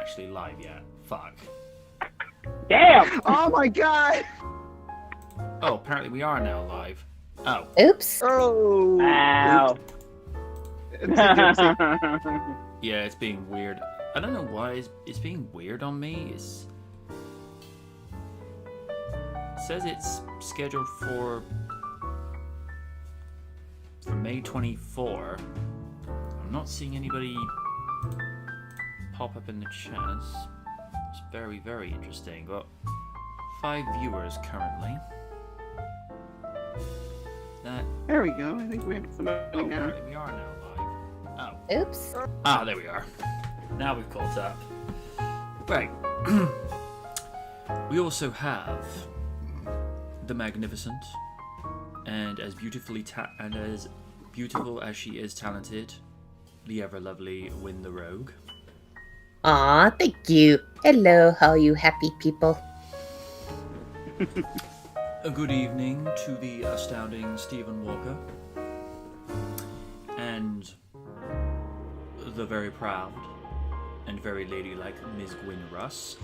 actually live yet. Fuck. Damn! Oh my god! Oh, apparently we are now live. Oh. Oops. Oh! Wow. Yeah, it's being weird. I don't know why it's being weird on me. It says it's scheduled for May 24. I'm not seeing anybody pop up in the chat. It's very, very interesting. Got 5 viewers currently. There we go. I think we have somebody now. Apparently we are now live. Oh. Oops. Ah, there we are. Now we've caught up. Right. We also have the magnificent and as beautiful as she is talented, the ever lovely Win the Rogue. Aw, thank you. Hello, how are you happy people? A good evening to the astounding Stephen Walker and the very proud and very ladylike Ms. Gwyn Russ.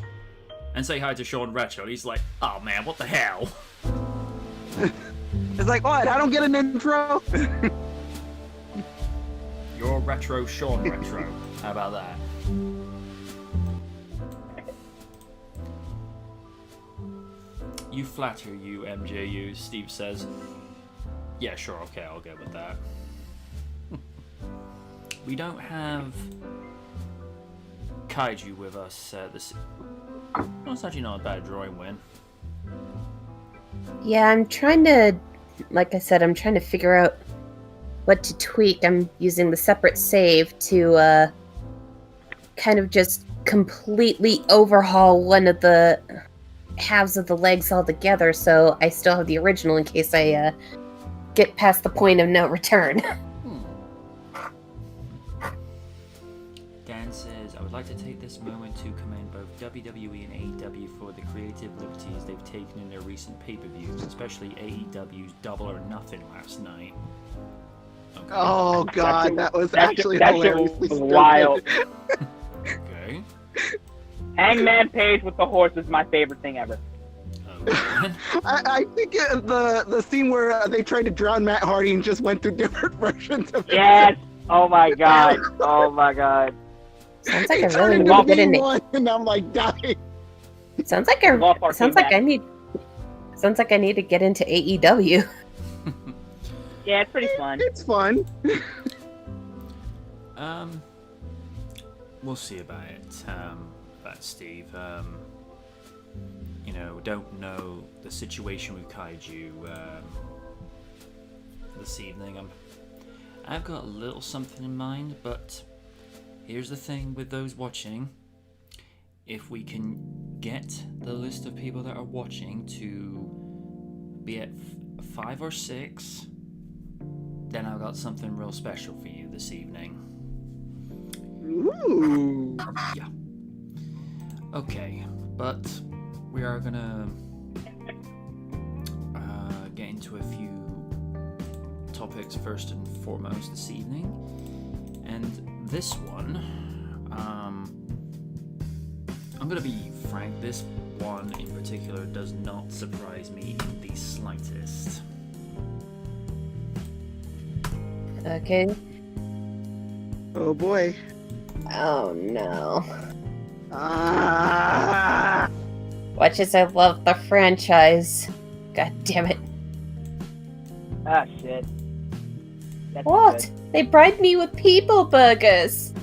And say hi to Sean Retro. He's like, oh man, what the hell? It's like, what? I don't get an intro? You're Retro Sean Retro. How about that? You flatter you, MJU, Steve says. Yeah, sure, okay, I'll go with that. We don't have Kaiju with us this... Well, it's actually not a bad drawing win. Yeah, I'm trying to, like I said, I'm trying to figure out what to tweak. I'm using the separate save to kind of just completely overhaul one of the halves of the legs altogether, so I still have the original in case I get past the point of no return. Dan says, I would like to take this moment to commend both WWE and AEW for the creative liberties they've taken in their recent pay-per-views, especially AEW's Double or Nothing last night. Okay. Oh god, that was That actually shit hilariously was stupid. wild. Okay. Hangman Page with the horse is my favorite thing ever. Okay. I think the scene where they tried to drown Matt Hardy and just went through different versions of it. Yes! Oh my god. Oh my god. Sounds like He I turned really need into to get into. V1, and I'm like dying. Sounds like Ballpark Sounds came like back. I need. Sounds like I need to get into AEW. Yeah, it's pretty fun. It's fun. We'll see about it. About Steve. You know, don't know the situation with Kaiju this evening. I've got a little something in mind, but here's the thing with those watching. If we can get the list of people that are watching to be at 5 or 6, then I've got something real special for you this evening. Ooh. Yeah. Okay, but we are gonna get into a few topics first and foremost this evening. And this one, I'm gonna be frank, this one in particular does not surprise me in the slightest. Okay. Oh boy. Oh no. Ah. Much as I love the franchise. God damn it. Ah, shit. That's not What? good. They bribed me with people burgers.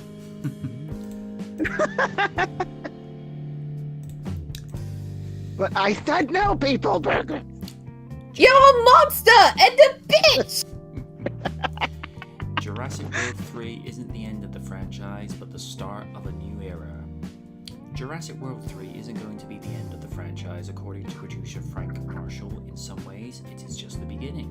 But I said no, people burger. You're a monster and a bitch! Jurassic World 3 isn't the end of the franchise, but the start of a new era. Jurassic World 3 isn't going to be the end of the franchise, according to producer Frank Marshall. In some ways, it is just the beginning.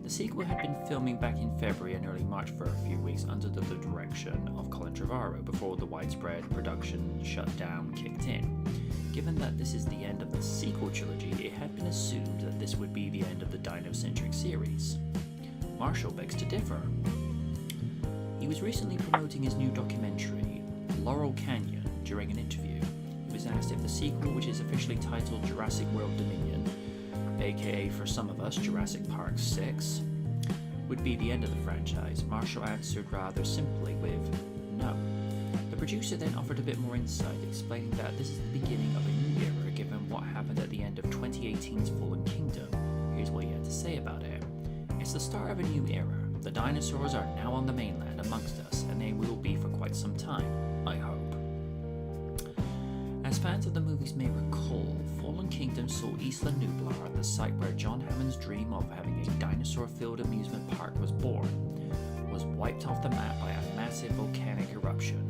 The sequel had been filming back in February and early March for a few weeks under the direction of Colin Trevorrow before the widespread production shutdown kicked in. Given that this is the end of the sequel trilogy, it had been assumed that this would be the end of the Dino-centric series. Marshall begs to differ. He was recently promoting his new documentary, Laurel Canyon, during an interview. He was asked if the sequel, which is officially titled Jurassic World Dominion, aka for some of us Jurassic Park 6, would be the end of the franchise. Marshall answered rather simply with no. The producer then offered a bit more insight, explaining that this is the beginning of a new era given what happened at the end of 2018's Fallen Kingdom. Here's what he had to say about it. It's the start of a new era. The dinosaurs are now on the mainland amongst us, and they will be for quite some time, I hope. As fans of the movies may recall, Fallen Kingdom saw Isla Nublar, the site where John Hammond's dream of having a dinosaur-filled amusement park was born, was wiped off the map by a massive volcanic eruption.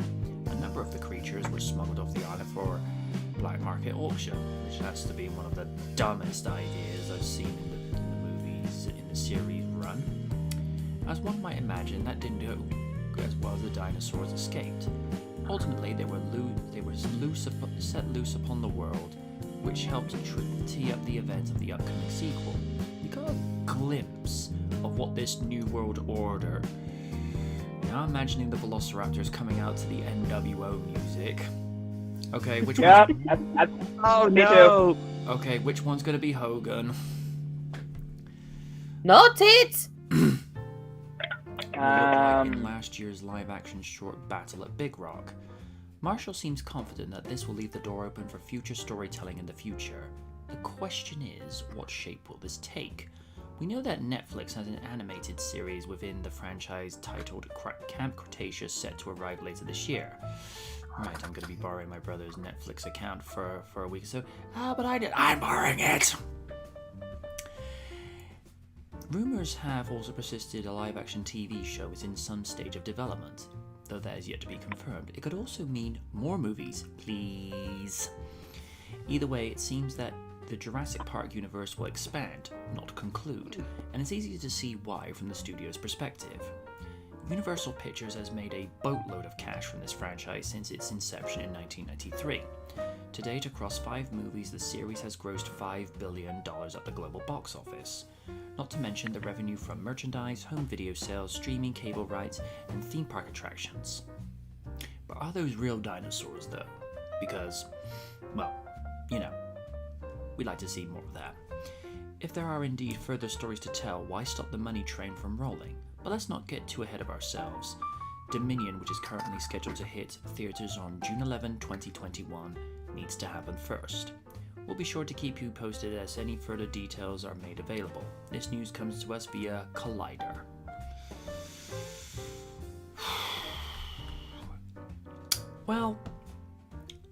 A number of the creatures were smuggled off the island for black market auction, which has to be one of the dumbest ideas I've seen in the movies in the series run. As one might imagine, that didn't go as well as the dinosaurs escaped. Ultimately, they were set loose upon the world, which helped tee up the events of the upcoming sequel. We got a glimpse of what this new world order. Now I'm imagining the Velociraptors coming out to the NWO music. Okay, which Yeah. one? Oh Me no! Okay, which one's gonna be Hogan? Not it! Like in last year's live-action short Battle at Big Rock. Marshall seems confident that this will leave the door open for future storytelling in the future. The question is, what shape will this take? We know that Netflix has an animated series within the franchise titled Camp Cretaceous set to arrive later this year. Right, I'm going to be borrowing my brother's Netflix account for a week or so. But I'm borrowing it! Rumours have also persisted a live-action TV show is in some stage of development, though that is yet to be confirmed. It could also mean more movies, please. Either way, it seems that the Jurassic Park universe will expand, not conclude, and it's easy to see why from the studio's perspective. Universal Pictures has made a boatload of cash from this franchise since its inception in 1993. To date, across 5 movies, the series has grossed $5 billion at the global box office. Not to mention the revenue from merchandise, home video sales, streaming cable rights, and theme park attractions. But are those real dinosaurs, though? Because, well, we'd like to see more of that. If there are indeed further stories to tell, why stop the money train from rolling? But let's not get too ahead of ourselves. Dominion, which is currently scheduled to hit theaters on June 11, 2021, needs to happen first. We'll be sure to keep you posted as any further details are made available. This news comes to us via Collider. Well,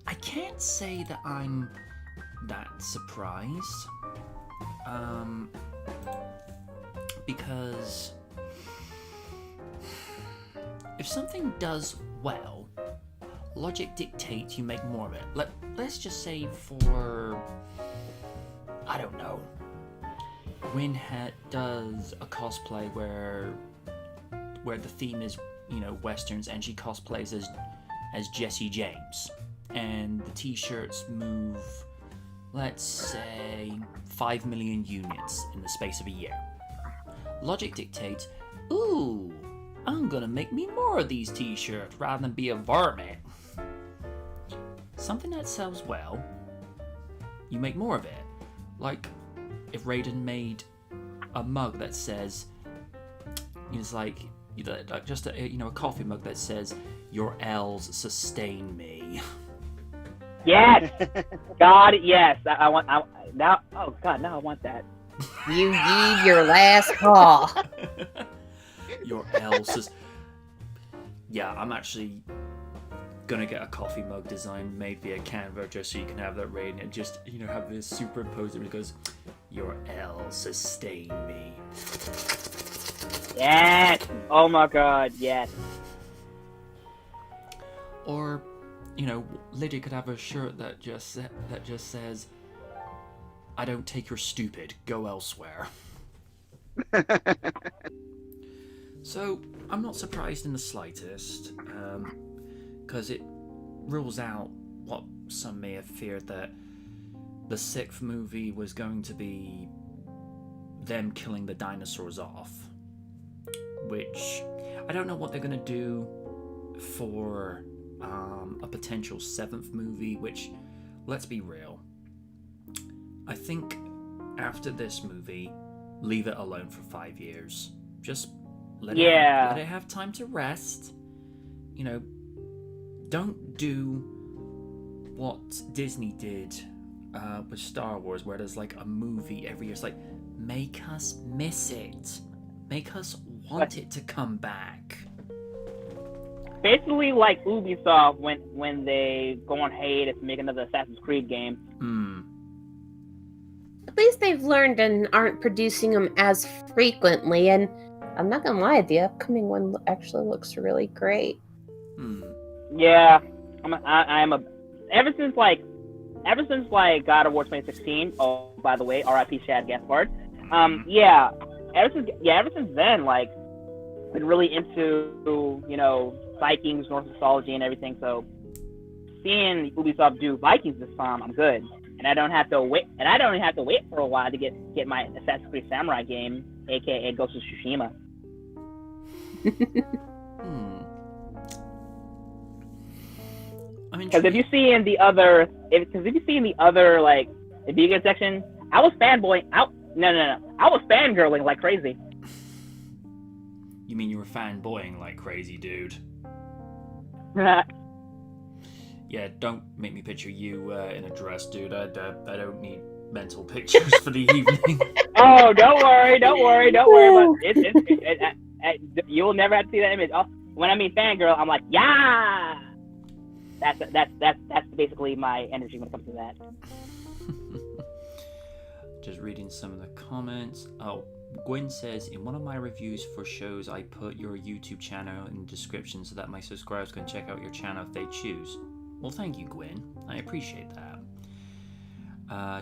I can't say that I'm that surprised. Because if something does well, logic dictates you make more of it. Let's just say for, I don't know, Winhat does a cosplay where the theme is, westerns, and she cosplays as Jesse James, and the t-shirts move, let's say, 5 million units in the space of a year. Logic dictates, ooh, I'm gonna make me more of these t-shirts rather than be a varmint. Something that sells well, you make more of it. Like if Raiden made a mug that says, it's like just a coffee mug that says, "Your L's sustain me." Yes, God, yes. I want now. Oh God, now I want that. You need your last call. Your L's. Yeah, I'm actually gonna get a coffee mug design made via Canva just so you can have that Raiden and just have this superimposed it goes, "Your L sustain me." Yes. Oh my God, yes. Or, Lydia could have a shirt that just says, "I don't take your stupid. Go elsewhere." So I'm not surprised in the slightest, because it rules out what some may have feared, that the 6th movie was going to be them killing the dinosaurs off, which I don't know what they're going to do for a potential 7th movie, which, let's be real, I think after this movie, leave it alone for 5 years. Just let it have time to rest. You know, don't do what Disney did with Star Wars, where there's like a movie every year. It's like, make us miss it. Make us want it to come back. Basically like Ubisoft when they go on hiatus to make another Assassin's Creed game. At least they've learned and aren't producing them as frequently, and I'm not gonna lie, the upcoming one actually looks really great. Yeah, ever since God of War 2016. Oh, by the way, R.I.P. Shad Gaspard. Ever since then, like, been really into, you know, Vikings, Norse mythology, and everything. So seeing Ubisoft do Vikings this time, I'm good, and I don't have to wait. And I don't even have to wait for a while to get my Assassin's Creed Samurai game, aka Ghost of Tsushima. Because if you see in the other, like the vegan section, I was fanboying. I was fangirling like crazy. You mean you were fanboying like crazy, dude? Yeah, don't make me picture you in a dress, dude. I don't need mental pictures for the evening. Oh, don't worry about it. You will never have to see that image. When I mean fangirl, I'm like, yeah. That's basically my energy when it comes to that. Just reading some of the comments. Oh, Gwen says, in one of my reviews for shows, I put your YouTube channel in the description so that my subscribers can check out your channel if they choose. Well, thank you, Gwen. I appreciate that.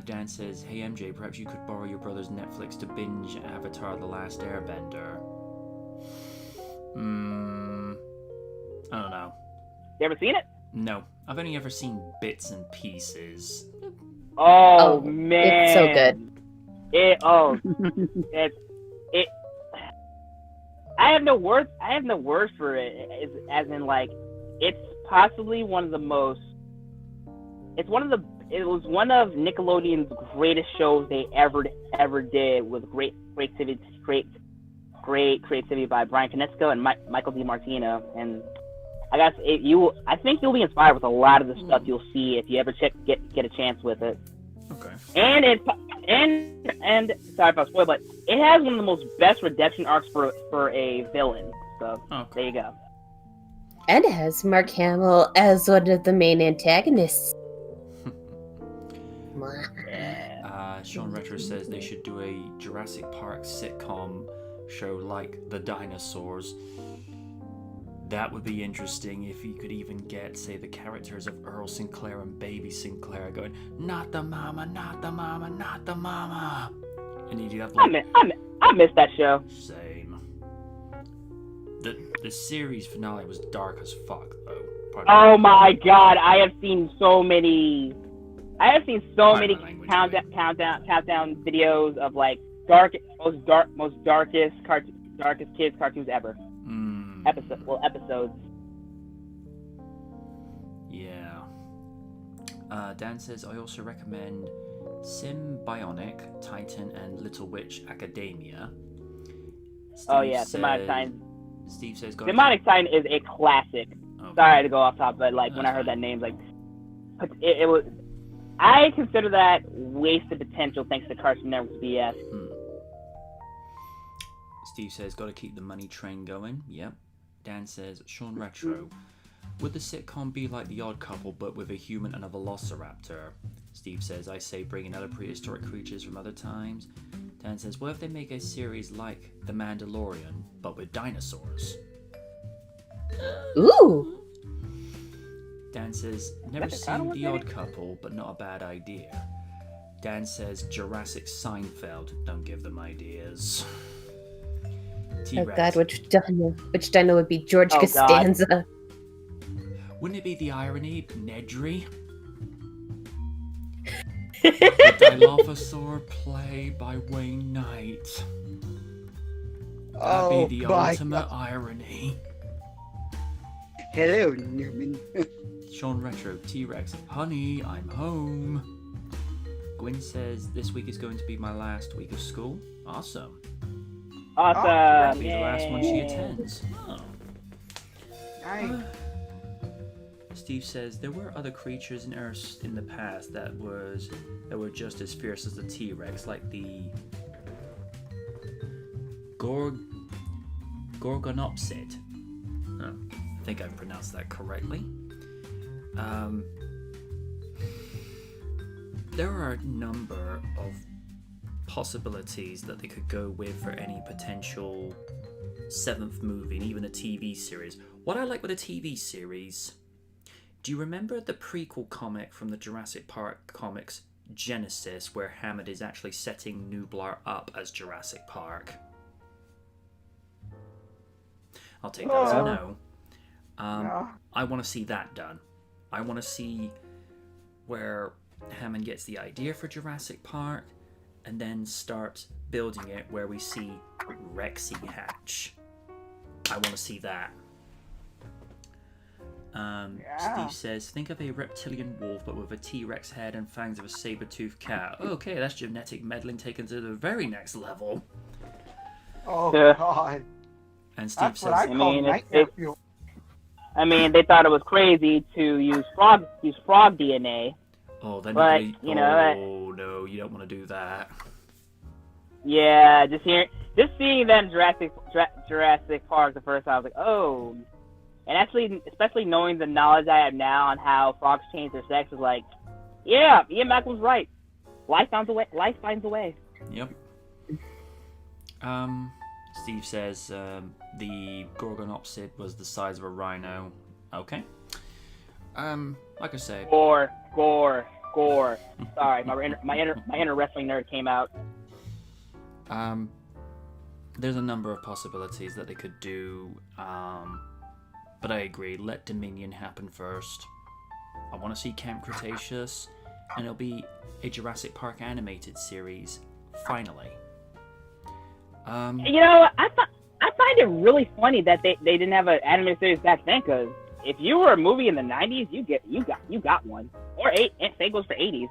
Dan says, hey MJ, perhaps you could borrow your brother's Netflix to binge Avatar: The Last Airbender. I don't know. You ever seen it? No, I've only ever seen bits and pieces. Oh man, it's so good. I have no words for it. As in, like, it's possibly one of the most. It was one of Nickelodeon's greatest shows they ever did, with great creativity by Brian Konietzko and Michael DiMartino. And I think you'll be inspired with a lot of the stuff you'll see if you ever get a chance with it. Okay. And sorry if I spoiled, but it has one of the most best redemption arcs for a villain. So There you go. And it has Mark Hamill as one of the main antagonists. Sean Retro says they should do a Jurassic Park sitcom show like The Dinosaurs. That would be interesting if you could even get, say, the characters of Earl Sinclair and Baby Sinclair going, not the mama, not the mama, not the mama. And you'd have like... I missed that show. Same. The series finale was dark as fuck, though. Oh my god, I have seen so many countdown videos of like most darkest kids cartoons ever. Episodes. Yeah. Dan says, I also recommend Symbionic, Titan, and Little Witch Academia. Symbiotic Titan. Steve says, Symbiotic Titan is a classic. Okay. Sorry to go off top, but like when I heard that name, like it was. I consider that wasted potential thanks to Cartoon Network's BS. Steve says, gotta keep the money train going. Yep. Dan says, Sean Retro, would the sitcom be like The Odd Couple but with a human and a velociraptor? Steve says, I say bring in other prehistoric creatures from other times. Dan says, what if they make a series like The Mandalorian but with dinosaurs? Ooh! Dan says, never seen The Odd Couple, but not a bad idea. Dan says, Jurassic Seinfeld, don't give them ideas. T-Rex. Oh god, which dino would be George Costanza? God. Wouldn't it be the irony, Nedry? The Dilophosaur play by Wayne Knight. That'd be the ultimate irony. Hello, Newman. Sean Retro, T-Rex, honey, I'm home. Gwyn says, this week is going to be my last week of school. Awesome. Awesome. That'll be the last one she Yay. attends. Oh. Nice. Steve says, there were other creatures in Earth in the past that were just as fierce as the T-Rex, like the Gorgonopsid. Oh, I think I pronounced that correctly. There are a number of possibilities that they could go with for any potential 7th movie and even a TV series. What I like with a TV series, do you remember the prequel comic from the Jurassic Park comics, Genesis, where Hammond is actually setting Nublar up as Jurassic Park? I'll take that as a no. No. I want to see that done. I want to see where Hammond gets the idea for Jurassic Park and then starts building it where we see Rexy hatch. I want to see that. Steve says, think of a reptilian wolf but with a T-Rex head and fangs of a saber-toothed cat. Okay, that's genetic meddling taken to the very next level. Oh, Yeah. God. And Steve That's says, what I call mean, nightmare fuel. I mean, they thought it was crazy to use frog DNA. oh, then But, you're you gonna, know, oh no, you don't want to do that. Yeah, just seeing that in Jurassic Park the first time, I was like, oh. And actually, especially knowing the knowledge I have now on how frogs change their sex, is like, yeah, Ian Mack was right. Life finds a way. Life finds a way. Yep. Steve says the Gorgonopsid was the size of a rhino. Okay. Like I say. Gore. Sorry, my inner wrestling nerd came out. There's a number of possibilities that they could do. But I agree. Let Dominion happen first. I want to see Camp Cretaceous, and it'll be a Jurassic Park animated series. Finally. You know, I find it really funny that they didn't have an animated series back then. Because if you were a movie in the '90s, you got one, or same goes for '80s.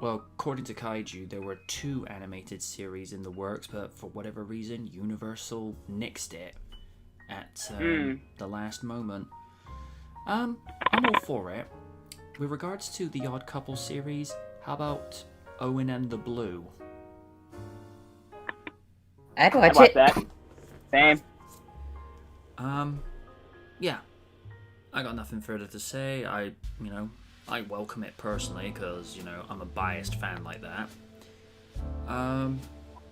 Well, according to Kaiju, there were 2 animated series in the works, but for whatever reason, Universal nixed it at the last moment. I'm all for it. With regards to the Odd Couple series, how about Owen and the Blue? I'd I watch watch it. that. Same. Yeah. I got nothing further to say. I welcome it personally because, I'm a biased fan like that.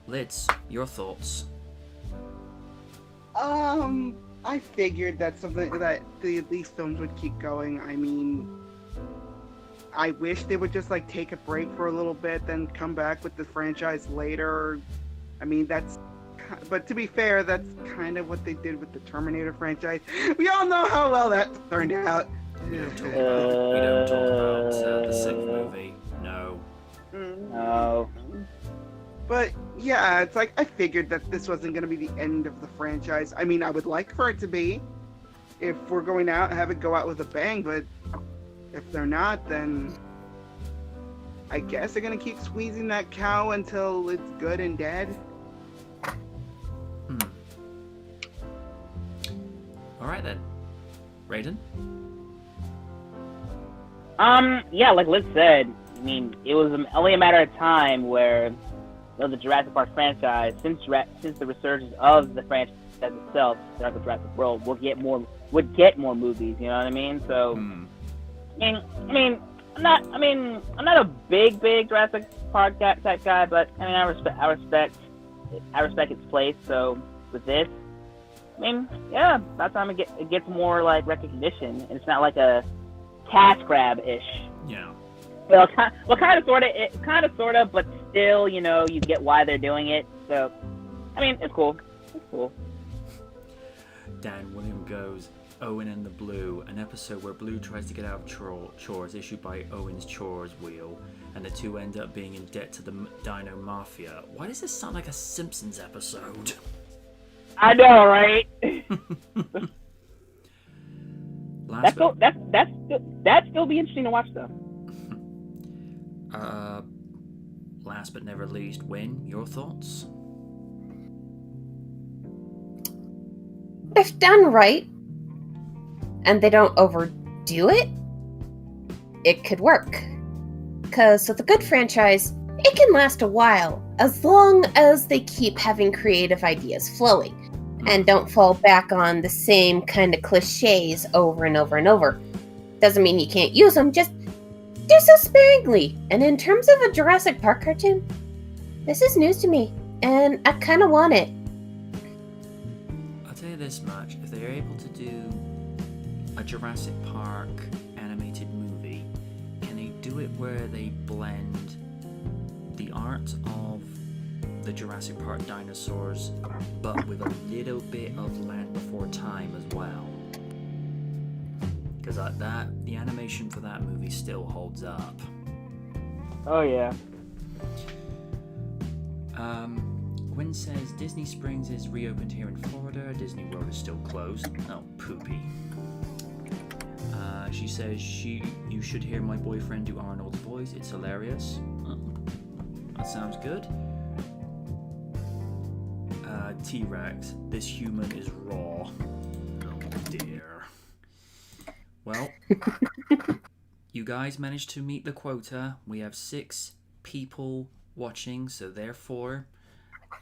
Lids, your thoughts? I figured that's something that these films would keep going. I mean, I wish they would just take a break for a little bit, then come back with the franchise later. I mean, but to be fair, that's kind of what they did with the Terminator franchise. We all know how well that turned out. We don't talk about the 6th movie. No. No. But yeah, it's I figured that this wasn't going to be the end of the franchise. I mean, I would like for it to be. If we're going out, have it go out with a bang, but if they're not, then I guess they're going to keep squeezing that cow until it's good and dead. Alright then. Raiden? Yeah, like Liz said, I mean, it was only a matter of time where the Jurassic Park franchise, since the resurgence of the franchise itself, Jurassic World, would get more movies. You know what I mean? So, I mean, I'm not a big Jurassic Park type guy, but I mean, I respect its place. So with this, I mean, yeah, that's time it gets more recognition, and it's not like a cash grab ish. Yeah. Well, kind of, sort of, but still, you get why they're doing it. So, I mean, it's cool. It's cool. Dan William goes, Owen and the Blue, an episode where Blue tries to get out of chores issued by Owen's chores wheel, and the two end up being in debt to the Dino Mafia. Why does this sound like a Simpsons episode? Last That's still be interesting to watch though. Last but never least, Win, your thoughts? If done right, and they don't overdo it, it could work. Because with a good franchise, it can last a while, as long as they keep having creative ideas flowing, and don't fall back on the same kind of cliches over and over and over. Doesn't mean you can't use them, just do so sparingly. And in terms of a Jurassic Park cartoon, this is news to me, and I kind of want it. I'll tell you this much, if they're able to do a Jurassic Park animated movie, can they do it where they blend the art of the Jurassic Park dinosaurs, but with a little bit of Land Before Time as well? Because the animation for that movie still holds up. Oh yeah. Gwen says Disney Springs is reopened here in Florida. Disney World is still closed. Oh, poopy. She says you should hear my boyfriend do Arnold's voice. It's hilarious. That sounds good. T-Rex, this human is raw. Oh dear. Well, you guys managed to meet the quota. We have 6 people watching, so therefore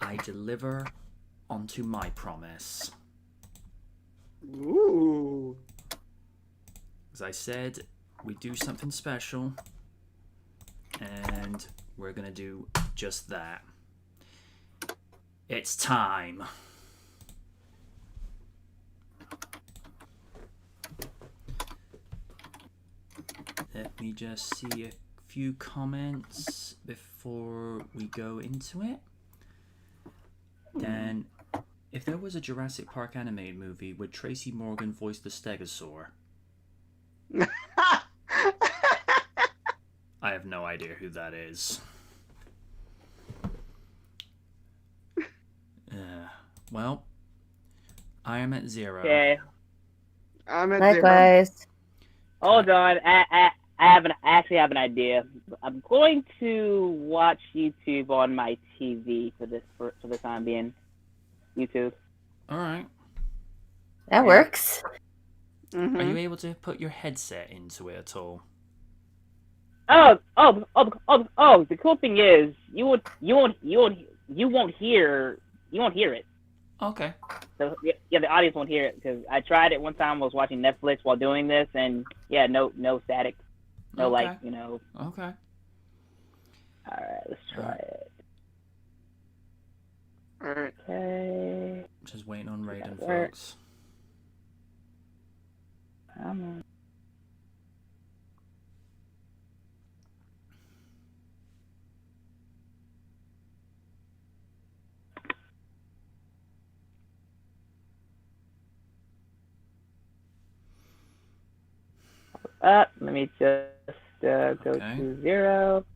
I deliver onto my promise. Ooh. As I said, we do something special, and we're gonna do just that. It's time. Let me just see a few comments before we go into it. Then, if there was a Jurassic Park animated movie, would Tracy Morgan voice the Stegosaur? I have no idea who that is. Well, I am at 0. Okay. I'm at 0. Likewise. Hold on. I actually have an idea. I'm going to watch YouTube on my TV for the time being. YouTube. All right. That works. Mhm. Are you able to put your headset into it at all? Oh! The cool thing is, you won't hear it. Okay. So yeah, the audience won't hear it because I tried it one time. I was watching Netflix while doing this, and yeah, no static, no Okay. like. Okay. All right, let's try it. All right. Okay. Just waiting on Raiden, That works. folks. Come on. Let me just go Okay. to 0.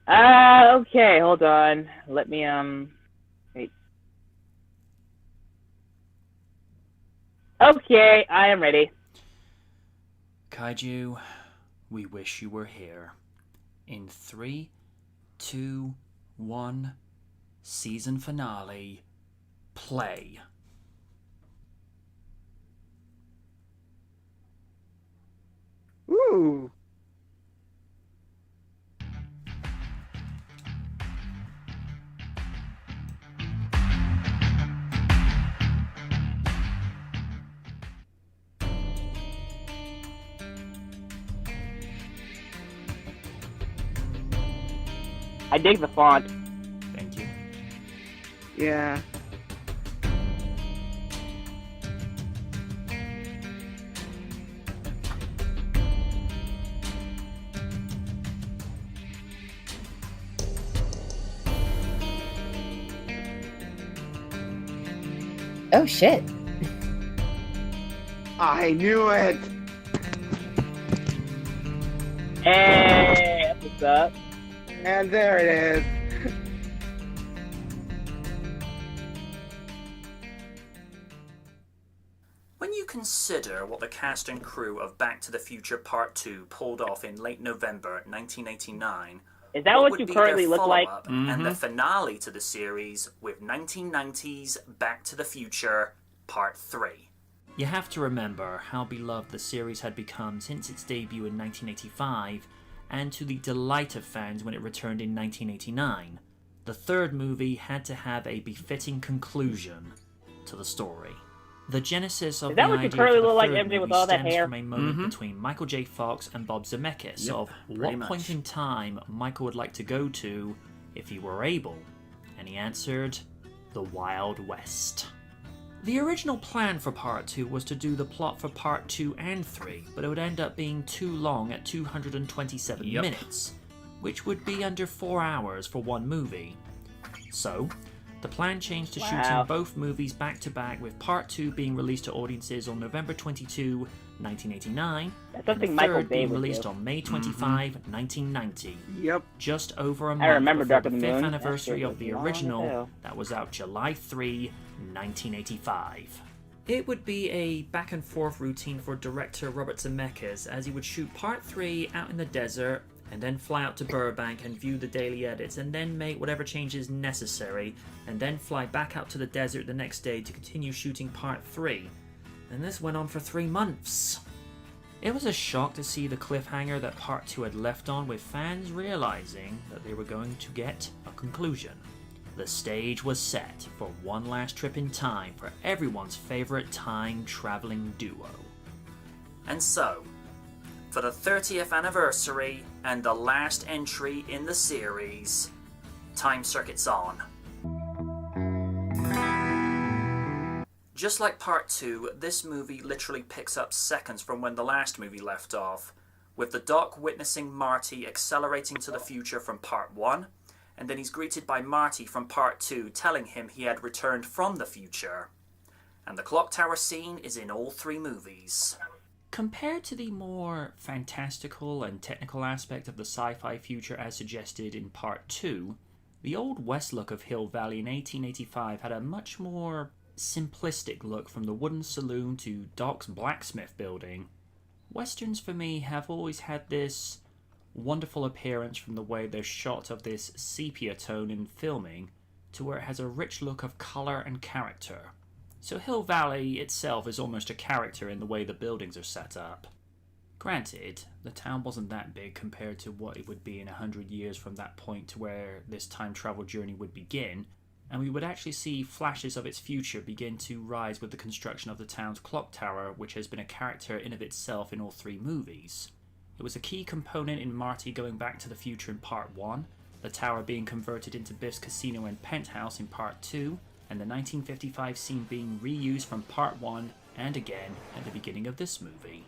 Okay, hold on. Let me wait. Okay, I am ready. Kaiju, we wish you were here. In 3, 2, 1, season finale, play. Ooh. I dig the font. Thank you. Yeah. Oh shit. I knew it. Hey, what's up? And there it is. When you can consider what the cast and crew of Back to the Future Part 2 pulled off in late November 1989, Is that what would you be currently their look like? follow-up and the finale to the series with 1990's Back to the Future Part 3? You have to remember how beloved the series had become since its debut in 1985, and to the delight of fans when it returned in 1989. The third movie had to have a befitting conclusion to the story. The genesis of Is that the what you idea currently for the look like, third MJ, with movie all that stems hair? from a moment between Michael J. Fox and Bob Zemeckis of what point in time Michael would like to go to if he were able, and he answered, the Wild West. The original plan for Part 2 was to do the plot for Part 2 and 3, but it would end up being too long at 227 minutes, which would be under 4 hours for one movie. So, the plan changed to shooting both movies back-to-back, with Part 2 being released to audiences on November 22, 1989, That's and the something Michael third Bay being would released do. on May 25, 1990. Yep. Just over a month I remember before Dark the of the 5th Moon. anniversary That of the shit was long as original hell. that was out July 3, 1985. It would be a back-and-forth routine for director Robert Zemeckis, as he would shoot Part 3 out in the desert, and then fly out to Burbank and view the daily edits, and then make whatever changes necessary, and then fly back out to the desert the next day to continue shooting Part 3. And this went on for 3 months. It was a shock to see the cliffhanger that Part 2 had left on, with fans realizing that they were going to get a conclusion. The stage was set for one last trip in time for everyone's favorite time-traveling duo. And so, for the 30th anniversary and the last entry in the series, Time Circuit's on. Just like Part 2, this movie literally picks up seconds from when the last movie left off, with the Doc witnessing Marty accelerating to the future from Part 1, and then he's greeted by Marty from Part 2 telling him he had returned from the future. And the clock tower scene is in all 3 movies. Compared to the more fantastical and technical aspect of the sci-fi future as suggested in Part 2, the Old West look of Hill Valley in 1885 had a much more simplistic look, from the wooden saloon to Doc's blacksmith building. Westerns for me have always had this wonderful appearance, from the way they're shot of this sepia tone in filming to where it has a rich look of colour and character. So Hill Valley itself is almost a character in the way the buildings are set up. Granted, the town wasn't that big compared to what it would be in 100 years from that point to where this time travel journey would begin, and we would actually see flashes of its future begin to rise with the construction of the town's clock tower, which has been a character in of itself in all 3 movies. It was a key component in Marty going back to the future in Part 1, the tower being converted into Biff's casino and penthouse in Part 2, and the 1955 scene being reused from Part 1 and again at the beginning of this movie.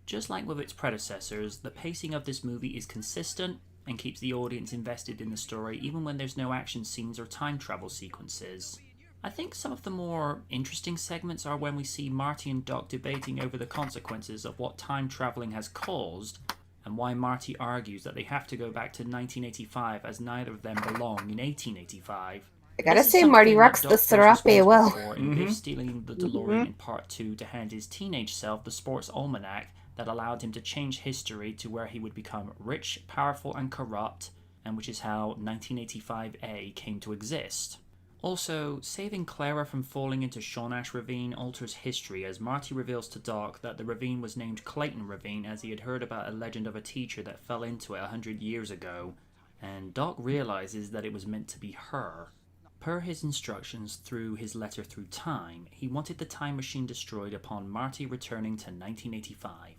Just like with its predecessors, the pacing of this movie is consistent and keeps the audience invested in the story even when there's no action scenes or time travel sequences. I think some of the more interesting segments are when we see Marty and Doc debating over the consequences of what time traveling has caused, and why Marty argues that they have to go back to 1985 as neither of them belong in 1885. I gotta say, Marty rocks the serape well. In Biff stealing the DeLorean in Part 2 to hand his teenage self the sports almanac that allowed him to change history to where he would become rich, powerful, and corrupt, and which is how 1985A came to exist. Also, saving Clara from falling into Shawnash Ravine alters history, as Marty reveals to Doc that the ravine was named Clayton Ravine as he had heard about a legend of a teacher that fell into it 100 years ago, and Doc realizes that it was meant to be her. Per his instructions through his letter through time, he wanted the time machine destroyed upon Marty returning to 1985.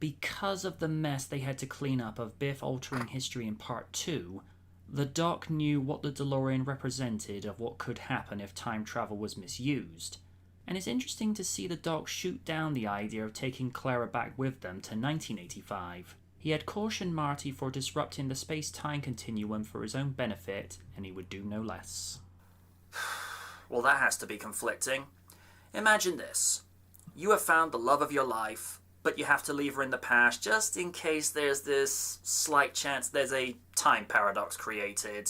Because of the mess they had to clean up of Biff altering history in Part 2, the Doc knew what the DeLorean represented of what could happen if time travel was misused. And it's interesting to see the Doc shoot down the idea of taking Clara back with them to 1985. He had cautioned Marty for disrupting the space-time continuum for his own benefit, and he would do no less. Well, that has to be conflicting. Imagine this. You have found the love of your life, but you have to leave her in the past just in case there's this slight chance there's a time paradox created.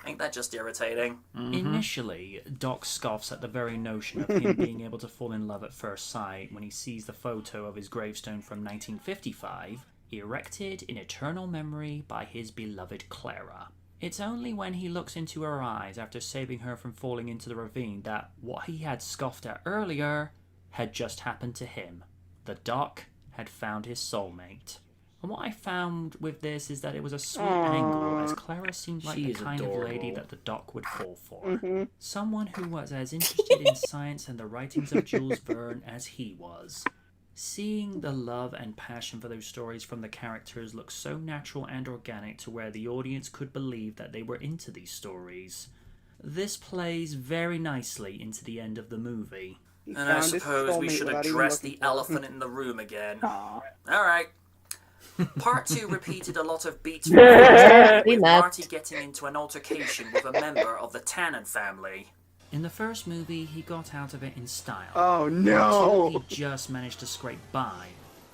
Ain't that just irritating? Initially, Doc scoffs at the very notion of him being able to fall in love at first sight when he sees the photo of his gravestone from 1955, erected in eternal memory by his beloved Clara. It's only when he looks into her eyes after saving her from falling into the ravine that what he had scoffed at earlier had just happened to him. The Doc had found his soulmate. And what I found with this is that it was a sweet angle, as Clara seemed like the kind of lady that the Doc would fall for. Someone who was as interested in science and the writings of Jules Verne as he was. Seeing the love and passion for those stories from the characters looked so natural and organic to where the audience could believe that they were into these stories. This plays very nicely into the end of the movie. He And I found his suppose we soulmate should without even address looking the for it. elephant in the room again. Aw. Alright. Part 2 repeated a lot of beats from the first movie, with Marty getting into an altercation with a member of the Tannen family. In the first movie, he got out of it in style. Oh Until he no! just managed to scrape by.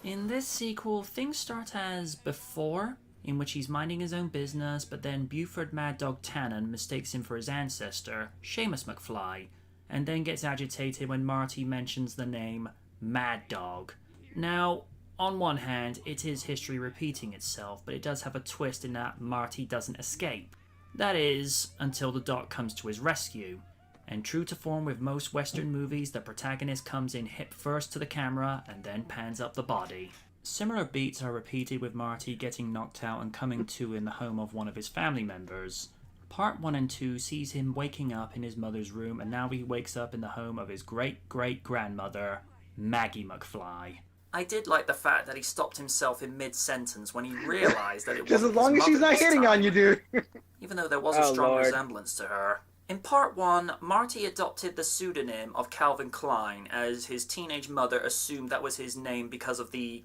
In this sequel, things start as before, in which he's minding his own business, but then Buford Mad Dog Tannen mistakes him for his ancestor, Seamus McFly, and then gets agitated when Marty mentions the name Mad Dog. Now, on one hand, it is history repeating itself, but it does have a twist in that Marty doesn't escape. That is, until the Doc comes to his rescue. And true to form with most Western movies, the protagonist comes in hip first to the camera and then pans up the body. Similar beats are repeated with Marty getting knocked out and coming to in the home of one of his family members. Part 1 and 2 sees him waking up in his mother's room, and now he wakes up in the home of his great-great-grandmother, Maggie McFly. I did like the fact that he stopped himself in mid-sentence when he realised that it Just wasn't as long his as she's mother not this hitting time, on you, dude. even though there was a Oh, strong Lord. resemblance to her. In Part 1, Marty adopted the pseudonym of Calvin Klein, as his teenage mother assumed that was his name because of the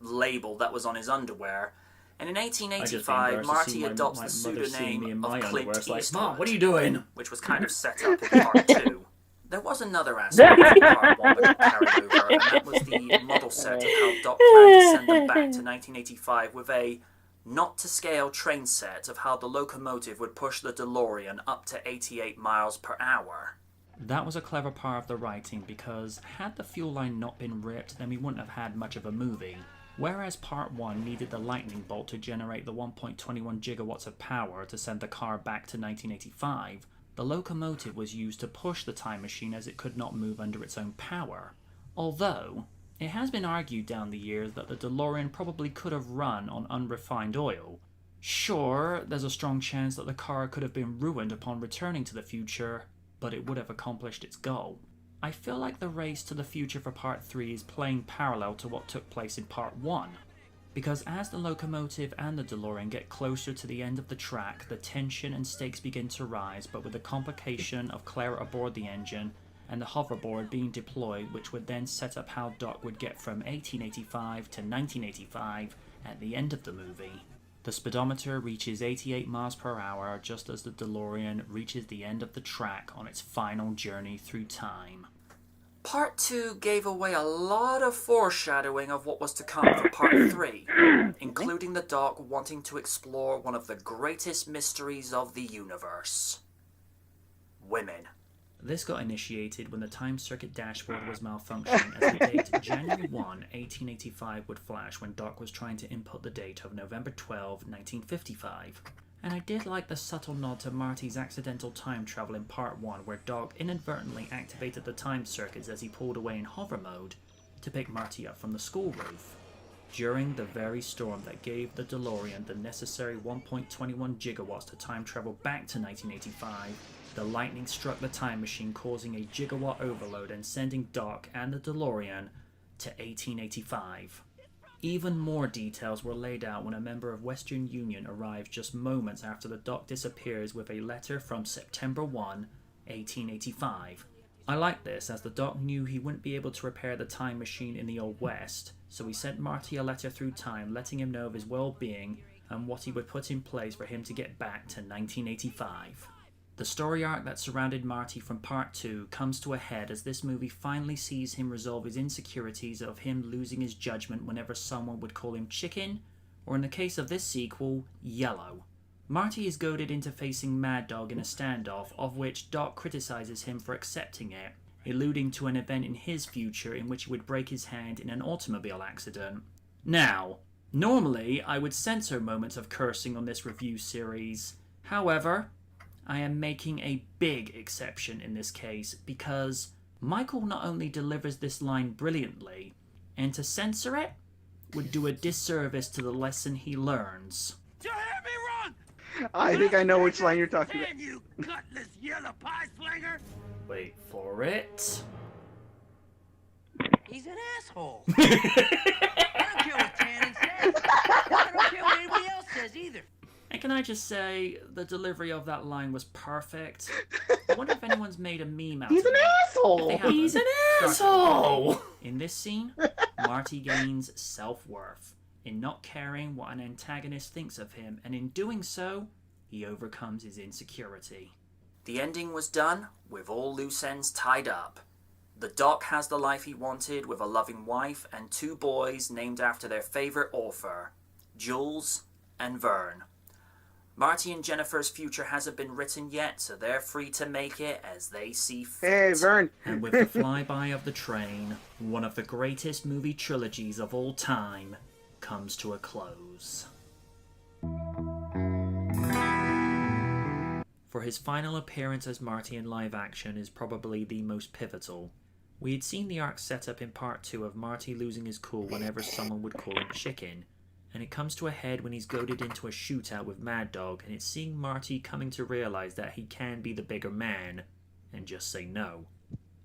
label that was on his underwear. And in 1885, Marty adopts the pseudonym of Clint Eastwood, Mom, what are you doing? which was kind of set up in Part 2. There was another aspect of Part 1 which carried over, and that was the model set of how Doc planned to send them back to 1985 with a not-to-scale train set of how the locomotive would push the DeLorean up to 88 miles per hour. That was a clever part of the writing, because had the fuel line not been ripped, then we wouldn't have had much of a movie. Whereas Part 1 needed the lightning bolt to generate the 1.21 gigawatts of power to send the car back to 1985, the locomotive was used to push the time machine as it could not move under its own power. Although, it has been argued down the years that the DeLorean probably could have run on unrefined oil. Sure, there's a strong chance that the car could have been ruined upon returning to the future, but it would have accomplished its goal. I feel like the race to the future for Part 3 is playing parallel to what took place in Part 1. Because as the locomotive and the DeLorean get closer to the end of the track, the tension and stakes begin to rise, but with the complication of Clara aboard the engine and the hoverboard being deployed, which would then set up how Doc would get from 1885 to 1985 at the end of the movie. The speedometer reaches 88 miles per hour just as the DeLorean reaches the end of the track on its final journey through time. Part 2 gave away a lot of foreshadowing of what was to come for Part 3, including the Doc wanting to explore one of the greatest mysteries of the universe. Women. This got initiated when the time circuit dashboard was malfunctioning as the date January 1, 1885 would flash when Doc was trying to input the date of November 12, 1955. And I did like the subtle nod to Marty's accidental time travel in Part 1 where Doc inadvertently activated the time circuits as he pulled away in hover mode to pick Marty up from the school roof. During the very storm that gave the DeLorean the necessary 1.21 gigawatts to time travel back to 1985, the lightning struck the time machine, causing a gigawatt overload and sending Doc and the DeLorean to 1885. Even more details were laid out when a member of Western Union arrives just moments after the Doc disappears with a letter from September 1, 1885. I like this, as the Doc knew he wouldn't be able to repair the time machine in the Old West, so he sent Marty a letter through time letting him know of his well-being and what he would put in place for him to get back to 1985. The story arc that surrounded Marty from Part 2 comes to a head as this movie finally sees him resolve his insecurities of him losing his judgment whenever someone would call him chicken, or in the case of this sequel, yellow. Marty is goaded into facing Mad Dog in a standoff, of which Doc criticizes him for accepting it, alluding to an event in his future in which he would break his hand in an automobile accident. Now, normally I would censor moments of cursing on this review series. However, I am making a big exception in this case because Michael not only delivers this line brilliantly, and to censor it would do a disservice to the lesson he learns. You hear me wrong? I think I know which line you're talking about. Damn you, gutless yellow pie slinger! Wait for it. He's an asshole. I don't care what Tannen says. I don't care what anybody else says either. And can I just say, the delivery of that line was perfect. I wonder if anyone's made a meme out He's of an it. asshole! If they haven't, He's an start asshole! In this scene, Marty gains self-worth in not caring what an antagonist thinks of him, and in doing so, he overcomes his insecurity. The ending was done with all loose ends tied up. The Doc has the life he wanted with a loving wife and 2 boys named after their favourite author, Jules and Vern. Marty and Jennifer's future hasn't been written yet, so they're free to make it as they see fit. Hey, Vern. And with the flyby of the train, one of the greatest movie trilogies of all time comes to a close. For his final appearance as Marty in live action is probably the most pivotal. We had seen the arc set up in part 2 of Marty losing his cool whenever someone would call him chicken, and it comes to a head when he's goaded into a shootout with Mad Dog, and it's seeing Marty coming to realise that he can be the bigger man, and just say no.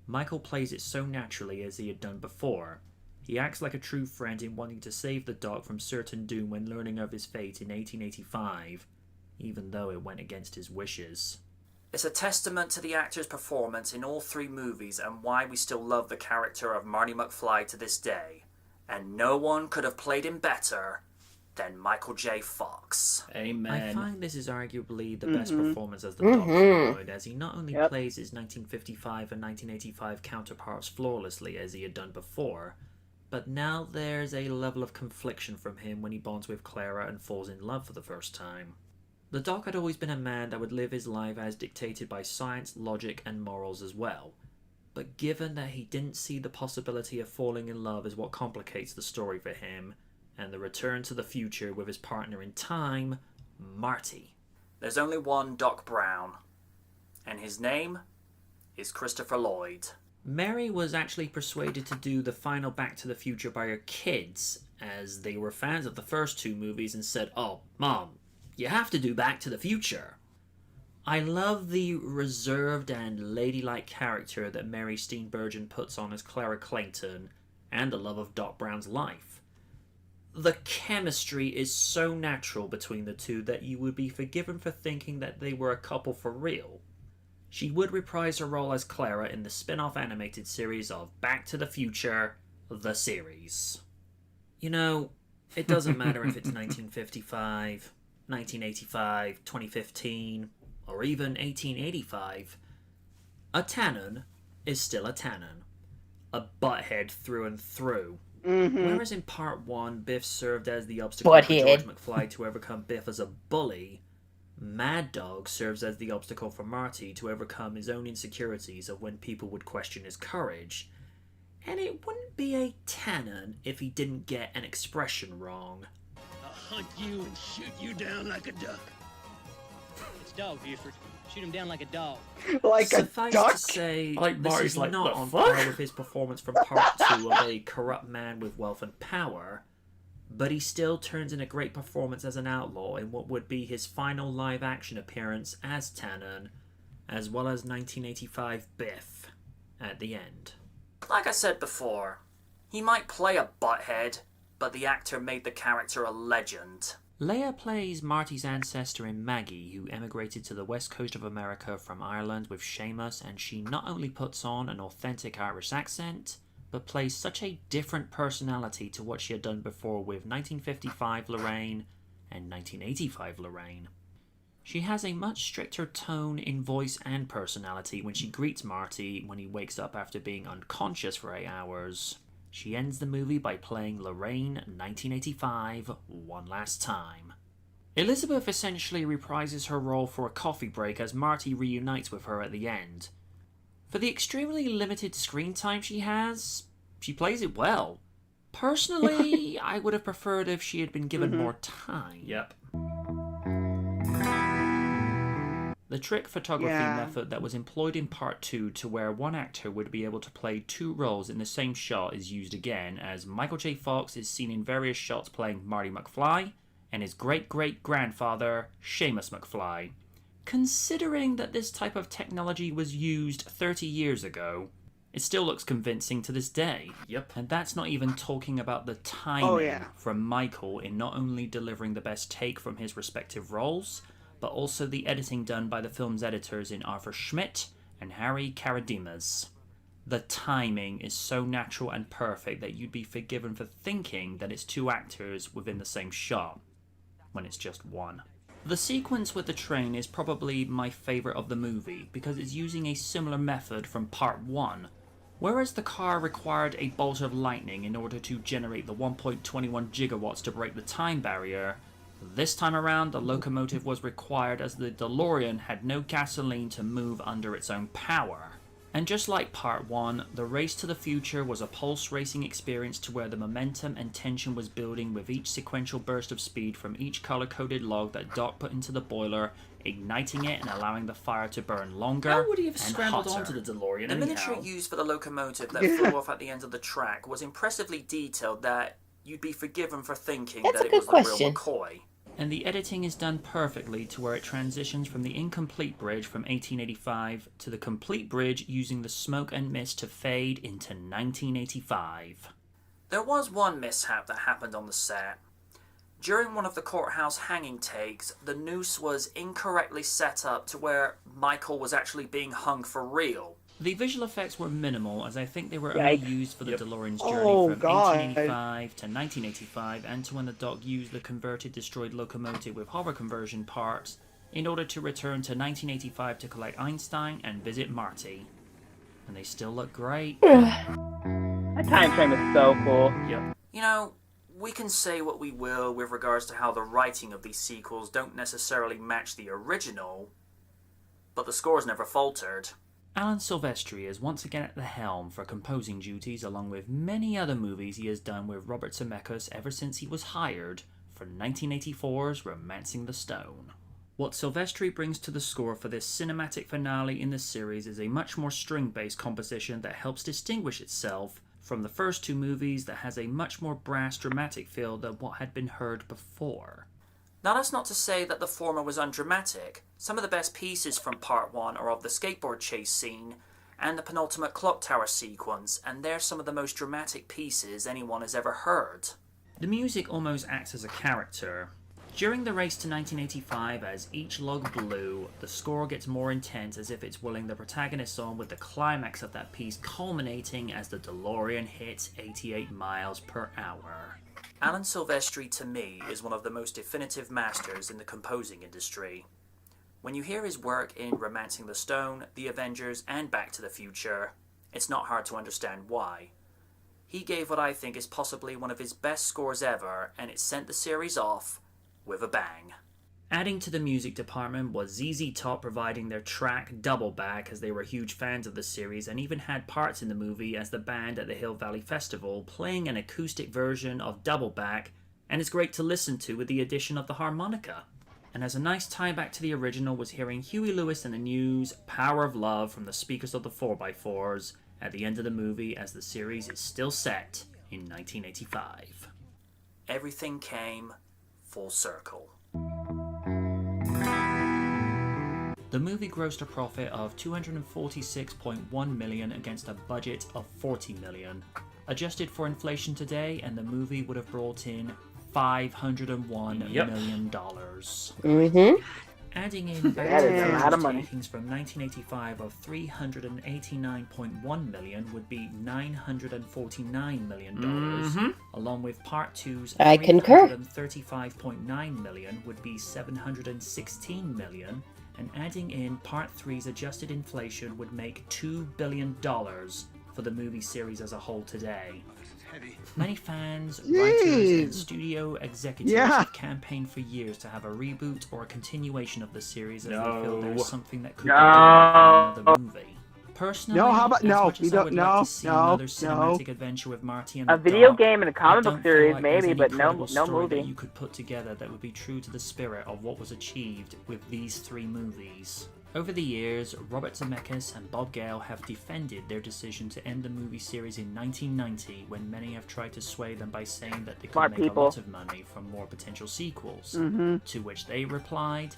Michael plays it so naturally as he had done before. He acts like a true friend in wanting to save the Doc from certain doom when learning of his fate in 1885, even though it went against his wishes. It's a testament to the actor's performance in all 3 movies and why we still love the character of Marty McFly to this day. And no one could have played him better than Michael J. Fox. Amen. I find this is arguably the best Mhm. performance as the Doc Lloyd, as he not only Yep. plays his 1955 and 1985 counterparts flawlessly as he had done before, but now there's a level of confliction from him when he bonds with Clara and falls in love for the first time. The Doc had always been a man that would live his life as dictated by science, logic, and morals as well. But given that he didn't see the possibility of falling in love is what complicates the story for him, and the return to the future with his partner in time, Marty. There's only one Doc Brown, and his name is Christopher Lloyd. Mary was actually persuaded to do the final Back to the Future by her kids, as they were fans of the first 2 movies and said, "Oh, Mom, you have to do Back to the Future." I love the reserved and ladylike character that Mary Steenburgen puts on as Clara Clayton, and the love of Doc Brown's life. The chemistry is so natural between the two that you would be forgiven for thinking that they were a couple for real. She would reprise her role as Clara in the spin-off animated series of Back to the Future, the series. You know, it doesn't matter if it's 1955, 1985, 2015, or even 1885. A Tannen is still a Tannen. A butthead through and through. Whereas in part 1, Biff served as the obstacle for George McFly to overcome Biff as a bully, Mad Dog serves as the obstacle for Marty to overcome his own insecurities of when people would question his courage. And it wouldn't be a Tannen if he didn't get an expression wrong. I'll hunt you and shoot you down like a duck. It's dog, Buford. Shoot him down like a dog. Like a Suffice duck? to say, Like this Marty's is like, not "The on fuck?" par with his performance from part 2 of a corrupt man with wealth and power, but he still turns in a great performance as an outlaw in what would be his final live-action appearance as Tannen, as well as 1985 Biff at the end. Like I said before, he might play a butthead, but the actor made the character a legend. Leia plays Marty's ancestor in Maggie, who emigrated to the west coast of America from Ireland with Seamus, and she not only puts on an authentic Irish accent, but plays such a different personality to what she had done before with 1955 Lorraine and 1985 Lorraine. She has a much stricter tone in voice and personality when she greets Marty when he wakes up after being unconscious for 8 hours. She ends the movie by playing Lorraine 1985 one last time. Elizabeth essentially reprises her role for a coffee break as Marty reunites with her at the end. For the extremely limited screen time she has, she plays it well. Personally, I would have preferred if she had been given more time. Yep. The trick photography method that was employed in Part 2 to where one actor would be able to play two roles in the same shot is used again, as Michael J. Fox is seen in various shots playing Marty McFly and his great-great-grandfather, Seamus McFly. Considering that this type of technology was used 30 years ago, it still looks convincing to this day. Yep. And that's not even talking about the timing from Michael in not only delivering the best take from his respective roles, but also the editing done by the film's editors in Arthur Schmidt and Harry Karadimas. The timing is so natural and perfect that you'd be forgiven for thinking that it's two actors within the same shot, when it's just one. The sequence with the train is probably my favourite of the movie, because it's using a similar method from Part 1. Whereas the car required a bolt of lightning in order to generate the 1.21 gigawatts to break the time barrier, this time around the locomotive was required as the DeLorean had no gasoline to move under its own power. And just like Part 1, the race to the future was a pulse racing experience to where the momentum and tension was building with each sequential burst of speed from each color-coded log that Doc put into the boiler, igniting it and allowing the fire to burn longer. How would he have and scrambled hotter. onto the DeLorean? The Anyhow, miniature used for the locomotive that flew off at the end of the track was impressively detailed that you'd be forgiven for thinking That's that a it good was the question. real McCoy. and the editing is done perfectly to where it transitions from the incomplete bridge from 1885 to the complete bridge using the smoke and mist to fade into 1985. There was one mishap that happened on the set. During one of the courthouse hanging takes, the noose was incorrectly set up to where Michael was actually being hung for real. The visual effects were minimal, as I think they were Yikes. only used for the Yep. DeLorean's journey Oh, from God. 1885 to 1985, and to when the Doc used the converted destroyed locomotive with hover conversion parts in order to return to 1985 to collect Einstein and visit Marty. And they still look great. That time frame is so cool. Yep. You know, we can say what we will with regards to how the writing of these sequels don't necessarily match the original, but the scores never faltered. Alan Silvestri is once again at the helm for composing duties, along with many other movies he has done with Robert Zemeckis ever since he was hired for 1984's Romancing the Stone. What Silvestri brings to the score for this cinematic finale in the series is a much more string-based composition that helps distinguish itself from the first two movies, that has a much more brass, dramatic feel than what had been heard before. Now, that's not to say that the former was undramatic. Some of the best pieces from Part 1 are of the skateboard chase scene and the penultimate clock tower sequence, and they're some of the most dramatic pieces anyone has ever heard. The music almost acts as a character. During the race to 1985, as each log blew, the score gets more intense, as if it's willing the protagonists on, with the climax of that piece culminating as the DeLorean hits 88 miles per hour. Alan Silvestri, to me, is one of the most definitive masters in the composing industry. When you hear his work in Romancing the Stone, The Avengers, and Back to the Future, it's not hard to understand why. He gave what I think is possibly one of his best scores ever, and it sent the series off with a bang. Adding to the music department was ZZ Top providing their track Double Back, as they were huge fans of the series and even had parts in the movie as the band at the Hill Valley Festival, playing an acoustic version of Double Back, and it's great to listen to with the addition of the harmonica. And as a nice tie back to the original was hearing Huey Lewis and the News' Power of Love from the speakers of the 4x4s at the end of the movie, as the series is still set in 1985. Everything came full circle. The movie grossed a profit of $246.1 million against a budget of $40 million. Adjusted for inflation today, and the movie would have brought in $501 million. Mm-hmm. Adding in back That to is a lot of money. takings from 1985 of $389.1 million would be $949 million, along with Part 2's I concur. $335.9 million would be $716 million, and adding in Part 3's adjusted inflation would make $2 billion for the movie series as a whole today. This is heavy. Many fans, Jeez. writers, and studio executives Yeah. have campaigned for years to have a reboot or a continuation of the series as they feel there's something that could be done in another movie. Personally, No, how about- as no, much we as I don't- would no, like to see no, another no. cinematic adventure with Marty and A the video dog, game and a comic I book don't feel series, like there's maybe, any but no credible story movie. that you could put together that would be true to the spirit of what was achieved with these 3 movies. Over the years, Robert Zemeckis and Bob Gale have defended their decision to end the movie series in 1990 when many have tried to sway them by saying that they could Smart make people. a lot of money from more potential sequels. To which they replied,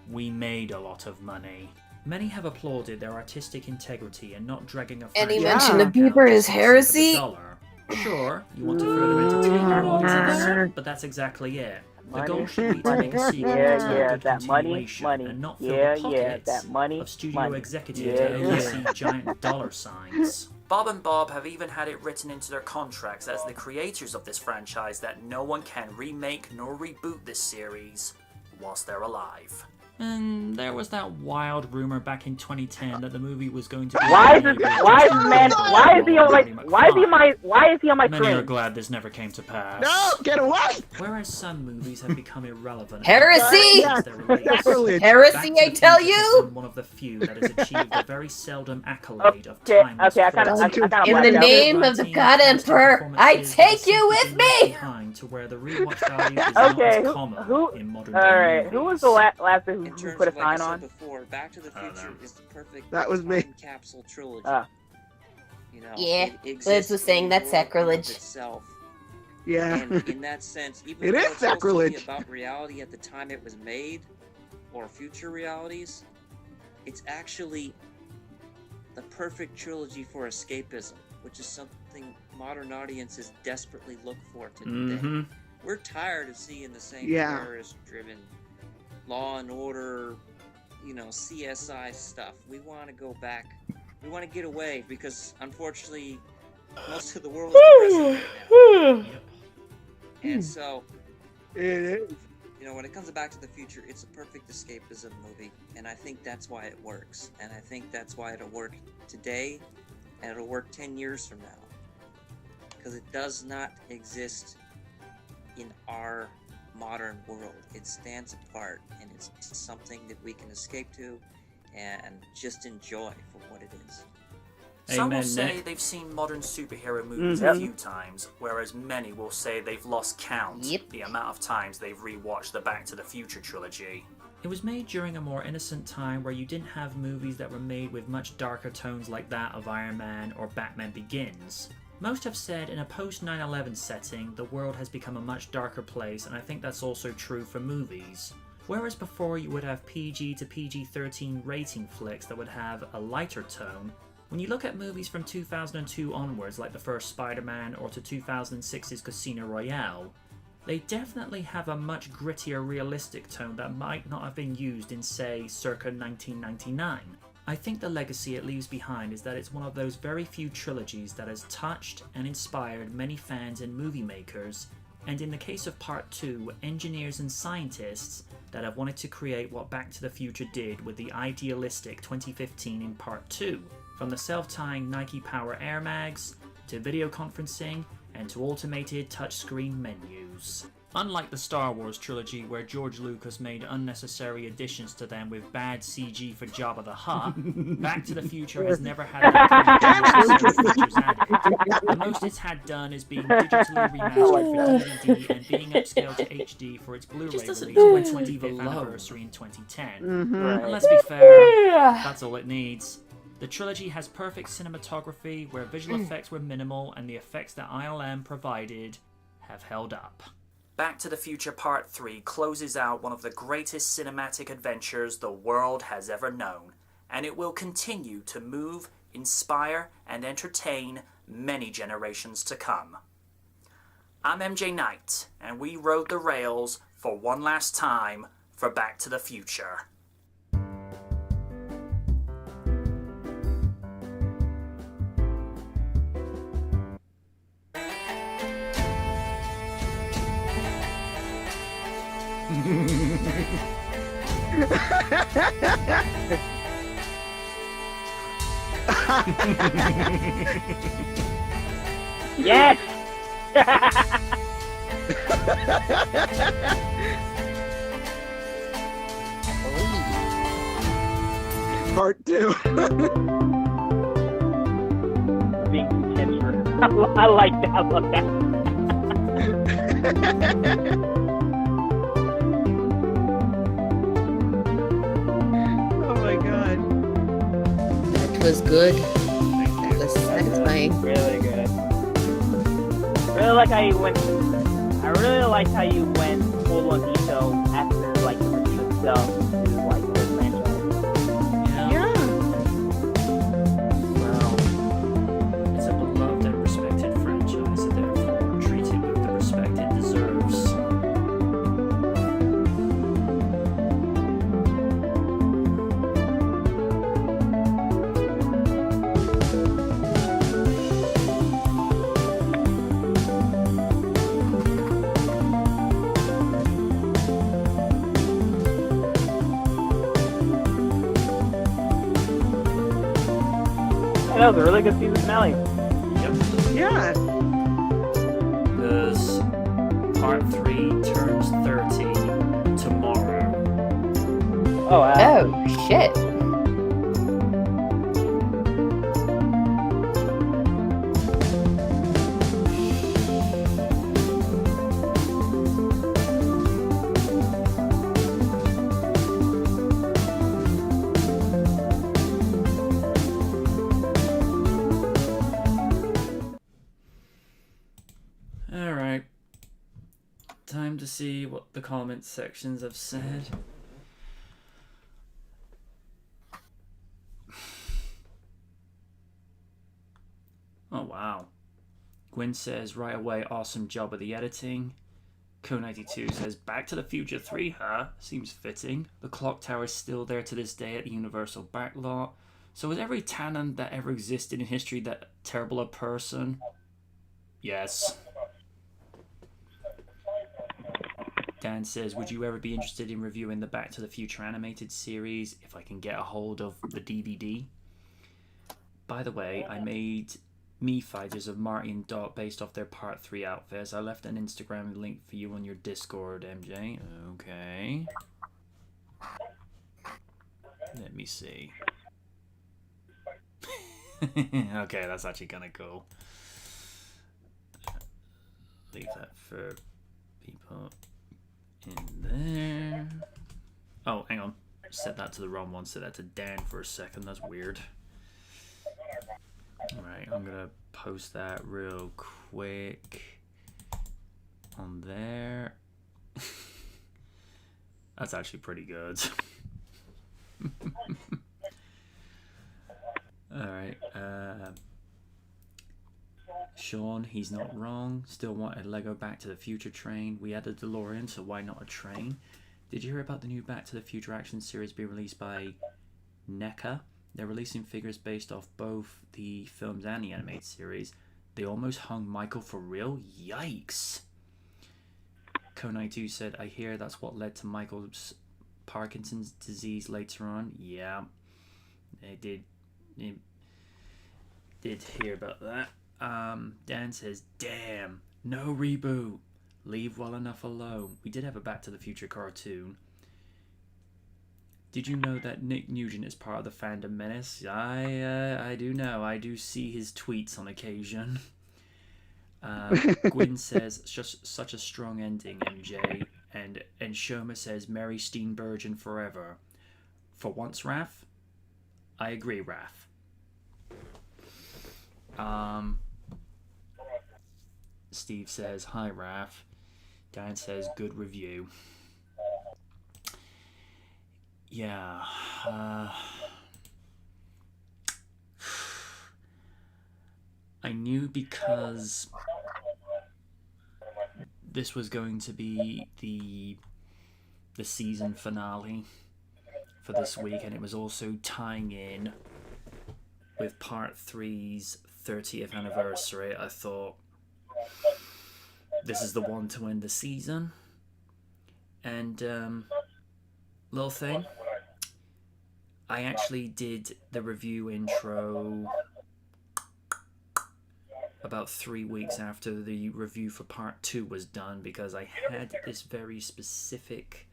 "We made a lot of money." Many have applauded their artistic integrity and not dragging a Any franchise mention of Bieber is for the sake of a heresy? dollar. Sure, you want to further entertain your audience, but that's exactly it. The Money, goal should be to make a sequel Yeah, to a yeah, good that money, continuation money. and not fill Yeah, the yeah, pockets that money, of studio money. executives Yeah, that only yeah. see giant dollar signs. Bob and Bob have even had it written into their contracts as the creators of this franchise that no one can remake nor reboot this series whilst they're alive. And there was that wild rumor back in 2010 that the movie was going to be Why is remade with why Justin is man Bieber why is he on and like Marty why is he on McFly. my Many are screen? glad this never came to pass. No, get away! Whereas some movies have become irrelevant. Heresy! since their release, Sacrilege. Heresy, Back to I the tell Future has you! been one of the few that has achieved the very seldom accolade of Okay, timeless okay, I kinda quality. blacked In the out. name of the God Emperor, I take you with me! Behind to where the rewatch value is Okay, not as common who- in modern All day right, movies. who was the last who In terms put a of, like I sign said on? before, Back to the I don't Future know. is the perfect That was me. time capsule trilogy. Ah. You know, Yeah, it exists Liz was saying in that's the world sacrilege. of itself. Yeah. And in that sense, even It though is it's supposed to be sacrilege. about reality at the time it was made, or future realities, it's actually the perfect trilogy for escapism, which is something modern audiences desperately look for today. Mhm. We're tired of seeing the same Yeah. terrorist-driven Law and Order, you know, CSI stuff. We want to go back. We want to get away because, unfortunately, most of the world is depressing right now. And so, It is. you know, when it comes to Back to the Future, it's a perfect escapism movie, and I think that's why it works. And I think that's why it'll work today, and it'll work 10 years from now. Because it does not exist in our modern world. It stands apart, and it's something that we can escape to and just enjoy for what it is. Some will Amen, say Nick. they've seen modern superhero movies a few times, whereas many will say they've lost count Yep. the amount of times they've rewatched the Back to the Future trilogy. It was made during a more innocent time where you didn't have movies that were made with much darker tones like that of Iron Man or Batman Begins. Most have said in a post 9/11 setting, the world has become a much darker place, and I think that's also true for movies. Whereas before you would have PG to PG-13 rating flicks that would have a lighter tone, when you look at movies from 2002 onwards, like the first Spider-Man or to 2006's Casino Royale, they definitely have a much grittier, realistic tone that might not have been used in, say, circa 1999. I think the legacy it leaves behind is that it's one of those very few trilogies that has touched and inspired many fans and movie makers, and in the case of Part 2, engineers and scientists that have wanted to create what Back to the Future did with the idealistic 2015 in Part 2. From the self-tying Nike Power Air Mags, to video conferencing, and to automated touchscreen menus. Unlike the Star Wars trilogy, where George Lucas made unnecessary additions to them with bad CG for Jabba the Hutt, Back to the Future has never had unnecessary features added. The most it's had done is being digitally remastered for DVD and being upscaled to HD for its Blu-ray Just doesn't Oh, know release when on to its leave 25th it alone. anniversary in 2010. Right. And let's be fair, that's all it needs. The trilogy has perfect cinematography, where visual effects were minimal and the effects that ILM provided have held up. Back to the Future Part 3 closes out one of the greatest cinematic adventures the world has ever known, and it will continue to move, inspire, and entertain many generations to come. I'm MJ Knight, and we rode the rails for one last time for Back to the Future. Yes! Part 2. Being contentious. I like that. I love that. Oh my god. That was good. That was satisfying. Really good. Really like how you went. I really liked how you went full on detail after like the review itself to like the franchise. Yeah. Well, it's a beloved and respected franchise, so therefore treat it with the respect it deserves. That was a really good season finale. Yeah. Because part 3 turns 30 tomorrow. Oh wow. Oh, shit. Alright. Time to see what the comment sections have said. Oh wow. Gwyn says, right away, awesome job of the editing. Co92 says, Back to the Future 3, huh? Seems fitting. The clock tower is still there to this day at the Universal backlot. So is every Tannen that ever existed in history that terrible a person? Yes. Dan says, would you ever be interested in reviewing the Back to the Future animated series if I can get a hold of the DVD? By the way, I made Me Fighters of Marty and Dot based off their Part 3 outfits. I left an Instagram link for you on your Discord, MJ. Okay. Let me see. Okay, that's actually kind of cool. Leave that for people in there. Oh, hang on. Set that to the wrong one. Set that to Dan for a second. That's weird. Alright, I'm gonna post that real quick on there. That's actually pretty good. Alright, Sean, he's not wrong. Still want a Lego Back to the Future train. We had a DeLorean, so why not a train? Did you hear about the new Back to the Future action series being released by NECA? They're releasing figures based off both the films and the animated series. They almost hung Michael for real? Yikes! Ko92 said, I hear that's what led to Michael's Parkinson's disease later on. Yeah, they did hear about that. Dan says, damn, no reboot. Leave well enough alone. We did have a Back to the Future cartoon. Did you know that Nick Nugent is part of the Fandom Menace? I do know. I do see his tweets on occasion. Gwyn says, just such a strong ending, MJ. And Shoma says, Mary Steenburgen forever. For once, Raph? I agree, Raph. Steve says, hi, Raph. Dan says, good review. Yeah. I knew because this was going to be the season finale for this week, and it was also tying in with Part 3's 30th anniversary. I thought this is the one to end the season. And little thing, I actually did the review intro about 3 weeks after the review for part 2 was done, because I had this very specific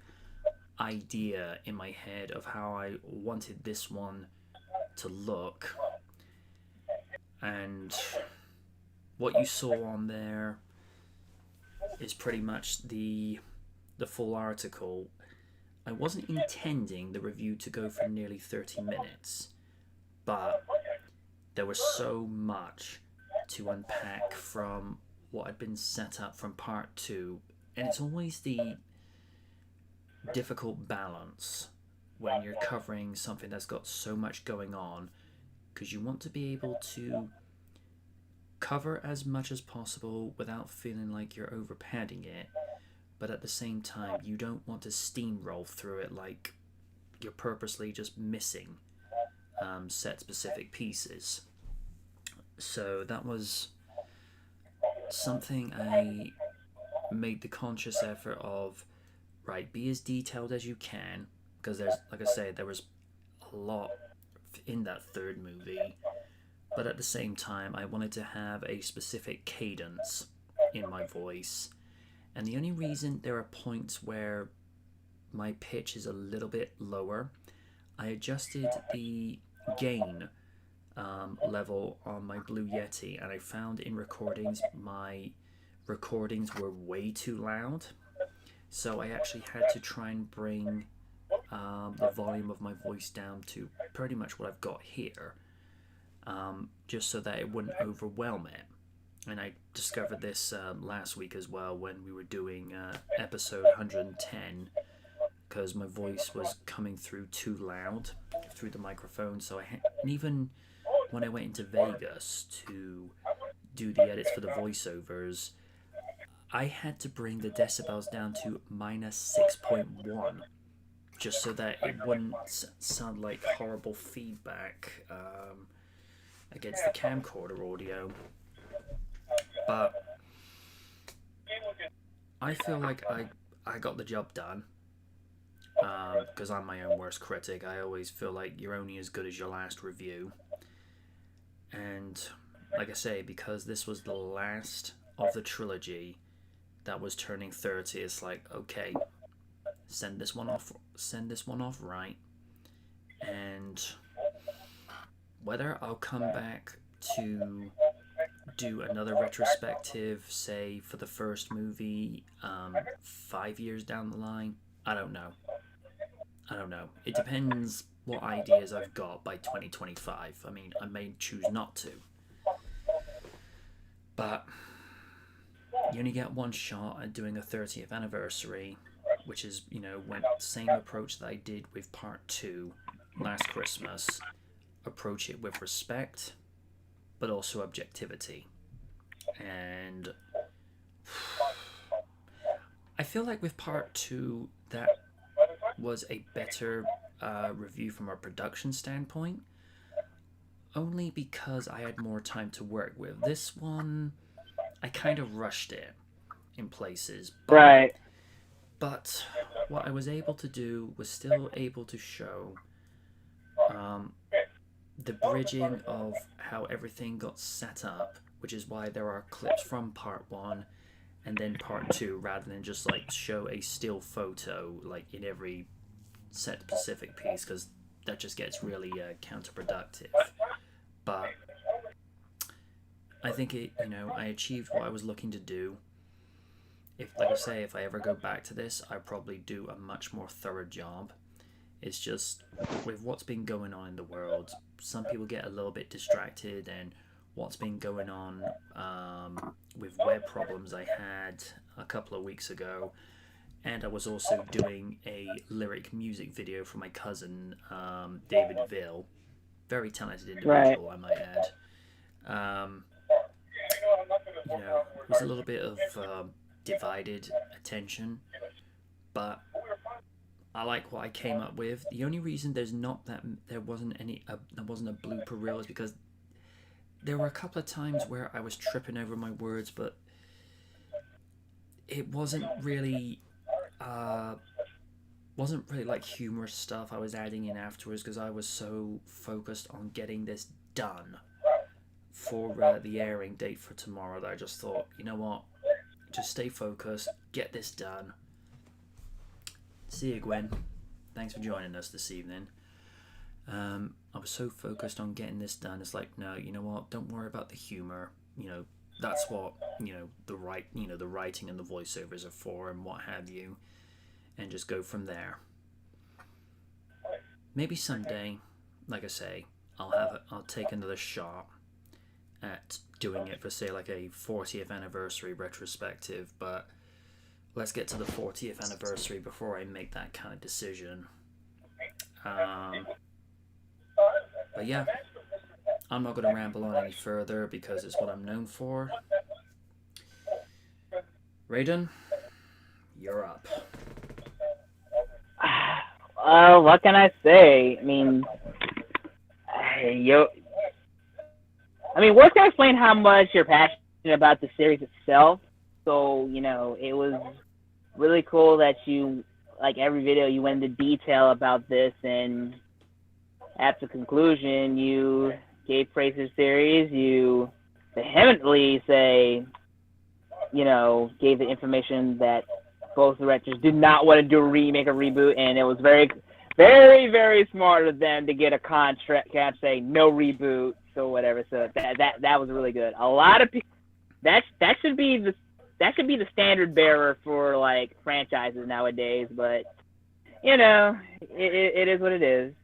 idea in my head of how I wanted this one to look, and what you saw on there is pretty much the full article. I wasn't intending the review to go for nearly 30 minutes, but there was so much to unpack from what had been set up from part 2, and it's always the difficult balance when you're covering something that's got so much going on, because you want to be able to cover as much as possible without feeling like you're over padding it, but at the same time you don't want to steamroll through it like you're purposely just missing set specific pieces. So that was something I made the conscious effort of, right, be as detailed as you can, because there's, like I say, there was a lot in that third movie, but at the same time I wanted to have a specific cadence in my voice, and the only reason there are points where my pitch is a little bit lower, I adjusted the gain level on my Blue Yeti, and I found in recordings my recordings were way too loud, so I actually had to try and bring the volume of my voice down to pretty much what I've got here, just so that it wouldn't overwhelm it. And I discovered this last week as well when we were doing episode 110, because my voice was coming through too loud through the microphone. So and even when I went into Vegas to do the edits for the voiceovers, I had to bring the decibels down to minus 6.1, just so that it wouldn't sound like horrible feedback against the camcorder audio. But I feel like I got the job done, because I'm my own worst critic. I always feel like you're only as good as your last review. And like I say, because this was the last of the trilogy that was turning 30, it's like, okay, send this one off right. And whether I'll come back to do another retrospective, say for the first movie 5 years down the line, I don't know. It depends what ideas I've got by 2025. I mean, I may choose not to, but you only get one shot at doing a 30th anniversary, which is, went same approach that I did with part 2 last Christmas. Approach it with respect, but also objectivity. And I feel like with part 2, that was a better review from a production standpoint, only because I had more time to work with. This one, I kind of rushed it in places. Right. But what I was able to do was still able to show the bridging of how everything got set up, which is why there are clips from part 1 and then part 2, rather than just like show a still photo like in every set specific piece, because that just gets really counterproductive. But I think I achieved what I was looking to do. If, like I say, if I ever go back to this, I probably do a much more thorough job. It's just, with what's been going on in the world, some people get a little bit distracted, and what's been going on with web problems I had a couple of weeks ago. And I was also doing a lyric music video for my cousin, David Ville. Very talented individual, right, I might add. It was a little bit of divided attention, but I like what I came up with. The only reason there wasn't a blooper reel is because there were a couple of times where I was tripping over my words, but it wasn't really wasn't really like humorous stuff I was adding in afterwards because I was so focused on getting this done for the airing date for tomorrow that I just thought, you know what, just stay focused, get this done. See you, Gwen. Thanks for joining us this evening. I was so focused on getting this done. It's like, no, you know what? Don't worry about the humor. You know, that's what the writing and the voiceovers are for, and what have you, and just go from there. Maybe someday, like I say, I'll take another shot at doing it for, say, like a 40th anniversary retrospective. But let's get to the 40th anniversary before I make that kind of decision. But yeah, I'm not going to ramble on any further because it's what I'm known for. Raiden, you're up. What can I say? I mean, words can explain how much you're passionate about the series itself. So, it was really cool that you, like every video, you went into detail about this, and at the conclusion, you gave praise to the series. You vehemently gave the information that both directors did not want to do a remake or reboot, and it was very, very, very smart of them to get a contract saying no reboot, so whatever. So that was really good. A lot of people, that should be the standard bearer for like franchises nowadays, but it is what it is,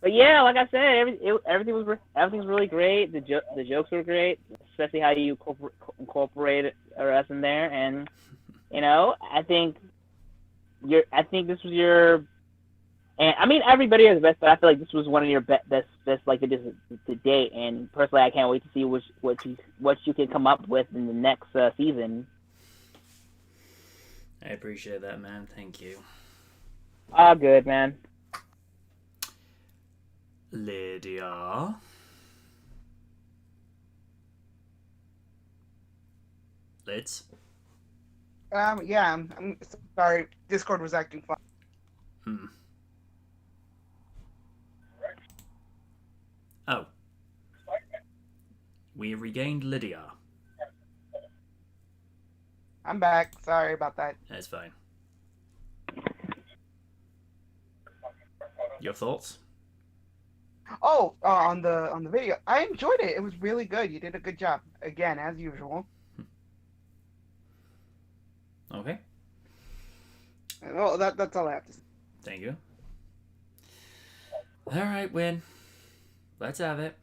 But yeah, like I said, everything was really great. The jokes were great, especially how you incorporated us in there. And I think this was your. And I mean, everybody is best, but I feel like this was one of your best like to date. And personally, I can't wait to see what you can come up with in the next season. I appreciate that, man. Thank you. All good, man. Lydia. Lids? Yeah, I'm sorry. Discord was acting fun. Oh. We have regained Lydia. I'm back. Sorry about that. That's fine. Your thoughts? Oh, on the video, I enjoyed it. It was really good. You did a good job again, as usual. Okay. Well, that's all I have to say. Thank you. All right, Win. Let's have it.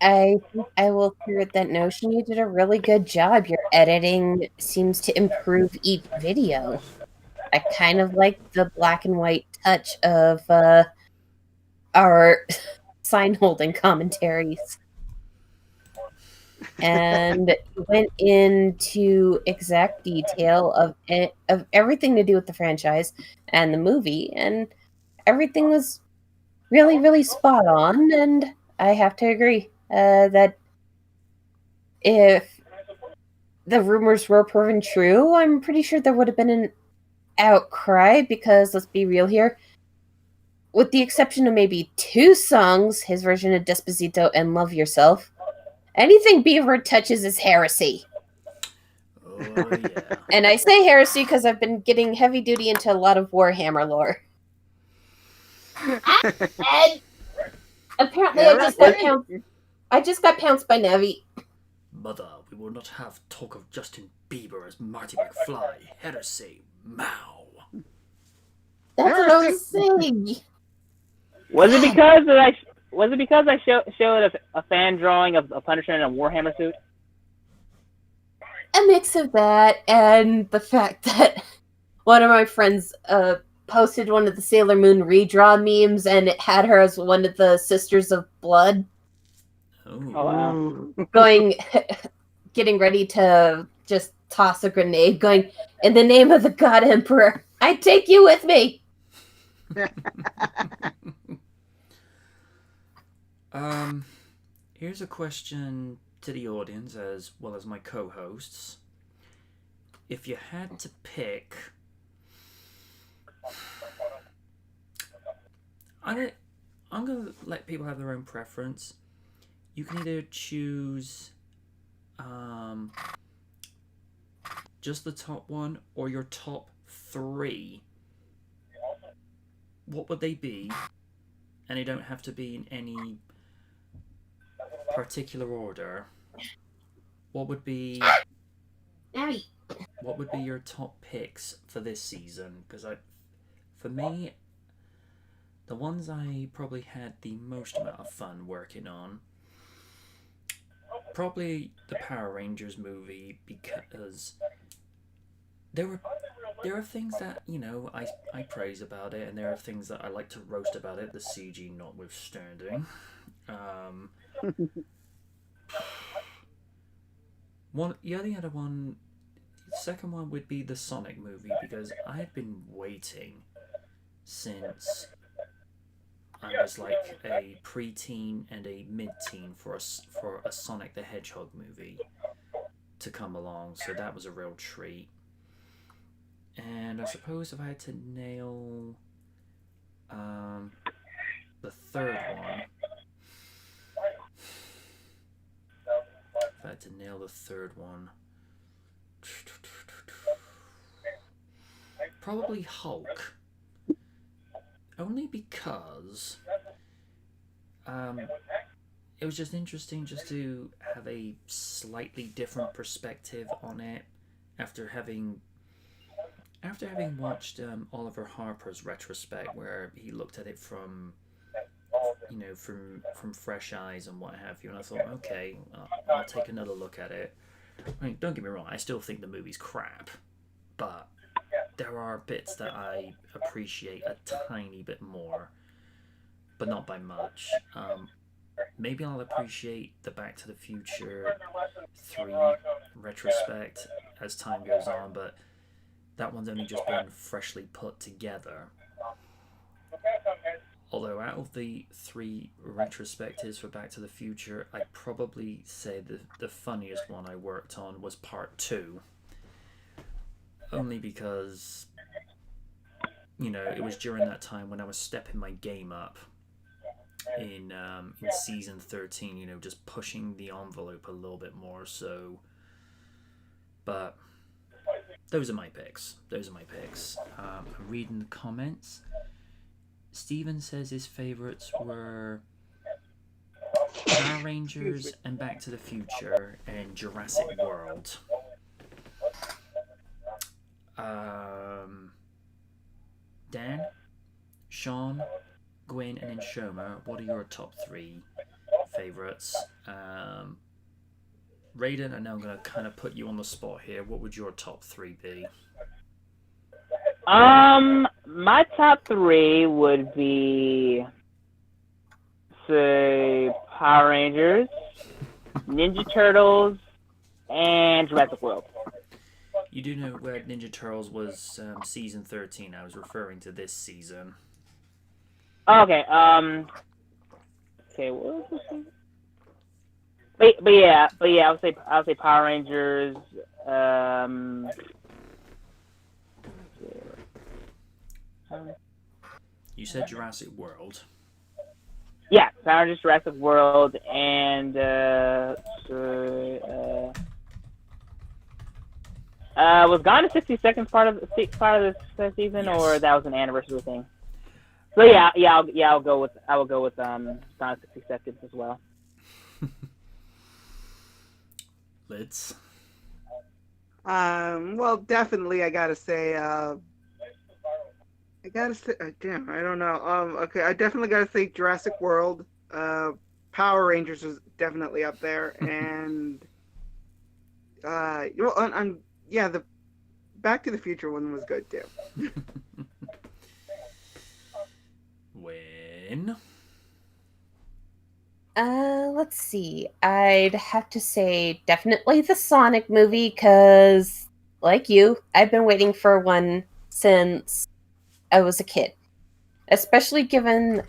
I will agree with that notion. You did a really good job. Your editing seems to improve each video. I kind of like the black and white touch of our sign holding commentaries. And went into exact detail of everything to do with the franchise and the movie, and everything was really, really spot on. And I have to agree that if the rumors were proven true, I'm pretty sure there would have been an outcry, because let's be real here, with the exception of maybe 2 songs, his version of Despacito and Love Yourself, anything Beaver touches is heresy. Oh, yeah. And I say heresy because I've been getting heavy duty into a lot of Warhammer lore. And apparently I just got pounced by Navi. Mother, we will not have talk of Justin Bieber as Marty McFly. Heresy. Mao. That's what I was saying. Was it because I showed a fan drawing of a Punisher in a Warhammer suit? A mix of that and the fact that one of my friends posted one of the Sailor Moon redraw memes, and it had her as one of the Sisters of Blood. Oh, wow. Getting ready to just toss a grenade, going, "In the name of the God Emperor, I take you with me." Here's a question to the audience as well as my co-hosts. If you had to pick I'm gonna let people have their own preference. You can either choose just the top one or your top three. What would they be? And they don't have to be in any particular order. What would be your top picks for this season? Because for me, the ones I probably had the most amount of fun working on, probably the Power Rangers movie, because there are things that, you know, I praise about it, and there are things that I like to roast about it, the CG notwithstanding. The other one, the second one would be the Sonic movie, because I had been waiting since I was like a preteen and a mid-teen for a Sonic the Hedgehog movie to come along, so that was a real treat. And I suppose if I had to nail the third one, probably Hulk. Only because it was just interesting just to have a slightly different perspective on it after having watched Oliver Harper's retrospect, where he looked at it from fresh eyes and what have you, and I thought, okay, I'll take another look at it. I mean, don't get me wrong, I still think the movie's crap, but there are bits that I appreciate a tiny bit more, but not by much. Maybe I'll appreciate the Back to the Future 3 retrospect as time goes on, but that one's only just been freshly put together. Although out of the 3 retrospectives for Back to the Future, I'd probably say the funniest one I worked on was part 2. Only because, you know, it was during that time when I was stepping my game up in season 13, you know, just pushing the envelope a little bit more, so. But those are my picks. I'm reading the comments. Steven says his favourites were Power Rangers and Back to the Future and Jurassic World. Dan, Sean, Gwen, and then Shoma, what are your top 3 favourites? Raiden, I know I'm going to kind of put you on the spot here. What would your top 3 be? My top 3 would be, say, Power Rangers, Ninja Turtles, and Jurassic World. You do know where Ninja Turtles was season 13. I was referring to this season. Okay, okay, what was this? But yeah, I'll say Power Rangers, You said Jurassic World. Yeah, Power Rangers, Jurassic World, and was Gone in 60 Seconds part of this season, Yes. or that was an anniversary thing? So I'll go with Gone in 60 Seconds as well. Lids. Well, definitely, I gotta say, damn, I don't know. Okay, I definitely gotta say Jurassic World. Power Rangers is definitely up there, and the Back to the Future one was good too. When? Let's see. I'd have to say definitely the Sonic movie, because, like you, I've been waiting for one since I was a kid. Especially given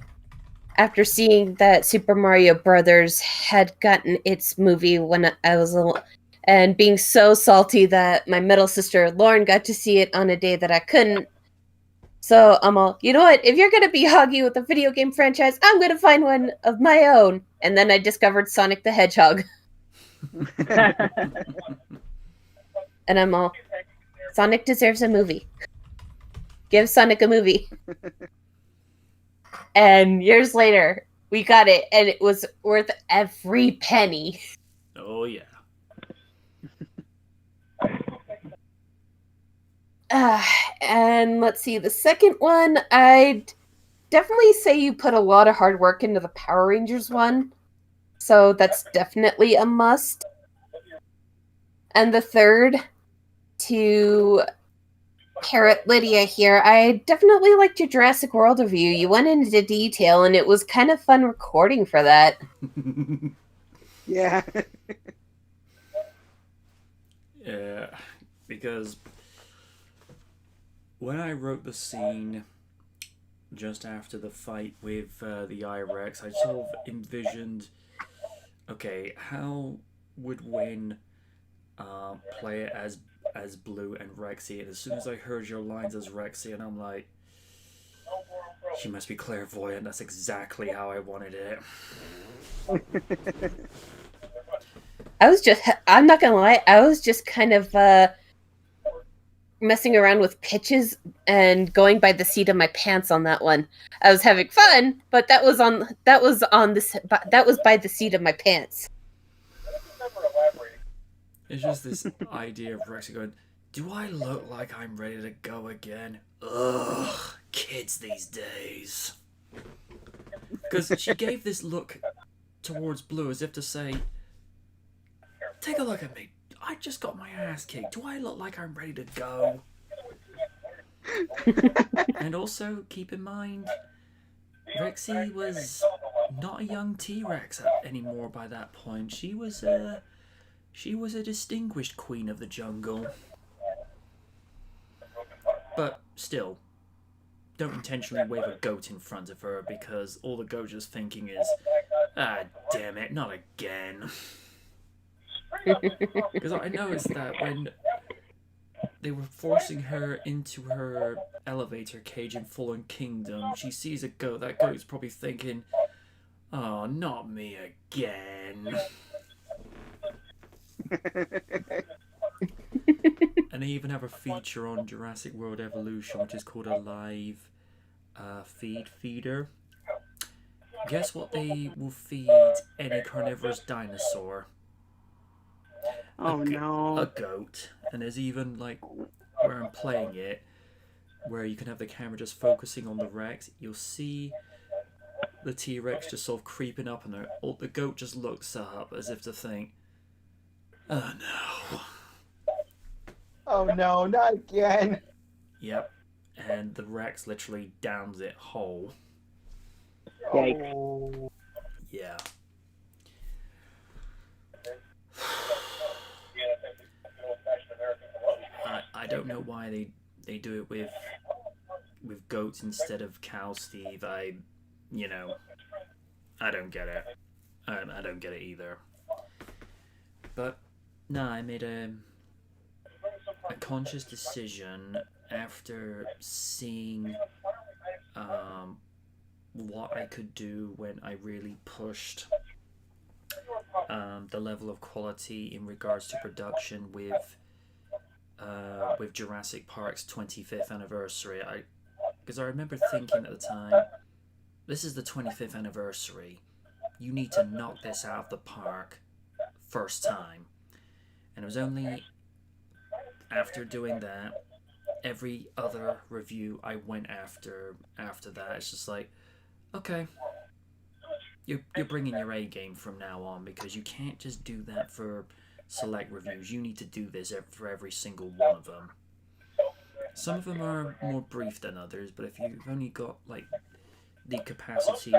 after seeing that Super Mario Brothers had gotten its movie when I was little, and being so salty that my middle sister Lauren got to see it on a day that I couldn't. So I'm all, you know what? If you're gonna be hoggy with a video game franchise, I'm gonna find one of my own. And then I discovered Sonic the Hedgehog, and I'm all, Sonic deserves a movie. Give Sonic a movie. And years later, we got it, and it was worth every penny. Oh yeah. And let's see, the second one, I'd definitely say you put a lot of hard work into the Power Rangers one. So that's definitely a must. And the third, to parrot Lydia here, I definitely liked your Jurassic World review. You went into detail, and it was kind of fun recording for that. Yeah. Yeah, because when I wrote the scene just after the fight with the I-Rex, I sort of envisioned, okay, how would Win play it as Blue and Rexy? And as soon as I heard your lines as Rexy, and I'm like, she must be clairvoyant. That's exactly how I wanted it. I'm not gonna lie, I was just kind of messing around with pitches and going by the seat of my pants on that one. I was having fun, but that was by the seat of my pants. It's just this idea of Rexy going, do I look like I'm ready to go again? Ugh, kids these days. Because she gave this look towards Blue as if to say, take a look at me. I just got my ass kicked. Do I look like I'm ready to go? And also, keep in mind, Rexy was not a young T-Rex anymore by that point. She was a distinguished queen of the jungle. But still, don't intentionally wave a goat in front of her, because all the goat's just thinking is, ah, damn it, not again. Because I noticed that when they were forcing her into her elevator cage in Fallen Kingdom, she sees a goat. That goat's probably thinking, oh, not me again. And they even have a feature on Jurassic World Evolution, which is called a live feeder. Guess what they will feed any carnivorous dinosaur? Oh no. A goat. And there's even, like, where I'm playing it, where you can have the camera just focusing on the Rex, you'll see the T-Rex just sort of creeping up on her. The goat just looks up as if to think, oh no. Oh no, not again. Yep. And the Rex literally downs it whole. Yikes. Oh. Yeah. I don't know why they do it with goats instead of cows, Steve. I don't get it. I don't get it either. But no, I made a conscious decision after seeing what I could do when I really pushed the level of quality in regards to production with Jurassic Park's 25th anniversary. Because I remember thinking at the time, this is the 25th anniversary. You need to knock this out of the park first time. And it was only after doing that, every other review I went after that, it's just like, okay, you're bringing your A game from now on, because you can't just do that for select reviews. You need to do this for every single one of them. Some of them are more brief than others, but if you've only got like the capacity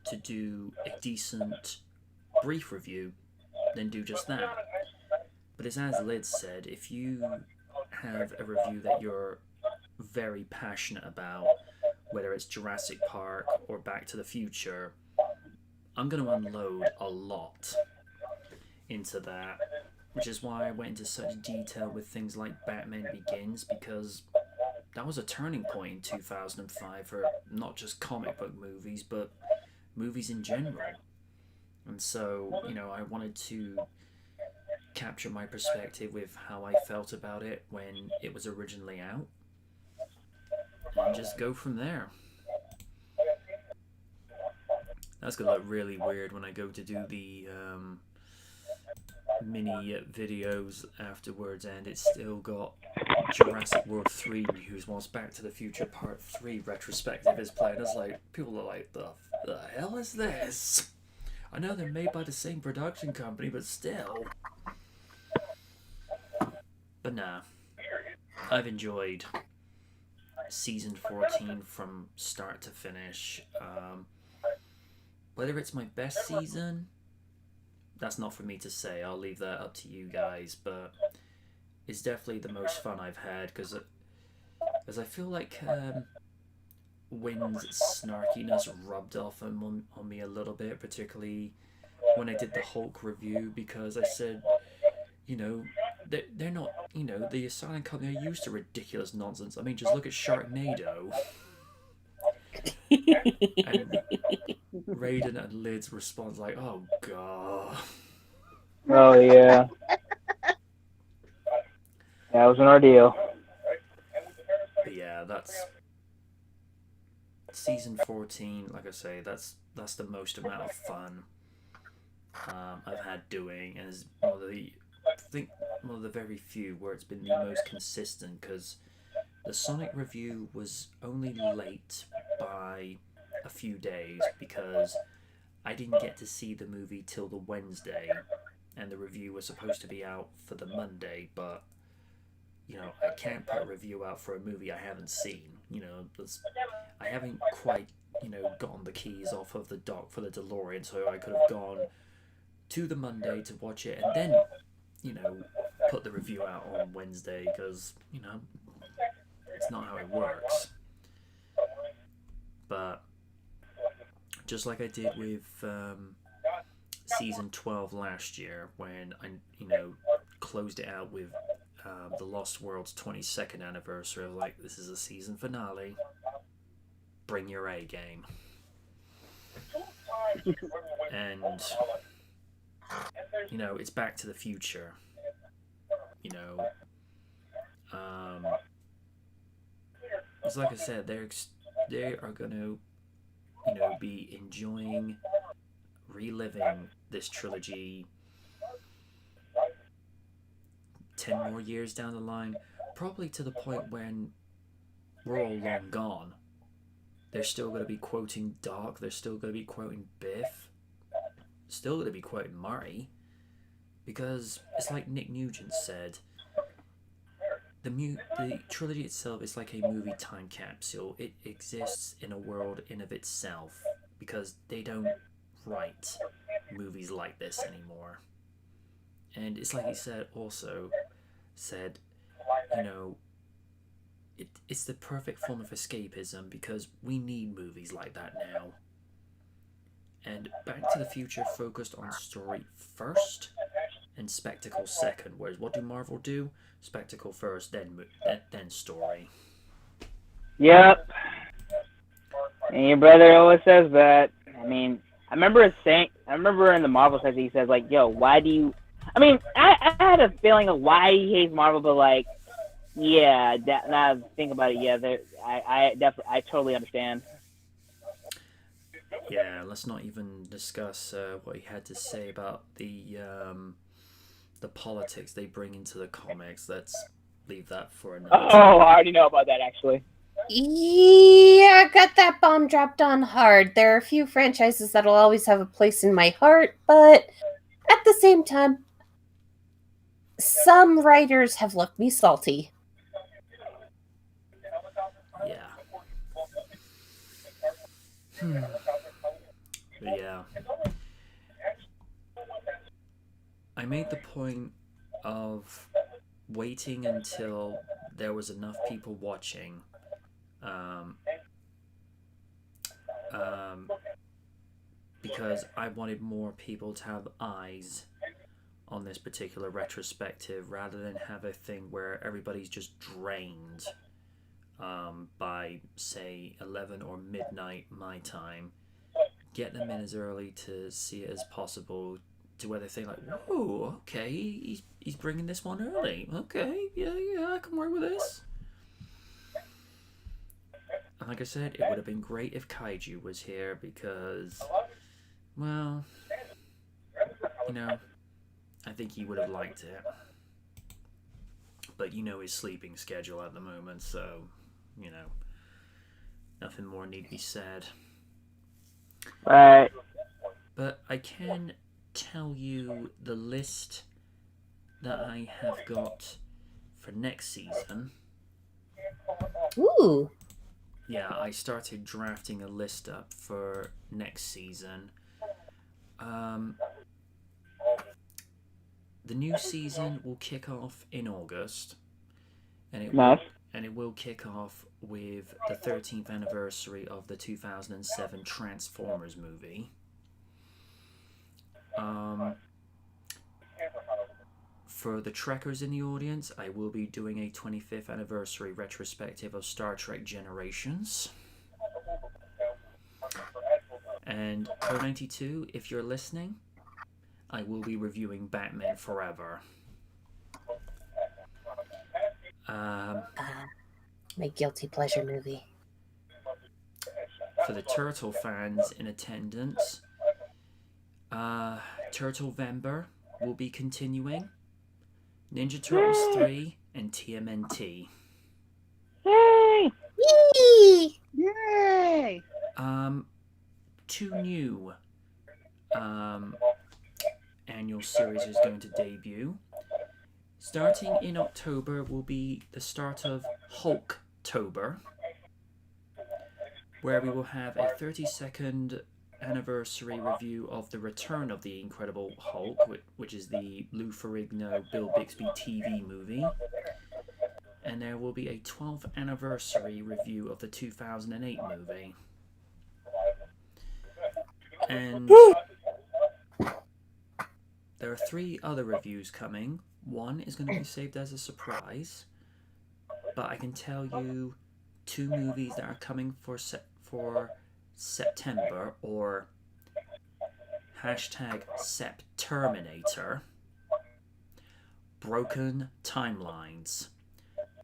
to do a decent brief review, then do just that. But it's as Lid said, if you have a review that you're very passionate about, whether it's Jurassic Park or Back to the Future, I'm going to unload a lot into that, which is why I went into such detail with things like Batman Begins, because that was a turning point in 2005 for not just comic book movies, but movies in general. And so, I wanted to capture my perspective with how I felt about it when it was originally out, and just go from there. That's gonna look really weird when I go to do the mini videos afterwards, and it's still got Jurassic World 3 news whilst Back to the Future Part 3 retrospective is playing. It's like, people are like, the hell is this? I know they're made by the same production company, but still. But nah, I've enjoyed season 14 from start to finish. Whether it's my best season, that's not for me to say. I'll leave that up to you guys, but it's definitely the most fun I've had, because I feel like Wynn's snarkiness rubbed off on me a little bit, particularly when I did the Hulk review, because I said, they're not, the Silent Company are used to ridiculous nonsense. I mean, just look at Sharknado. And Raiden and Lid's response like, oh god. Oh yeah. That was an ordeal. But yeah, that's season 14. Like I say, that's the most amount of fun I've had doing, and is one of the very few where it's been the most consistent, because the Sonic review was only late by a few days because I didn't get to see the movie till the Wednesday, and the review was supposed to be out for the Monday, but I can't put a review out for a movie I haven't seen. I haven't quite gotten the keys off of the dock for the DeLorean, so I could have gone to the Monday to watch it and then put the review out on Wednesday, because it's not how it works. But just like I did with season 12 last year, when I closed it out with The Lost World's 22nd anniversary, of like, this is a season finale, bring your A game. And it's Back to the Future. It's like I said, they are gonna be enjoying reliving this trilogy 10 more years down the line, probably to the point when we're all long gone. They're still going to be quoting Doc, they're still going to be quoting Biff, still going to be quoting Marty, because it's like Nick Nugent said, the trilogy itself is like a movie time capsule. It exists in a world in of itself, because they don't write movies like this anymore. And it's like he said, it's the perfect form of escapism, because we need movies like that now. And Back to the Future focused on story first and spectacle second, whereas what do Marvel do? Spectacle first, then story. Yep. And your brother always says that. I mean, I remember in the Marvel section he says, like, yo, why do you... I mean, I had a feeling of why he hates Marvel, but like, yeah, now I think about it, yeah, I totally understand. Yeah, let's not even discuss what he had to say about the politics they bring into the comics. Let's leave that for another time. Oh, I already know about that, actually. Yeah, I got that bomb dropped on hard. There are a few franchises that'll always have a place in my heart, but at the same time, some writers have left me salty. Yeah. But yeah. I made the point of waiting until there was enough people watching because I wanted more people to have eyes on this particular retrospective, rather than have a thing where everybody's just drained by, say, 11 or midnight my time. Get them in as early to see it as possible, to where they think like, whoa, okay, he's bringing this one early. Okay, yeah, I can work with this. And like I said, it would have been great if Kaiju was here because, well, you know, I think he would have liked it. But you know his sleeping schedule at the moment, so, you know, nothing more need be said. Right. But I can tell you the list that I have got for next season. Ooh. Yeah, I started drafting a list up for next season. The new season will kick off in August, and it will kick off with the 13th anniversary of the 2007 Transformers movie. For the Trekkers in the audience, I will be doing a 25th anniversary retrospective of Star Trek Generations. And Pro92, if you're listening, I will be reviewing Batman Forever. My guilty pleasure movie. For the Turtle fans in attendance, Turtlevember will be continuing. Ninja Turtles 3 and TMNT. Yay! Yee! Yay! Two new annual series is going to debut. Starting in October will be the start of Hulktober, where we will have a 30-second anniversary review of The Return of the Incredible Hulk, which is the Lou Ferrigno, Bill Bixby TV movie. And there will be a 12th anniversary review of the 2008 movie. And there are 3 other reviews coming. One is going to be saved as a surprise, but I can tell you 2 movies that are coming for September, or #SepTerminator. Broken Timelines.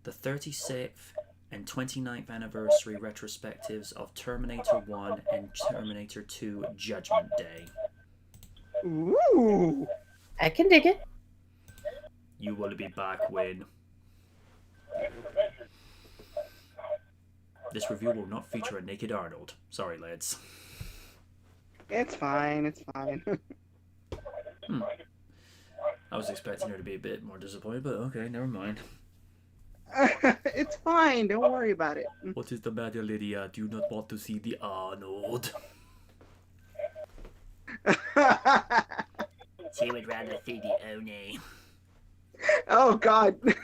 The 36th and 29th anniversary retrospectives of Terminator 1 and Terminator 2 Judgment Day. Ooh! I can dig it. You will be back when. This review will not feature a naked Arnold. Sorry, lads. It's fine, it's fine. I was expecting her to be a bit more disappointed, but okay, never mind. It's fine, don't worry about it. What is the matter, Lydia? Do you not want to see the Arnold? She would rather see the Oni. Oh god. Can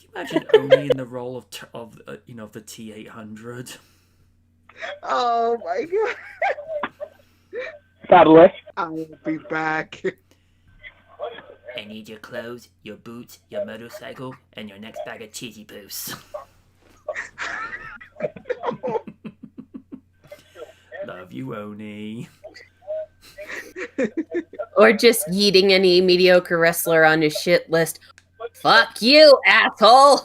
you imagine Oni in the role of the T-800? Oh my god. Fabulous. I'll be back. I need your clothes, your boots, your motorcycle, and your next bag of cheesy poofs. Love you, Oni. Or just yeeting any mediocre wrestler on his shit list. Fuck you, asshole!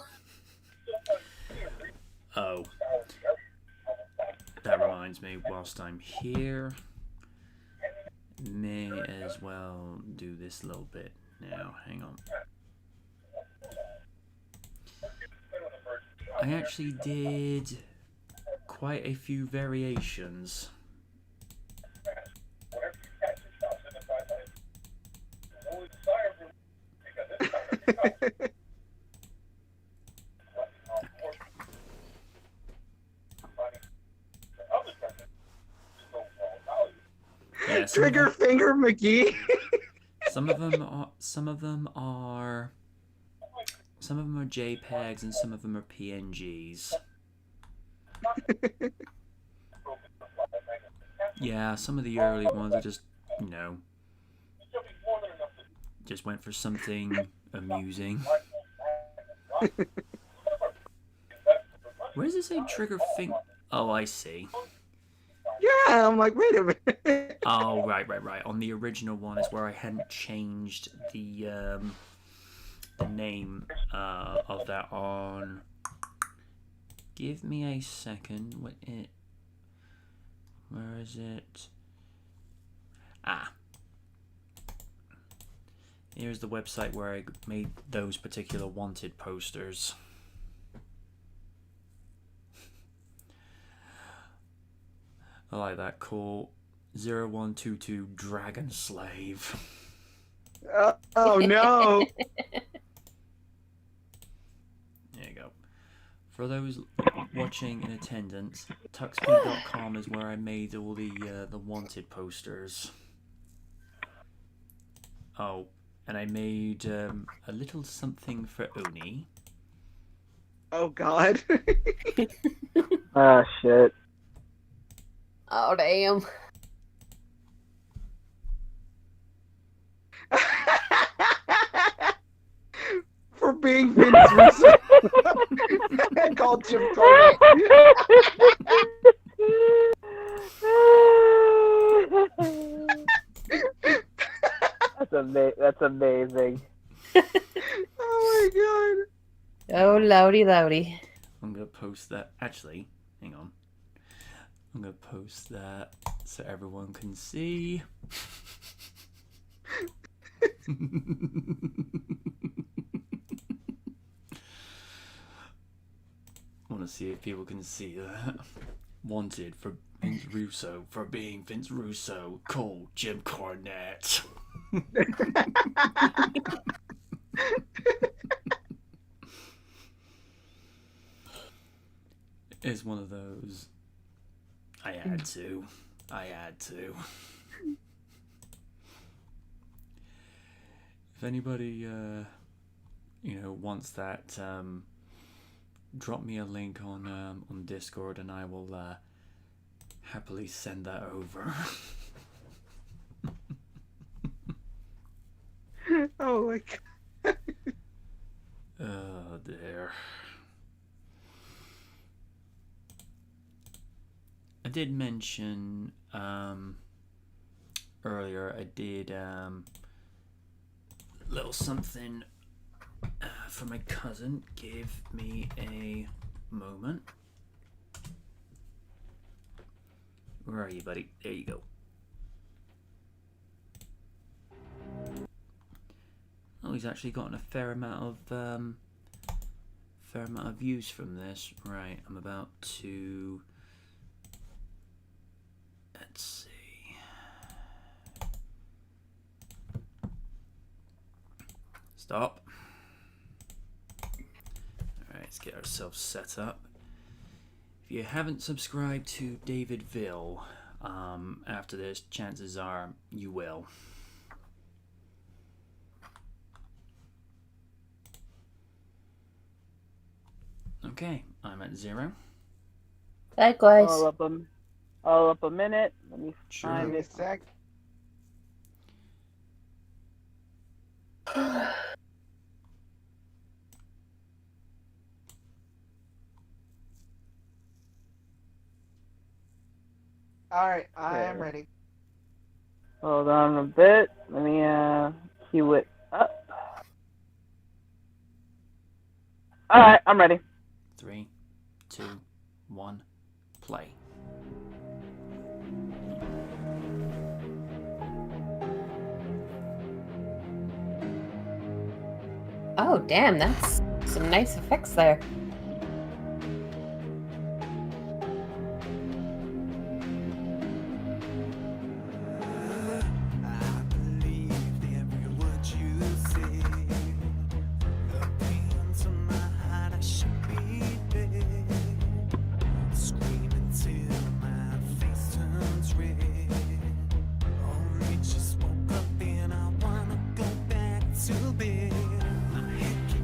Oh. That reminds me, whilst I'm here, may as well do this little bit now. Hang on. I actually did quite a few variations. Yeah, Trigger finger McGee. Some of them are JPEGs and some of them are PNGs. Yeah, some of the early ones I just went for something amusing. Where does it say trigger finger? Oh, I see. Yeah, I'm like, wait a minute. Oh, right. On the original one is where I hadn't changed the name of that on. Give me a second. Where is it? Ah. Here's the website where I made those particular wanted posters. I like that. Cool. 0122 Dragon Slave. Oh no. There you go. For those watching in attendance, tuxpeed.com is where I made all the wanted posters. Oh, and I made a little something for Oni. Oh god. Ah, shit. Oh, damn. For being Vince Russo. I called Jim Cornette. That's amazing. Oh my Oh, loudy, loudy. I'm going to post that. Actually, hang on. I'm going to post that so everyone can see. I want to see if people can see that. Wanted for Vince Russo for being Vince Russo. Call Jim Cornette. It's one of those. I had to. If anybody, wants that, drop me a link on Discord, and I will happily send that over. god. Oh my god. Oh dear. I did mention earlier. I did little something for my cousin. Give me a moment. Where are you, buddy? There you go. Oh, he's actually gotten a fair amount of views from this. Right, I'm about to. Let's see. Stop. Alright, let's get ourselves set up. If you haven't subscribed to Davidville after this, chances are you will. Okay, I'm at 0. Likewise. All up a minute. Let me Sure. find Wait a it. sec. Alright, I am ready. Hold on a bit. Let me queue it up. Alright, I'm ready. 3, 2, 1, play. Oh, damn, that's some nice effects there.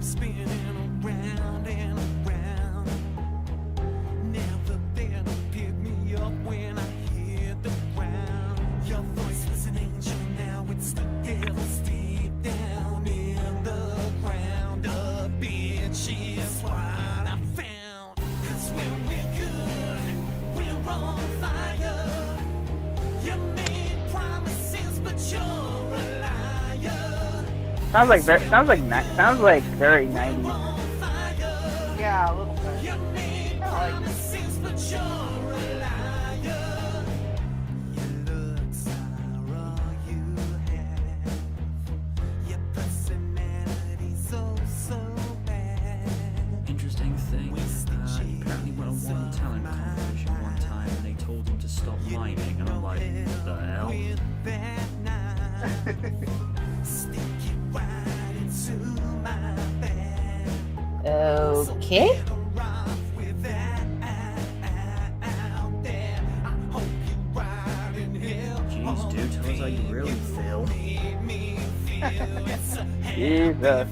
Spinning around and Sounds like very 90s. Yeah, a little bit. I like it. Interesting thing, he apparently won a one talent competition one time and they told him to stop miming, and I'm like, what the hell? Okay. Jeez, dude, tell us how you really feel. Jesus.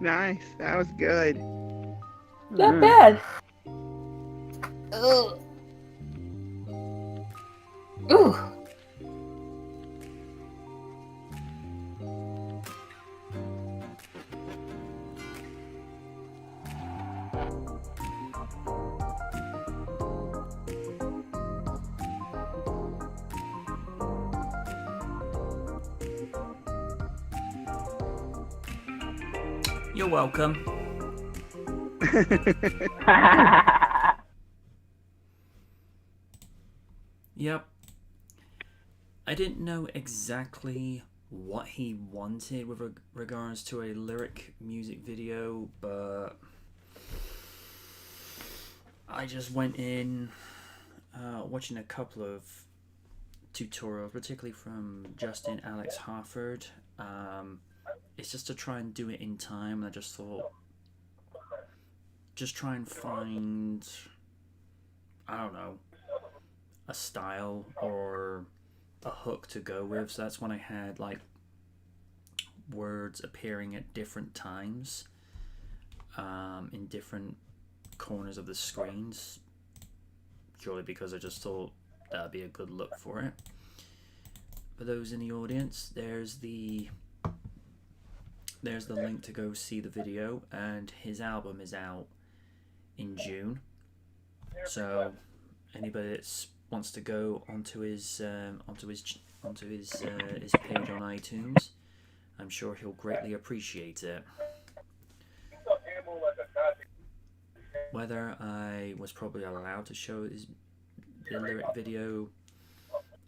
Nice. That was good. Not bad. Ugh. Ooh. You're welcome. Yep. I didn't know exactly what he wanted with regards to a lyric music video, but I just went in watching a couple of tutorials, particularly from Justin Alex Harford. It's just to try and do it in time, and I just thought, just try and find, I don't know, a style or a hook to go with. So that's when I had like words appearing at different times in different corners of the screens, purely because I just thought that'd be a good look for it. For those in the audience, there's the link to go see the video, and his album is out in June. So anybody that wants to go onto his page on iTunes, I'm sure he'll greatly appreciate it. Whether I was probably allowed to show the lyric video,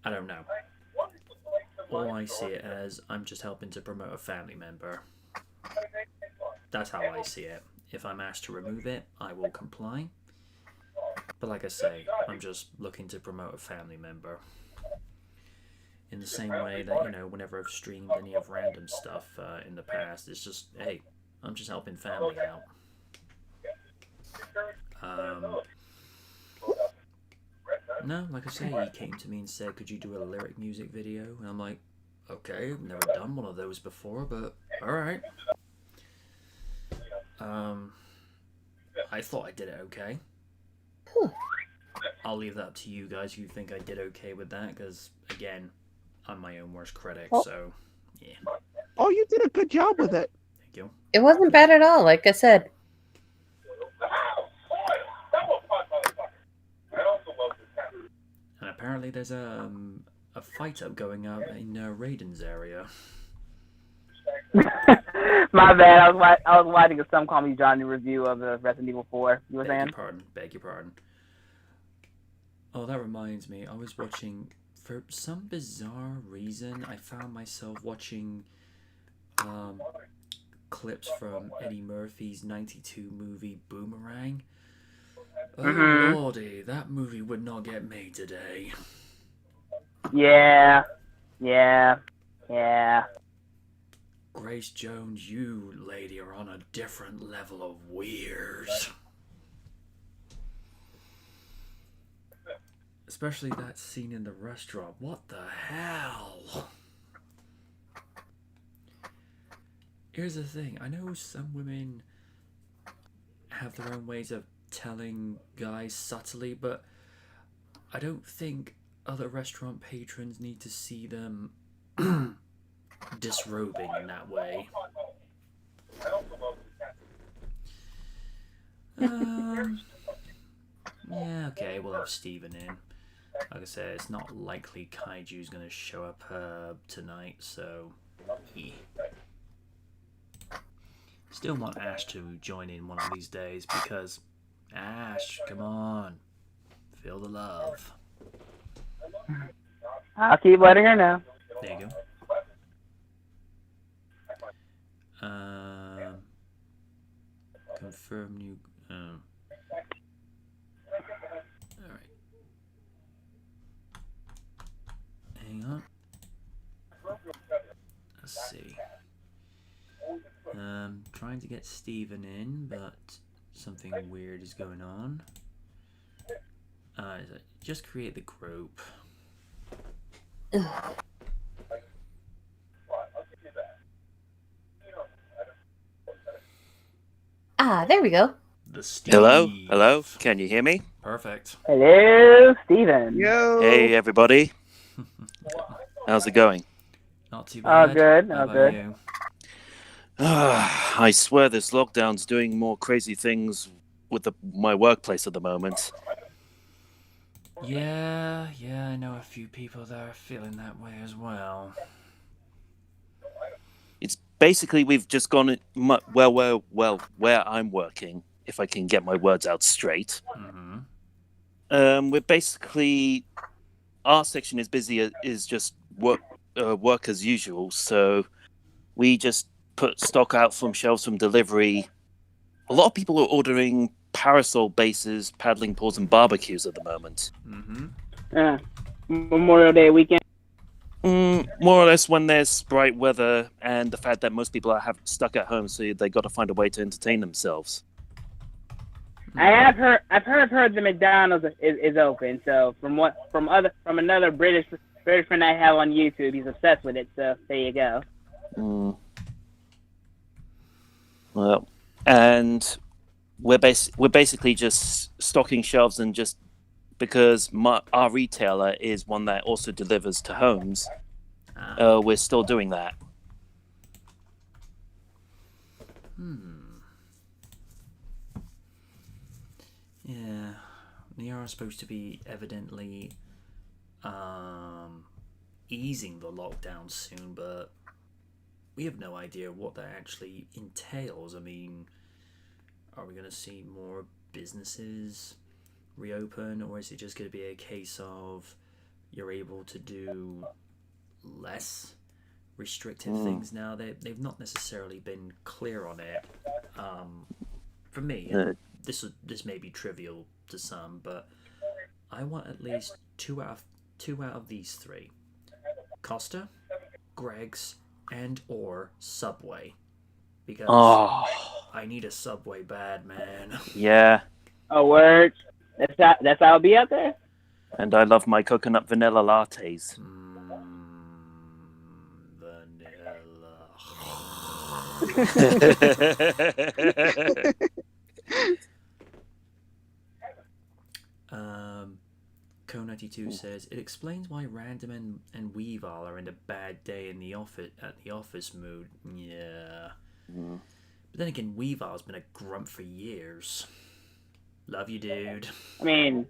I don't know. All I see it as, I'm just helping to promote a family member. That's how I see it. If I'm asked to remove it, I will comply. But like I say, I'm just looking to promote a family member. In the same way that, you know, whenever I've streamed any of random stuff in the past, it's just, hey, I'm just helping family out. No, like I say, he came to me and said, could you do a lyric music video? And I'm like, okay, I've never done one of those before, but alright. I thought I did it okay. I'll leave that up to you guys who think I did okay with that, because, again, I'm my own worst critic, so, yeah. Oh, you did a good job with it. Thank you. It wasn't bad at all, like I said. apparently there's a fight up going up in Raiden's area. My bad. I was watching a Some Call Me Johnny review of the Resident Evil 4. You were saying? Beg your pardon. Oh, that reminds me. I was watching, for some bizarre reason, I found myself watching clips from Eddie Murphy's 92 movie Boomerang. Oh, lordy, that movie would not get made today. Yeah. Grace Jones, you lady are on a different level of weird. Especially that scene in the restaurant. What the hell? Here's the thing. I know some women have their own ways of telling guys subtly, but I don't think other restaurant patrons need to see them disrobing in that way. Yeah, okay, we'll have Steven in. Like I said, it's not likely Kaiju's gonna show up tonight, so still want Ash to join in one of these days, because Ash, come on, feel the love. I'll keep letting her know. There you go. Confirm new. Alright. Hang on. Let's see. Trying to get Steven in, but something weird is going on. Just create the group. There we go. The Steve. Hello? Can you hear me? Perfect. Hello, Steven. Yo. Hey, everybody. How's it going? Not too bad. Good. How Oh, about good. you? I swear this lockdown's doing more crazy things with my workplace at the moment. Yeah, I know a few people that are feeling that way as well. It's basically we've just gone where I'm working, if I can get my words out straight. We're basically, our section is busy, is just work as usual, so we just put stock out from shelves from delivery. A lot of people are ordering parasol bases, paddling pools, and barbecues at the moment. Memorial Day weekend. More or less when there's bright weather and the fact that most people are stuck at home, so they got to find a way to entertain themselves. I've heard the McDonald's is open. So from another British friend I have on YouTube, he's obsessed with it. So there you go. Well, and we're basically just stocking shelves, and just because our retailer is one that also delivers to homes, we're still doing that. Yeah, they are supposed to be evidently easing the lockdown soon, but we have no idea what that actually entails. I mean, are we going to see more businesses reopen, or is it just going to be a case of you're able to do less restrictive things now? They've not necessarily been clear on it. For me, this may be trivial to some, but I want at least two out of these three: Costa, Greg's, and or Subway, because I need a Subway bad, man. Yeah. Oh, word. That's how it'll be out there. And I love my coconut vanilla lattes. Co92 says it explains why Random and Weavile are in a bad day in the office mood. Yeah. But then again, Weavile's been a grump for years. Love you, dude. I mean,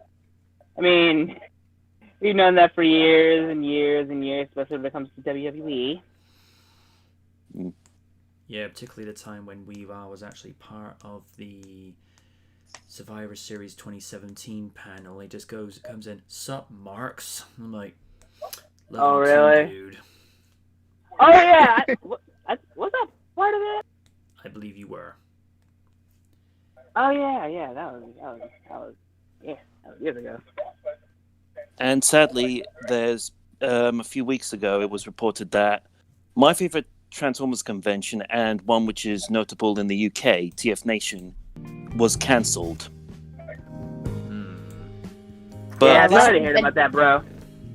We've known that for years and years and years, especially when it comes to WWE. Yeah, particularly the time when Weaver was actually part of the Survivor Series 2017 panel. He just comes in, "Sup, Marks?" I'm like, "Love Oh, you really? too, dude." Oh yeah, was that part of it? I believe you were. Oh yeah, that was years ago. And sadly, there's a few weeks ago, it was reported that my favorite Transformers convention and one which is notable in the UK, TF Nation, was cancelled. But Yeah, I'm this, sorry to hear about that, bro.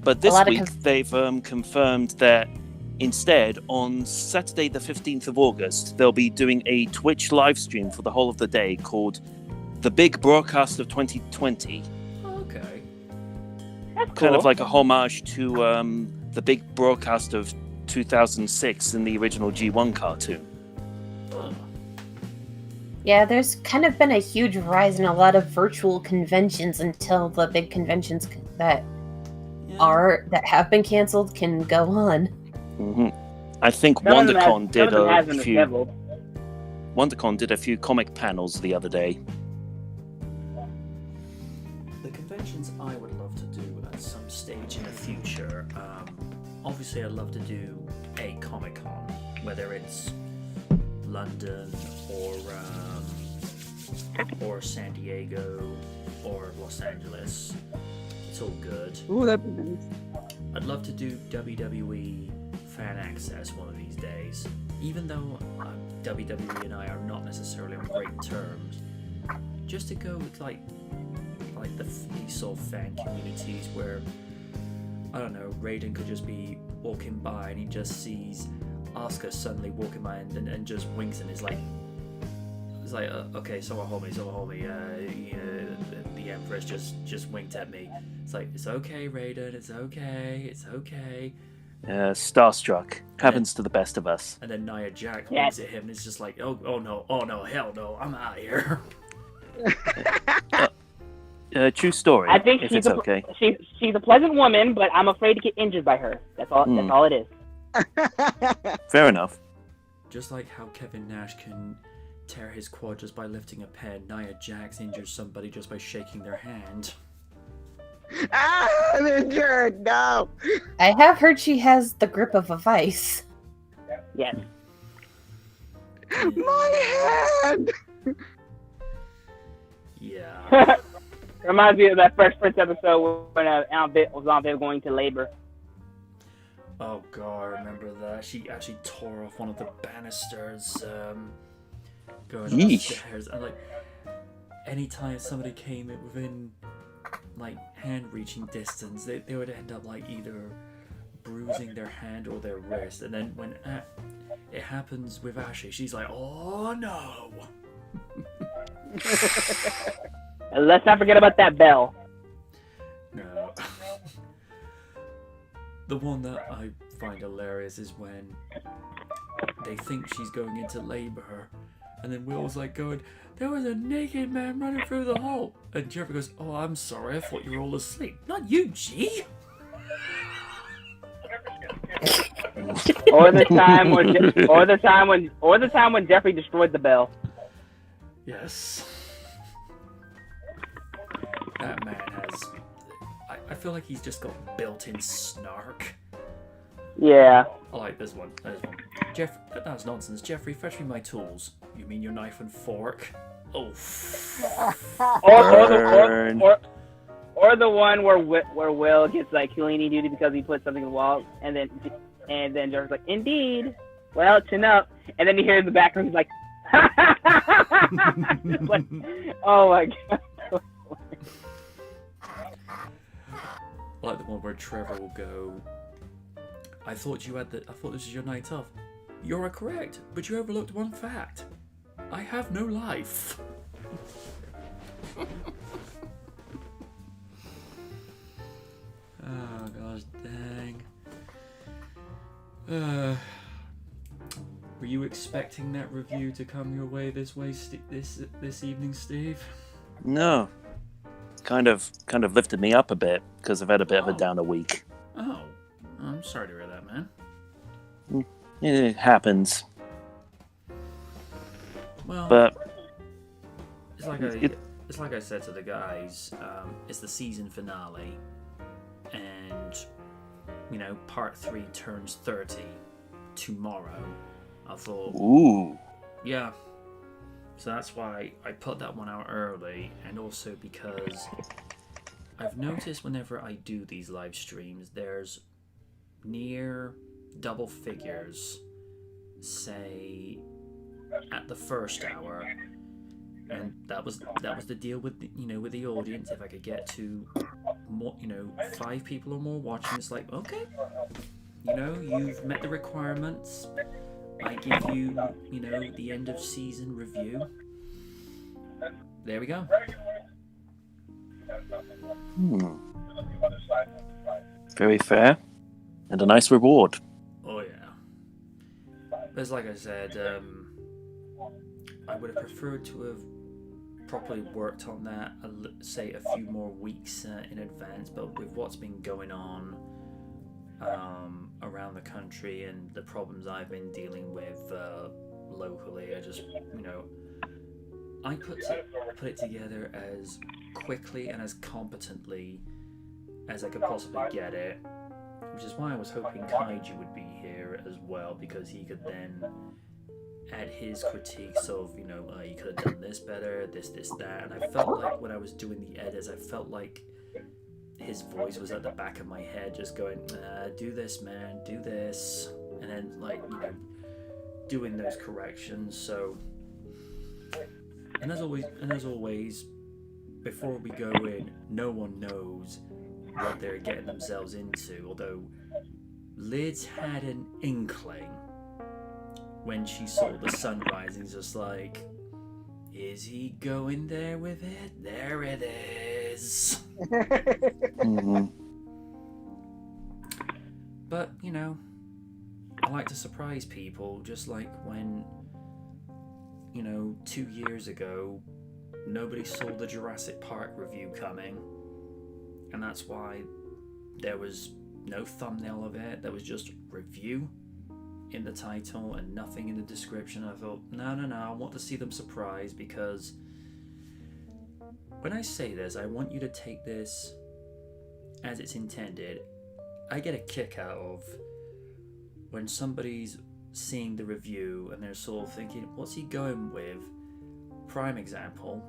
but this week they've confirmed that instead, on Saturday the 15th of August, they'll be doing a Twitch live stream for the whole of the day called The Big Broadcast of 2020. Okay. That's Kind of cool. like a homage to the big broadcast of 2006 in the original G1 cartoon. Yeah, there's kind of been a huge rise in a lot of virtual conventions until the big conventions that have been canceled can go on. Mm-hmm. I think Some of them WonderCon did has a been few. scheduled. WonderCon did a few comic panels the other day. The conventions I would love to do at some stage in the future. Obviously, I'd love to do a Comic-Con, whether it's London or San Diego or Los Angeles. It's all good. Ooh, that'd be nice. I'd love to do WWE Fan Access one of these days. Even though WWE and I are not necessarily on great terms, just to go with like these sort of fan communities where, I don't know, Raiden could just be walking by and he just sees Asuka suddenly walking by and just winks and is like, okay, someone hold me, the Empress just winked at me. It's like, it's okay, Raiden, it's okay. Starstruck. Happens to the best of us. And then Nia Jax winks at him and it's just like, oh no, hell no, I'm out of here. True story. I think if she's it's okay. She's a pleasant woman, but I'm afraid to get injured by her. That's all. That's all it is. Fair enough. Just like how Kevin Nash can tear his quad just by lifting a pen, Nia Jax injures somebody just by shaking their hand. I'm injured. No. I have heard she has the grip of a vice. Yes. My hand. Yeah. Reminds me of that Fresh Prince episode when Aunt was on there going to labor. Oh god, I remember that. She actually tore off one of the banisters going upstairs. And like, anytime somebody came in within like hand-reaching distance, they would end up like either bruising their hand or their wrist. And then when it happens with Ashley, she's like, oh no. And let's not forget about that bell. No. The one that I find hilarious is when they think she's going into labor, and then Will's like going, there was a naked man running through the hole. And Jeffrey goes, oh, I'm sorry, I thought you were all asleep. Not you, G. Or the time when Jeffrey destroyed the bell. Yes. That man has... I feel like he's just got built-in snark. Yeah. I like this one. Jeff, that's nonsense. Jeffrey, fetch me my tools. You mean your knife and fork? Oh. Or the one where Will gets like cleaning duty because he put something in the wall, and then Jeffrey's like, indeed. Well, chin up. And then you hear in the background he's like, just like, oh my god. Like the one where Trevor will go, I thought this was your night off. You're correct, but you overlooked one fact. I have no life. Oh gosh, dang. Were you expecting that review to come your way this evening, Steve? No. kind of lifted me up a bit because I've had a bit of a downer week. Oh, I'm sorry to hear that, man. It happens. Well, But it's like I said to the guys. It's the season finale, and part 3 turns 30 tomorrow. I thought, ooh, yeah. So that's why I put that one out early, and also because I've noticed whenever I do these live streams, there's near double figures, say, at the first hour, and that was the deal with with the audience. If I could get to more, 5 people or more watching, it's like, okay, you've met the requirements. I give you, the end of season review. There we go. Very fair. And a nice reward. Oh, yeah. But it's like I said, I would have preferred to have properly worked on that, say, a few more weeks in advance, but with what's been going on around the country and the problems I've been dealing with locally, I just, I put it together as quickly and as competently as I could possibly get it, which is why I was hoping Kaiju would be here as well, because he could then add his critiques of, you could have done this better, this, that, and I felt like when I was doing the edits, I felt like his voice was at the back of my head, just going, do this, man, do this, and then, doing those corrections. So, and as always, before we go in, no one knows what they're getting themselves into, although Lids had an inkling when she saw the sun rising, just like, is he going there with it? There it is. Mm-hmm. But, I like to surprise people, just like when, 2 years ago, nobody saw the Jurassic Park review coming, and that's why there was no thumbnail of it. There was just review in the title and nothing in the description. I thought, no, I want to see them surprised, because when I say this, I want you to take this as it's intended. I get a kick out of when somebody's seeing the review and they're sort of thinking, what's he going with? Prime example,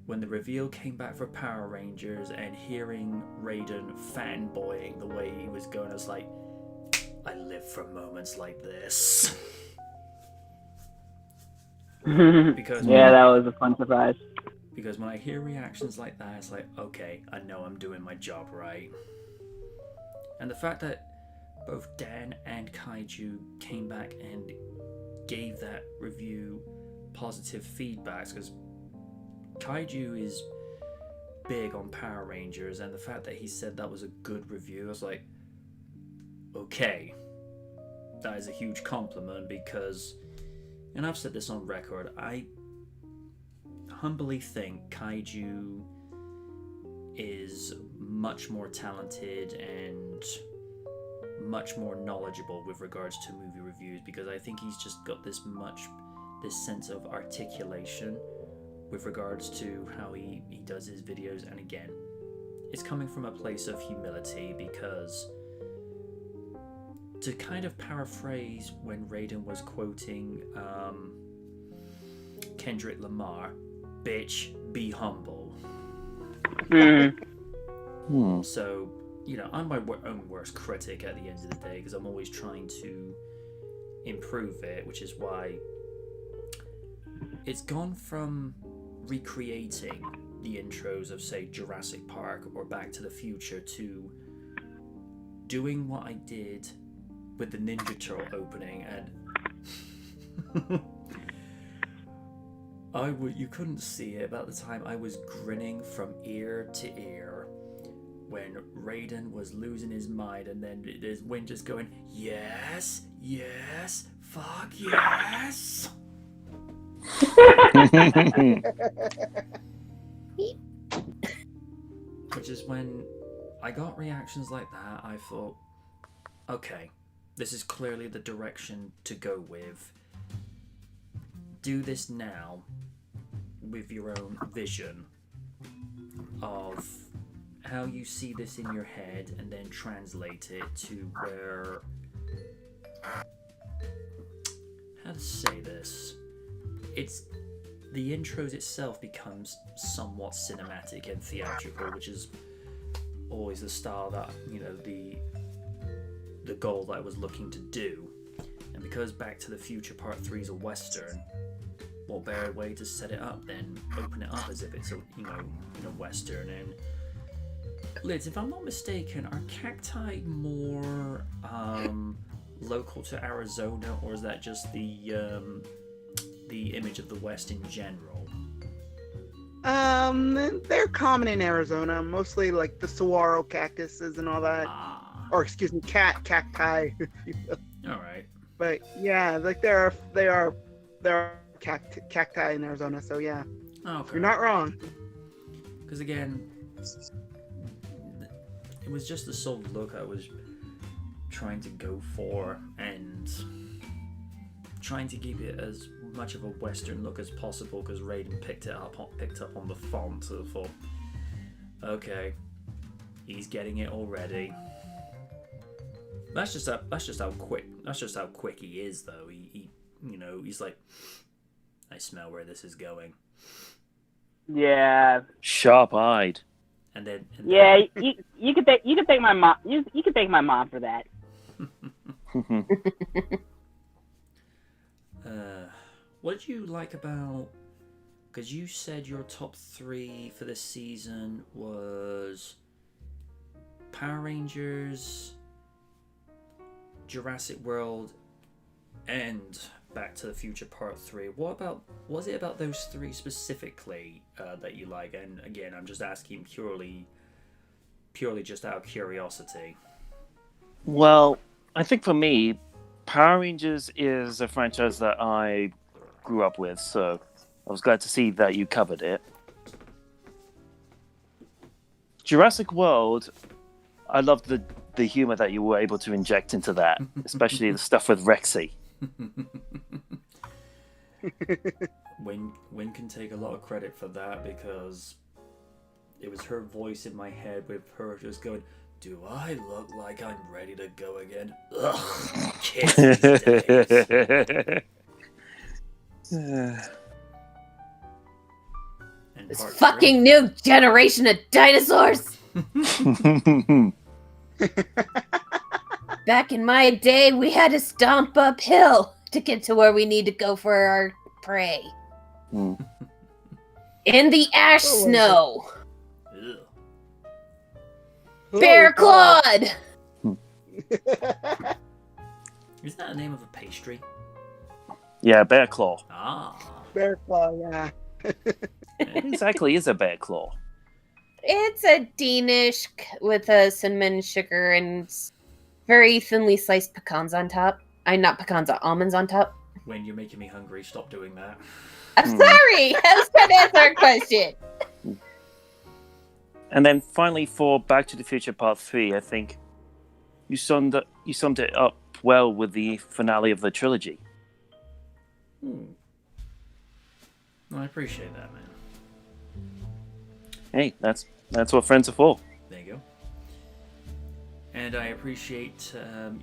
when the reveal came back for Power Rangers and hearing Raiden fanboying the way he was going, I was like, I live for moments like this. Because yeah, that was a fun surprise. Because when I hear reactions like that, it's like, okay, I know I'm doing my job right. And the fact that both Dan and Kaiju came back and gave that review positive feedbacks, because Kaiju is big on Power Rangers, and the fact that he said that was a good review, I was like, okay, that is a huge compliment, because, and I've said this on record, I humbly think Kaiju is much more talented and much more knowledgeable with regards to movie reviews, because I think he's just got this sense of articulation with regards to how he does his videos. And again, it's coming from a place of humility, because to kind of paraphrase when Raiden was quoting Kendrick Lamar, bitch, be humble. So, I'm my own worst critic at the end of the day, because I'm always trying to improve it, which is why it's gone from recreating the intros of, say, Jurassic Park or Back to the Future to doing what I did with the Ninja Turtle opening, and you couldn't see it, but at the time I was grinning from ear to ear when Raiden was losing his mind, and then there's Wind just going, yes, fuck yes. which is when I got reactions like that, I thought, okay, this is clearly the direction to go with. Do this now with your own vision of how you see this in your head, and then translate it to where... How to say this? It's... The intros itself becomes somewhat cinematic and theatrical, which is always the style that, you know, the goal that I was looking to do. And because Back to the Future Part 3 is a Western, what better way to set it up than open it up as if it's a, you know, in a Western. And Lids, if I'm not mistaken, are cacti more local to Arizona, or is that just the image of the West in general? They're common in Arizona, mostly like the saguaro cactuses and all that. Or excuse me, cacti. All right. But yeah, like they are cacti in Arizona, so yeah. Okay. You're not wrong. Because again, it was just the sort of look I was trying to go for, and trying to keep it as much of a Western look as possible, because Raiden picked up on the font, so I thought, okay, he's getting it already. That's just how quick he is, though. He you know, he's like, I smell where this is going. Yeah. Sharp-eyed. And then you could thank my mom. You could thank my mom for that. What did you like about... Because you said your top 3 for this season was Power Rangers, Jurassic World, and Back to the Future Part 3. Was it about those 3 specifically that you like? And again, I'm just asking purely just out of curiosity. Well, I think for me, Power Rangers is a franchise that I grew up with, so I was glad to see that you covered it. Jurassic World, I loved the humor that you were able to inject into that, especially the stuff with Rexy. Wynn can take a lot of credit for that, because it was her voice in my head with her just going, "Do I look like I'm ready to go again? Ugh, kids these days." And This part fucking new generation of dinosaurs! Back in my day, we had to stomp uphill to get to where we need to go for our prey. In the ash snow. Ugh. Bear clawed! Is that the name of a pastry? Yeah, Bear Claw. Bear claw, yeah. What exactly is a Bear Claw? It's a Danish with cinnamon, sugar, and very thinly sliced pecans on top. Not pecans, almonds on top. When you're making me hungry, stop doing that. I'm sorry! I was trying to answer a question. And then finally, for Back to the Future Part 3, I think you summed it up well with the finale of the trilogy. I appreciate that, man. Hey, that's what friends are for. There you go. And I appreciate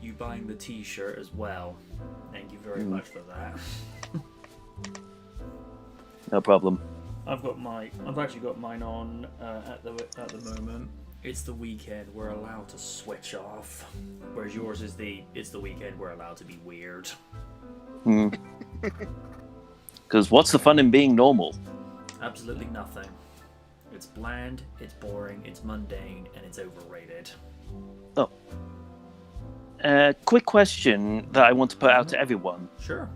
you buying the T-shirt as well. Thank you very much for that. No problem. I've actually got mine on at the moment. It's the weekend. We're allowed to switch off, whereas yours is it's the weekend. We're allowed to be weird. Because what's the fun in being normal? Absolutely nothing. It's bland, it's boring, it's mundane, and it's overrated. Oh. Quick question that I want to put out to everyone. Sure.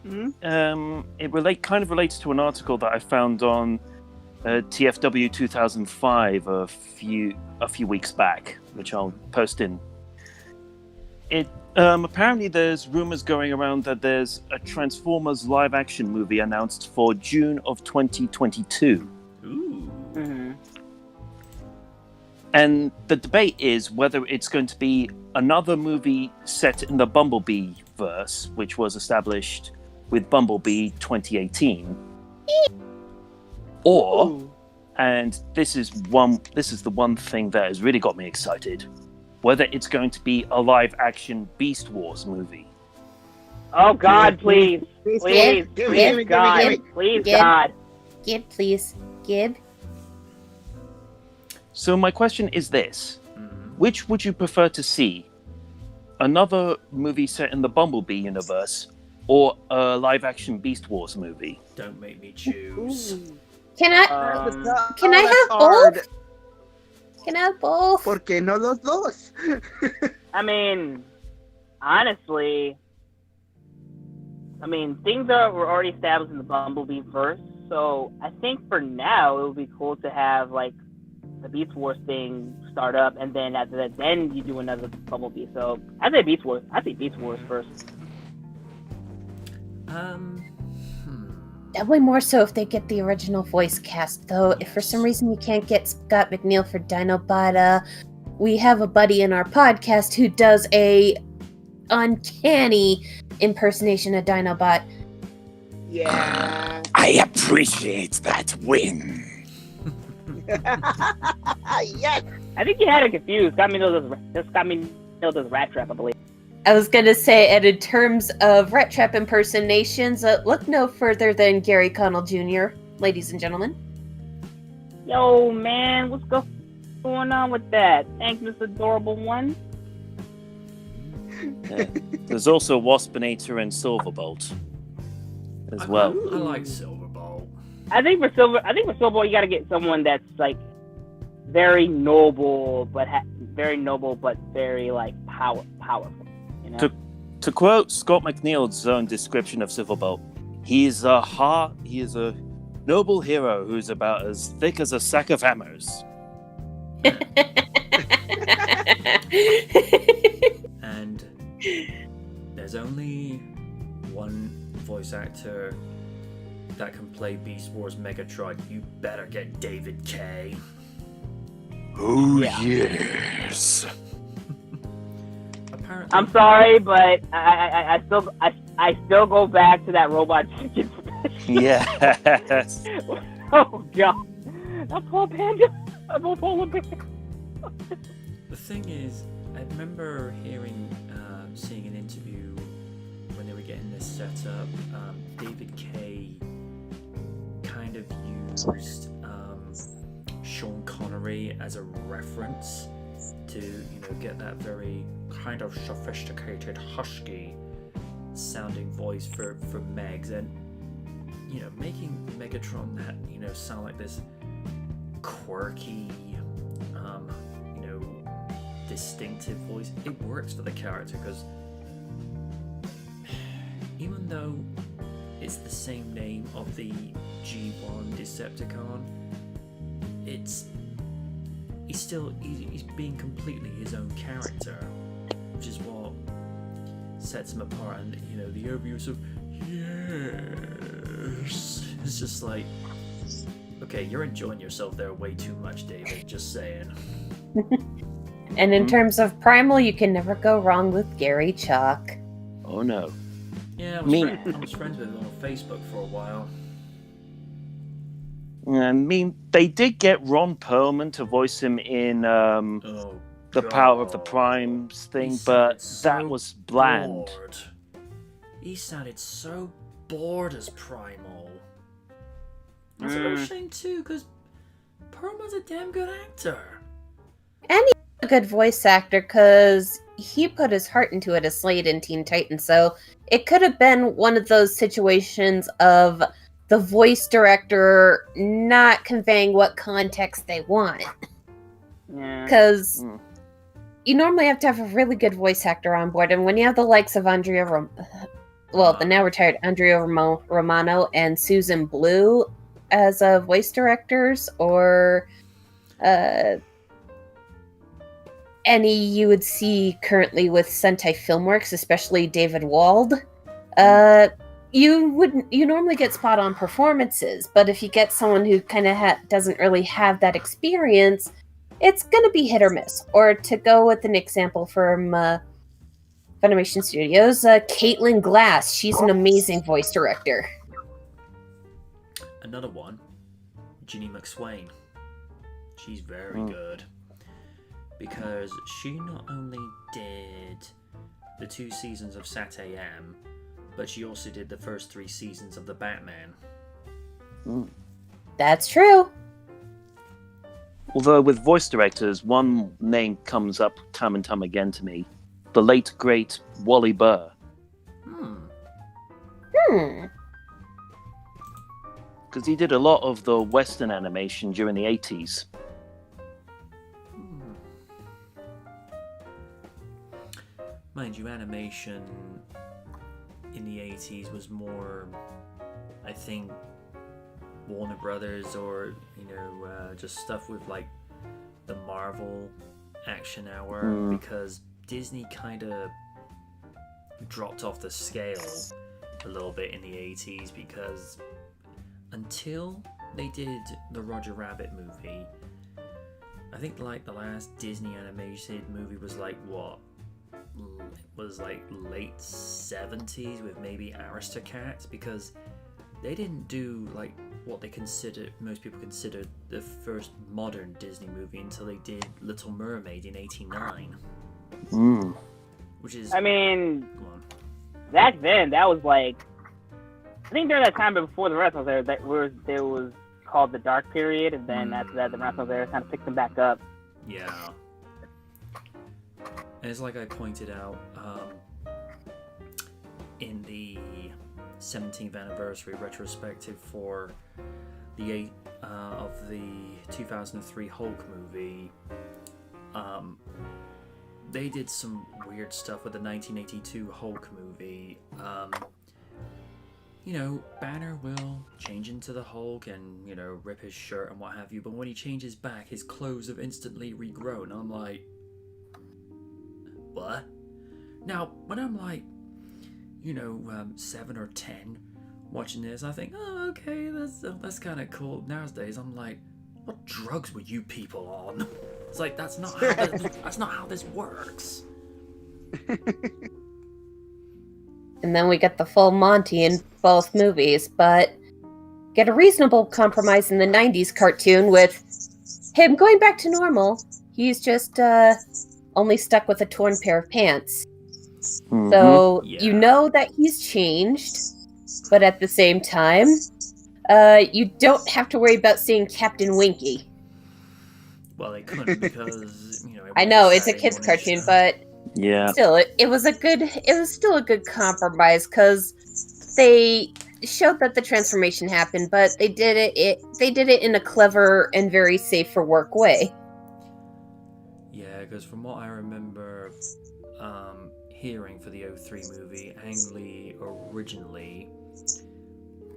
It kind of relates to an article that I found on TFW 2005 a few weeks back, which I'll post in. Apparently there's rumors going around that there's a Transformers live-action movie announced for June of 2022. Ooh. And the debate is whether it's going to be another movie set in the Bumblebee verse, which was established with Bumblebee 2018, or, Ooh. and this is the one thing that has really got me excited, whether it's going to be a live-action Beast Wars movie. Oh God, please, Please, please, give me, please, give me, God, give me. please, Gib. God. Gib, please. Gib. So my question is this. Mhm. Which would you prefer to see? Another movie set in the Bumblebee universe, or a live-action Beast Wars movie? Don't make me choose. Can I Can I that's have hard. both? Can I have both? ¿Por qué no los dos? I mean, honestly, things were already established in the Bumblebee verse, so I think for now it would be cool to have like the Beast Wars thing start up, and then after that, then you do another Bumblebee. So I say Beast Wars. I say Beast Wars first. Definitely more so if they get the original voice cast, though. If for some reason you can't get Scott McNeil for Dinobot, we have a buddy in our podcast who does a uncanny impersonation of Dinobot. Yeah. I appreciate that win. Yes. I think you had it confused. Scott McNeil does Rat Trap, I believe. I was gonna say, and in terms of Rat Trap impersonations, look no further than Gary Connell Jr., ladies and gentlemen. Yo, man, what's going on with that? Thanks, Mr. Adorable One. There's also Waspinator and Silverbolt as well. I like Silverbolt. I think for Silverbolt, you gotta get someone that's like very noble, but very like powerful. You know? To quote Scott McNeil's own description of Silverbolt, he is a noble hero who's about as thick as a sack of hammers. And there's only one voice actor that can play Beast Wars Megatron. You better get David K. Oh, Yeah. yes. Apparently, I'm sorry, but I still go back to that Robot Chicken special. Yes. Oh God, that poor panda, that poor polar bear. the thing is, I remember seeing an interview when they were getting this set up. David K. kind of used Sean Connery as a reference to, get that very kind of sophisticated, husky sounding voice for Megs, and making Megatron that sound like this quirky, distinctive voice. It works for the character because even though it's the same name of the G1 Decepticon, he's being completely his own character, which is what sets him apart. And the overuse of yes, it's just like, okay, you're enjoying yourself there way too much, David, just saying. And in terms of Primal, you can never go wrong with Gary Chalk. Oh no. Yeah, I was friends with him on Facebook for a while. I mean, they did get Ron Perlman to voice him in the Power of the Primes thing, but that was bland. Bored. He sounded so bored as Primal. That's a real shame too, because Perlman's a damn good actor. And he's a good voice actor because he put his heart into it as Slade in Teen Titans, so it could have been one of those situations of the voice director not conveying what context they want. Yeah. Because you normally have to have a really good voice actor on board, and when you have the likes of the now retired Andrea Romano and Susan Blue as voice directors, or any you would see currently with Sentai Filmworks, especially David Wald, you normally get spot on performances, but if you get someone who kind of doesn't really have that experience, it's gonna be hit or miss. Or to go with an example from Funimation Studios, Caitlin Glass. She's an amazing voice director. Another one, Ginny McSwain. She's very good. Because she not only did the 2 seasons of Sat AM, but she also did the first 3 seasons of The Batman. That's true. Although with voice directors, one name comes up time and time again to me. The late, great Wally Burr. Because he did a lot of the Western animation during the 80s. Mind you, animation in the 80s was more, I think, Warner Brothers or, just stuff with like the Marvel Action Hour, because Disney kind of dropped off the scale a little bit in the 80s, because until they did the Roger Rabbit movie, I think like the last Disney animated movie was like late 70s with maybe Aristocats, because they didn't do like what most people considered the first modern Disney movie until they did Little Mermaid in '89. Which is, I mean, back then that was like, I think during that time before the Renaissance era, there was called the Dark Period, and then after that the Renaissance era kind of picked them back up. Yeah. And it's like I pointed out in the 17th anniversary retrospective for the 2003 Hulk movie, they did some weird stuff with the 1982 Hulk movie. Banner will change into the Hulk and, rip his shirt and what have you, but when he changes back, his clothes have instantly regrown. I'm like, what? Now, when I'm like, 7 or 10 watching this, I think, oh, okay, that's kind of cool. Nowadays, I'm like, what drugs were you people on? It's like, that's not how this works. And then we get the full Monty in both movies, but get a reasonable compromise in the 90s cartoon with him going back to normal. He's just only stuck with a torn pair of pants. So you know that he's changed, but at the same time, you don't have to worry about seeing Captain Winky. Well, they couldn't because, I know it's a kids' cartoon, but still, it was still a good compromise, because they showed that the transformation happened, but they did it in a clever and very safe for work way. Yeah, because from what I remember hearing for the 03 movie, Ang Lee originally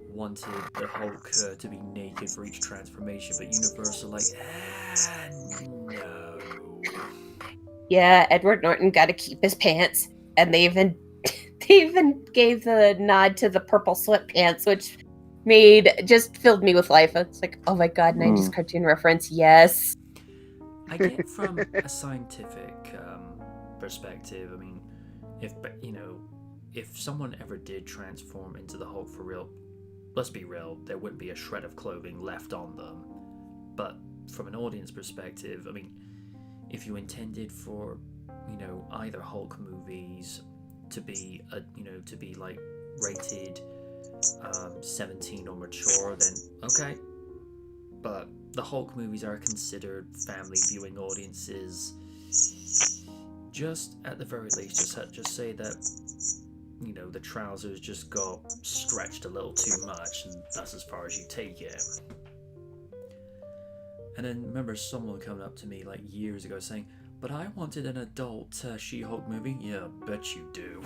wanted the Hulk to be naked for each transformation, but Universal no. Yeah, Edward Norton got to keep his pants, and they even gave the nod to the purple sweatpants, which just filled me with life. It's like, oh my god, 90s cartoon reference, yes. I get from a scientific perspective. I mean, if someone ever did transform into the Hulk for real, let's be real, there wouldn't be a shred of clothing left on them. But from an audience perspective, I mean, if you intended for, either Hulk movies to be like rated 17 or mature, then okay. But the Hulk movies are considered family viewing audiences. Just at the very least, just say that the trousers just got stretched a little too much, and that's as far as you take it. And then remember someone coming up to me like years ago saying, "But I wanted an adult She-Hulk movie." Yeah, bet you do.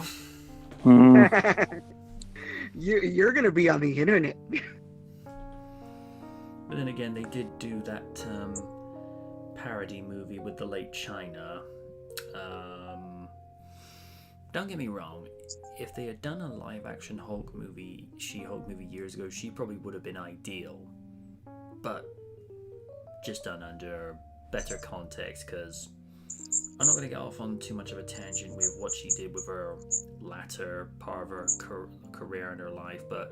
You're gonna be on the internet. But then again, they did do that parody movie with the late China. Don't get me wrong, if they had done a live-action Hulk movie, She-Hulk movie years ago, she probably would have been ideal. But just done under better context, because I'm not going to get off on too much of a tangent with what she did with her latter part of her career in her life, but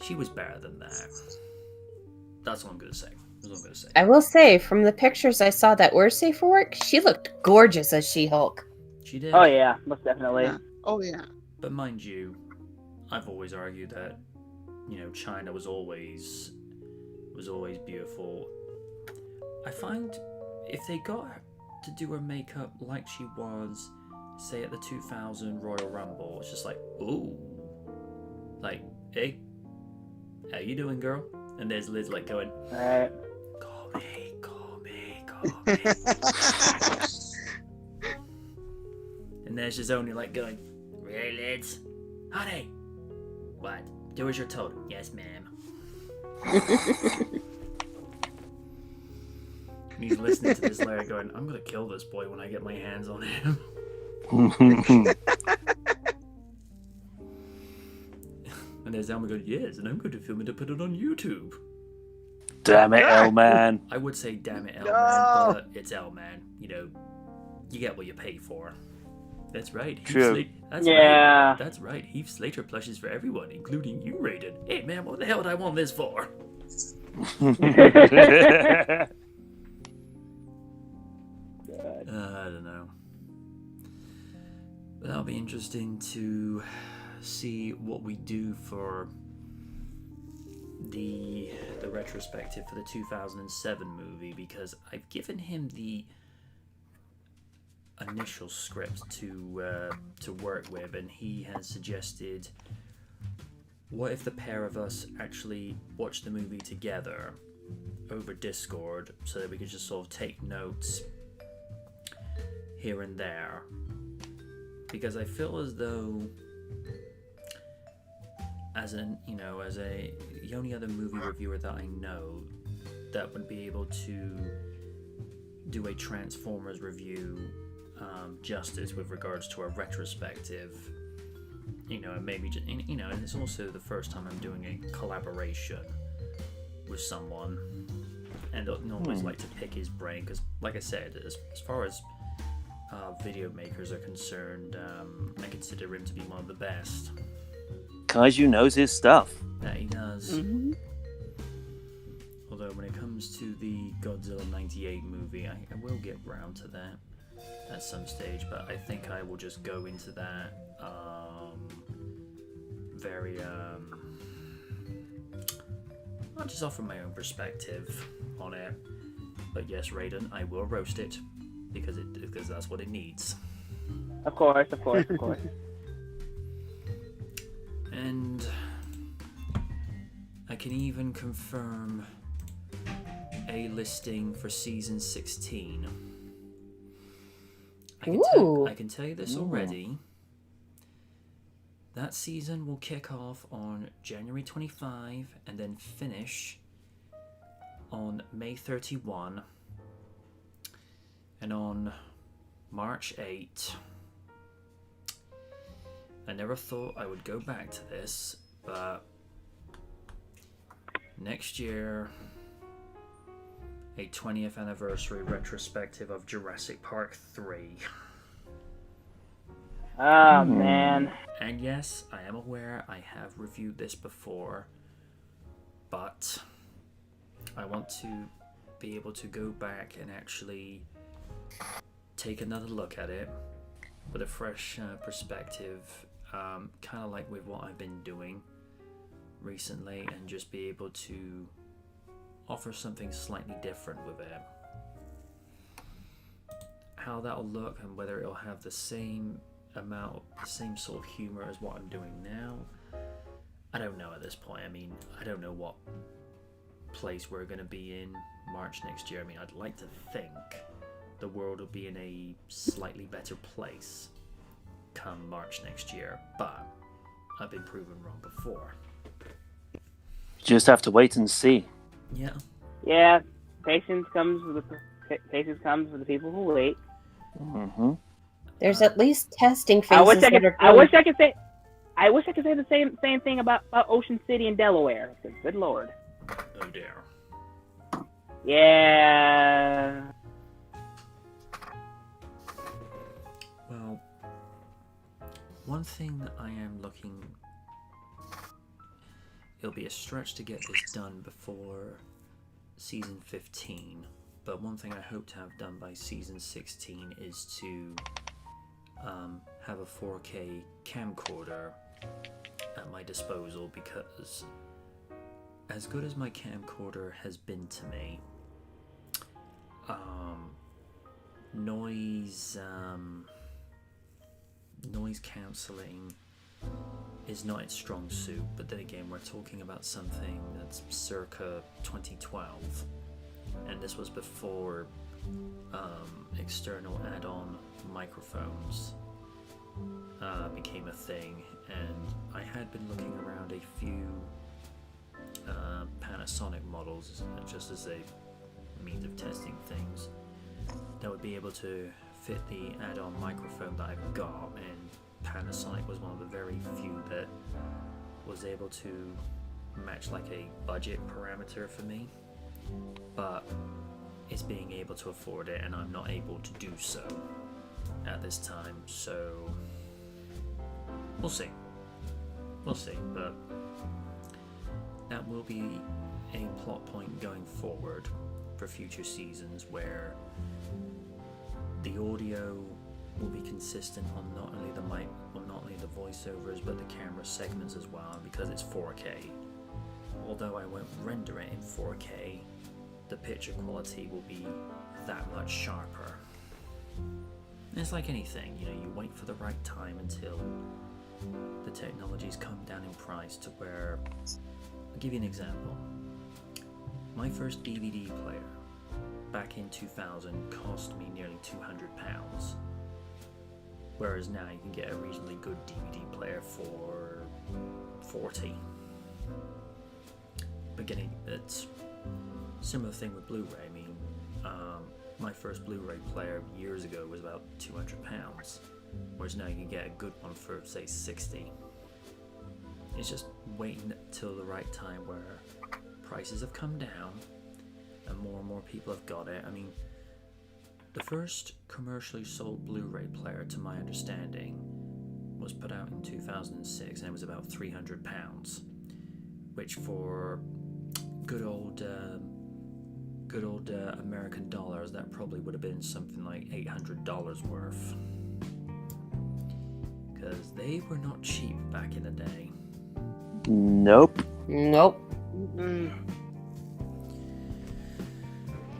she was better than that. That's what I'm going to say. I will say, from the pictures I saw that were safe for work, she looked gorgeous as She-Hulk. She did. Oh yeah, most definitely. Yeah. Oh yeah. But mind you, I've always argued that, China was always beautiful. I find if they got her to do her makeup like she was, say, at the 2000 Royal Rumble, it's just like, ooh, like, hey, how you doing, girl? And there's Liz like going, Alright. call me. And there's just only like going, really, Liz? Honey, what? Do as you're told. Yes, ma'am. And he's listening to this Larry going, I'm gonna kill this boy when I get my hands on him. And there's Elmer going, yes, and I'm going to film it and put it on YouTube. Damn it, L-Man. I would say damn it, L-Man, but it's L-Man. You get what you pay for. That's right. True. Yeah. That's right. Heath Slater plushes for everyone, including you, Raiden. Hey, man, what the hell did I want this for? I don't know. But that'll be interesting to see what we do for the retrospective for the 2007 movie, because I've given him the initial script to work with, and he has suggested, what if the pair of us actually watch the movie together over Discord, so that we could just sort of take notes here and there, because I feel as though the only other movie reviewer that I know that would be able to do a Transformers review justice with regards to a retrospective, and maybe just, and it's also the first time I'm doing a collaboration with someone, and I always like to pick his brain, because like I said, as far as video makers are concerned, I consider him to be one of the best. Kaiju knows his stuff. That he does. Mm-hmm. Although when it comes to the Godzilla 98 movie, I will get round to that at some stage, but I think I will just go into that I'll just offer my own perspective on it. But yes, Raiden, I will roast it because that's what it needs. Of course. And I can even confirm a listing for season 16. I can tell you this already. That season will kick off on January 25 and then finish on May 31. And on March 8. I never thought I would go back to this, but next year, a 20th anniversary retrospective of Jurassic Park 3. Oh, man. And yes, I am aware I have reviewed this before, but I want to be able to go back and actually take another look at it with a fresh perspective, kind of like with what I've been doing recently, and just be able to offer something slightly different with it. How that'll look and whether it'll have the same sort of humor as what I'm doing now, I don't know at this point. I mean, I don't know what place we're going to be in March next year. I mean, I'd like to think the world will be in a slightly better place come March next year, but I've been proven wrong before. Just have to wait and see. Yeah, patience comes with the people who wait. Mm-hmm. There's at least testing phases. I wish I could say the same thing about Ocean City and Delaware. Good Lord. Oh dear. Yeah. Well, one thing that I am looking... It'll be a stretch to get this done before season 15, but one thing I hope to have done by season 16 is to have a 4K camcorder at my disposal, because as good as my camcorder has been to me, noise cancelling is not its strong suit. But then again, we're talking about something that's circa 2012, and this was before external add-on microphones became a thing, and I had been looking around a few Panasonic models just as a means of testing things that would be able to fit the add-on microphone that I've got, and Panasonic was one of the very few that was able to match like a budget parameter for me, but it's being able to afford it, and I'm not able to do so at this time, so we'll see, but that will be a plot point going forward for future seasons, where the audio will be consistent on not only the voiceovers but the camera segments as well, because it's 4K. Although I won't render it in 4K, the picture quality will be that much sharper. And it's like anything, you wait for the right time until the technologies come down in price to where... I'll give you an example. My first DVD player back in 2000 cost me nearly £200, whereas now you can get a reasonably good DVD player for 40. Beginning, it's similar thing with Blu-ray. I mean, my first Blu-ray player years ago was about £200, whereas now you can get a good one for say 60. It's just waiting till the right time where prices have come down and more people have got it. I mean, the first commercially sold Blu-ray player, to my understanding, was put out in 2006, and it was about £300, which for good old American dollars, that probably would have been something like $800 worth, because they were not cheap back in the day. Nope. Mm.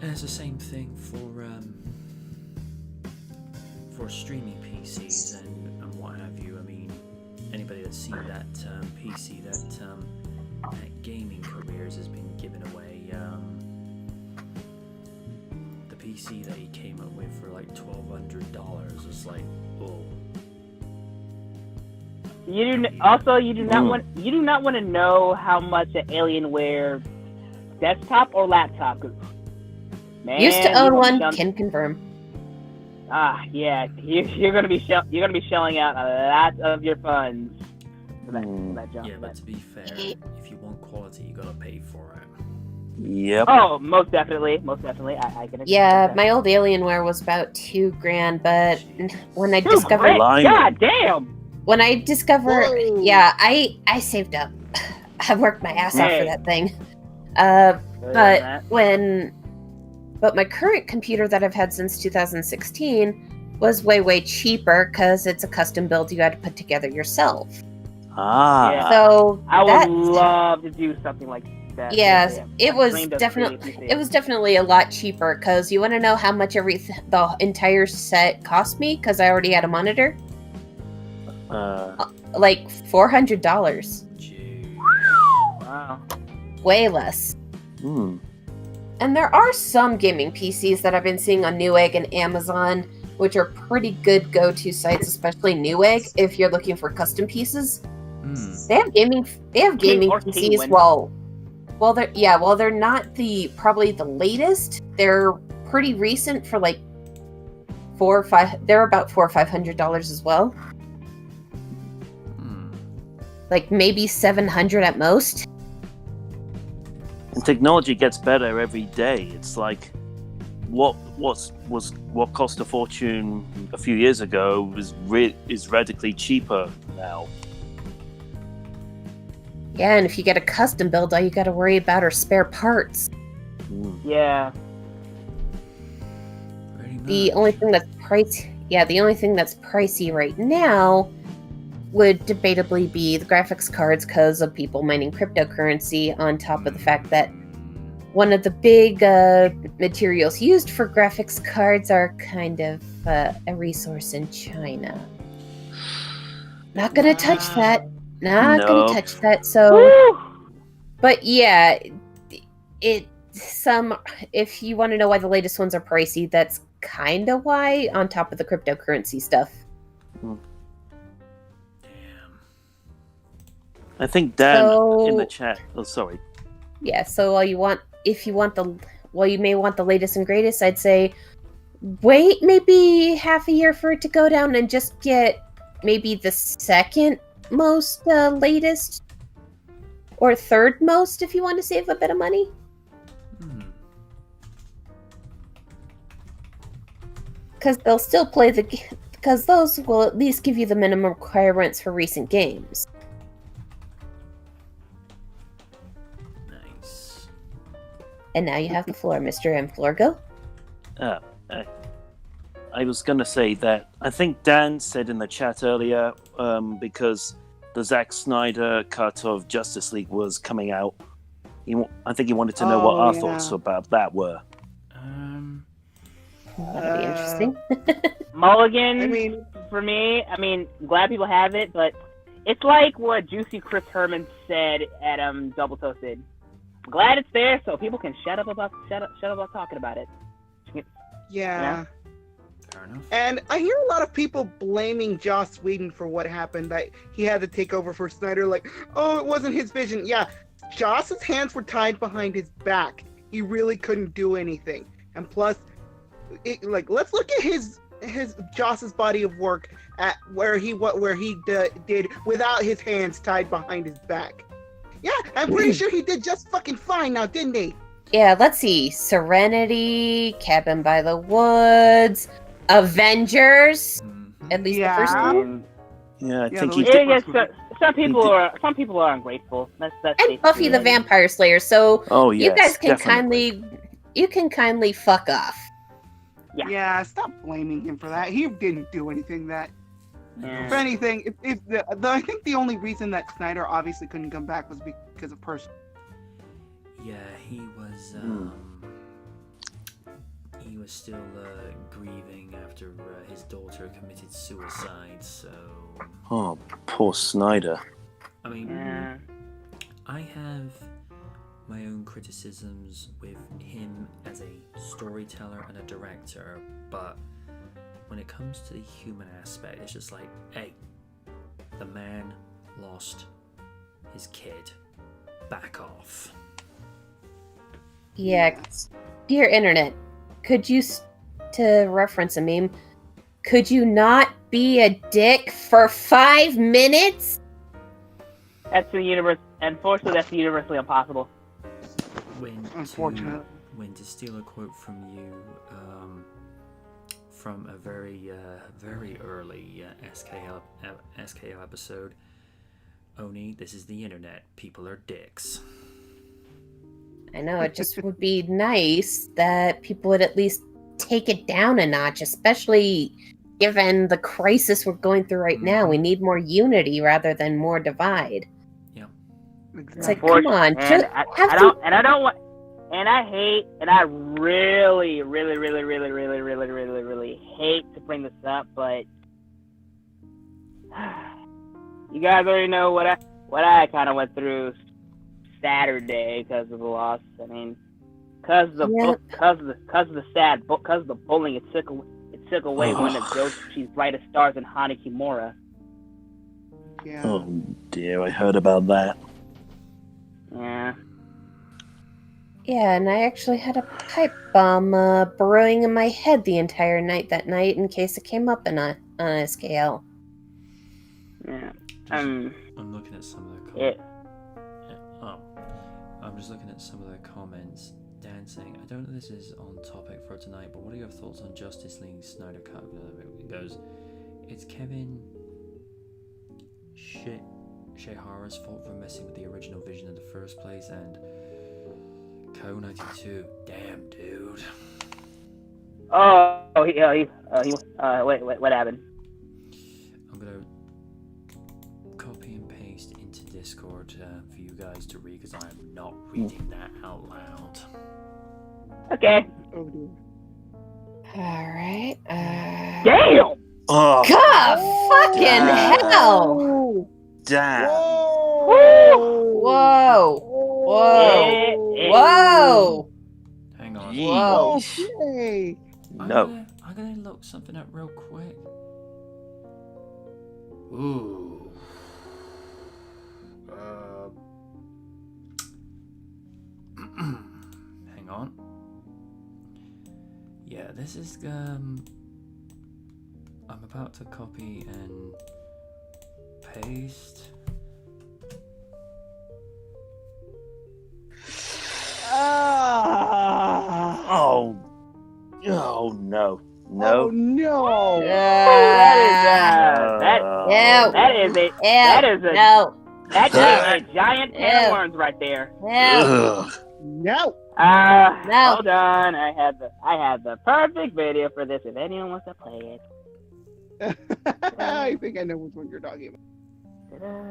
And it's the same thing for streaming PCs and what have you. I mean, anybody that's seen that PC that gaming careers has been given away, the PC that he came up with for like $1,200 is like, oh. You do not want to know how much an Alienware desktop or laptop. 'Cause, man, Used to own one, jump... can confirm. Yeah, you're gonna be shelling out a lot of your funds for that jump. Yeah, but to be fair, if you want quality, you gotta pay for it. Yep. Oh, most definitely. I can. Yeah, my old Alienware was about $2,000, but when I discovered, God damn. When I discovered, Whoa. yeah, I saved up. I worked my ass off for that thing. But my current computer that I've had since 2016 was way cheaper because it's a custom build you had to put together yourself. Yeah. So I would love to do something like that. Yes, Yeah. it was definitely a lot cheaper, because you want to know how much the entire set cost me, because I already had a monitor. Like $400. Wow. Way less. Hmm. And there are some gaming PCs that I've been seeing on Newegg and Amazon, which are pretty good go-to sites, especially Newegg if you're looking for custom pieces. They have gaming PCs. While they're not probably the latest, they're pretty recent for like they're about $400 or $500 as well. Like maybe $700 at most. technology gets better every day. It's like what cost a fortune a few years ago is radically cheaper now. Yeah, and if you get a custom build, all you got to worry about are spare parts. Yeah. The only thing that's pricey right now would debatably be the graphics cards because of people mining cryptocurrency, on top of the fact that one of the big materials used for graphics cards are kind of a resource in China. Not gonna touch that. Not gonna touch that. So, but yeah, if you want to know why the latest ones are pricey, that's kind of why, on top of the cryptocurrency stuff. I think Dan in the chat. Oh, sorry. Yeah. So you may want the latest and greatest. I'd say wait maybe half a year for it to go down and just get maybe the second most latest or third most if you want to save a bit of money. Because they'll still play because those will at least give you the minimum requirements for recent games. Nice. And now you have the floor, Mr. M. Florgo. I was going to say that I think Dan said in the chat earlier, because the Zack Snyder cut of Justice League was coming out, I think he wanted to know what our thoughts about that were. That'll be interesting. Mulligan, for me, glad people have it, but it's like what Juicy Chris Herman said at Double Toasted. Glad it's there so people can shut up about talking about it. Yeah. Fair enough. And I hear a lot of people blaming Joss Whedon for what happened, that he had to take over for Snyder, like, oh, it wasn't his vision. Yeah, Joss's hands were tied behind his back. He really couldn't do anything. And plus, let's look at his Joss's body of work at where he did without his hands tied behind his back. Yeah, I'm pretty sure he did just fucking fine now, didn't he? Yeah, let's see. Serenity, Cabin by the Woods, Avengers. At least the first one. Yeah, I think he did. Some people are ungrateful. That's and Buffy the Vampire Slayer. So you guys can definitely. kindly fuck off. Yeah, stop blaming him for that. He didn't do anything that. Yeah. If anything, I think the only reason that Snyder obviously couldn't come back was because of personal. Yeah, he was still grieving after his daughter committed suicide. So. Oh, poor Snyder. I mean, I have my own criticisms with him as a storyteller and a director, but when it comes to the human aspect, it's just like, hey, the man lost his kid. Back off. Yeah, dear internet, could you, to reference a meme, could you not be a dick for 5 minutes? That's the universe. Unfortunately, that's universally impossible. When to steal a quote from you, from a very early SKL episode, Oni, this is the internet. People are dicks. I know, it just would be nice that people would at least take it down a notch, especially given the crisis we're going through right now. We need more unity rather than more divide. Yeah. It's like, come on. I really, really, really, really, really, really, really, really hate to bring this up, but you guys already know what I kind of went through Saturday because of the loss. I mean, because of the bullying, it took away one of Joshi's brightest stars in Hana Kimura. Yeah. Oh dear, I heard about that. Yeah. Yeah, and I actually had a pipe bomb burrowing in my head the entire night that night in case it came up on SKL. Yeah. I'm looking at some of the comments. I'm just looking at some of the comments. Dan saying, I don't know if this is on topic for tonight, but what are your thoughts on Justice League Snyder Cut? It goes, it's Kevin Shihara's fault for messing with the original vision in the first place, and Co92. Damn, dude. Oh, wait, what happened? I'm gonna copy and paste into Discord for you guys to read, because I'm not reading that out loud. Okay. Oh dear. Alright. Damn! Oh, God fucking Damn. hell! damn. Whoa! Whoa! Whoa! Hang on. Whoa! Okay. No. I'm gonna look something up real quick. Ooh. Hang on. Yeah, this is I'm about to copy and paste. Oh. Oh no. No. Oh no. That is a giant can of worms right there. Ugh. No. No. Hold on. I have the perfect video for this if anyone wants to play it. I think I know which one you're talking about.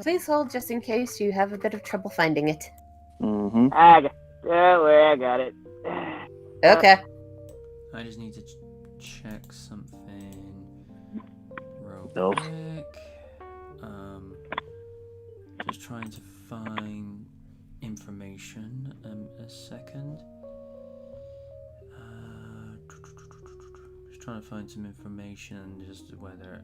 Please hold just in case you have a bit of trouble finding it. Mm-hmm. Don't worry, I got it. Okay. I just need to check something real Nope. quick. Just trying to find information. A second. Just trying to find some information, just whether.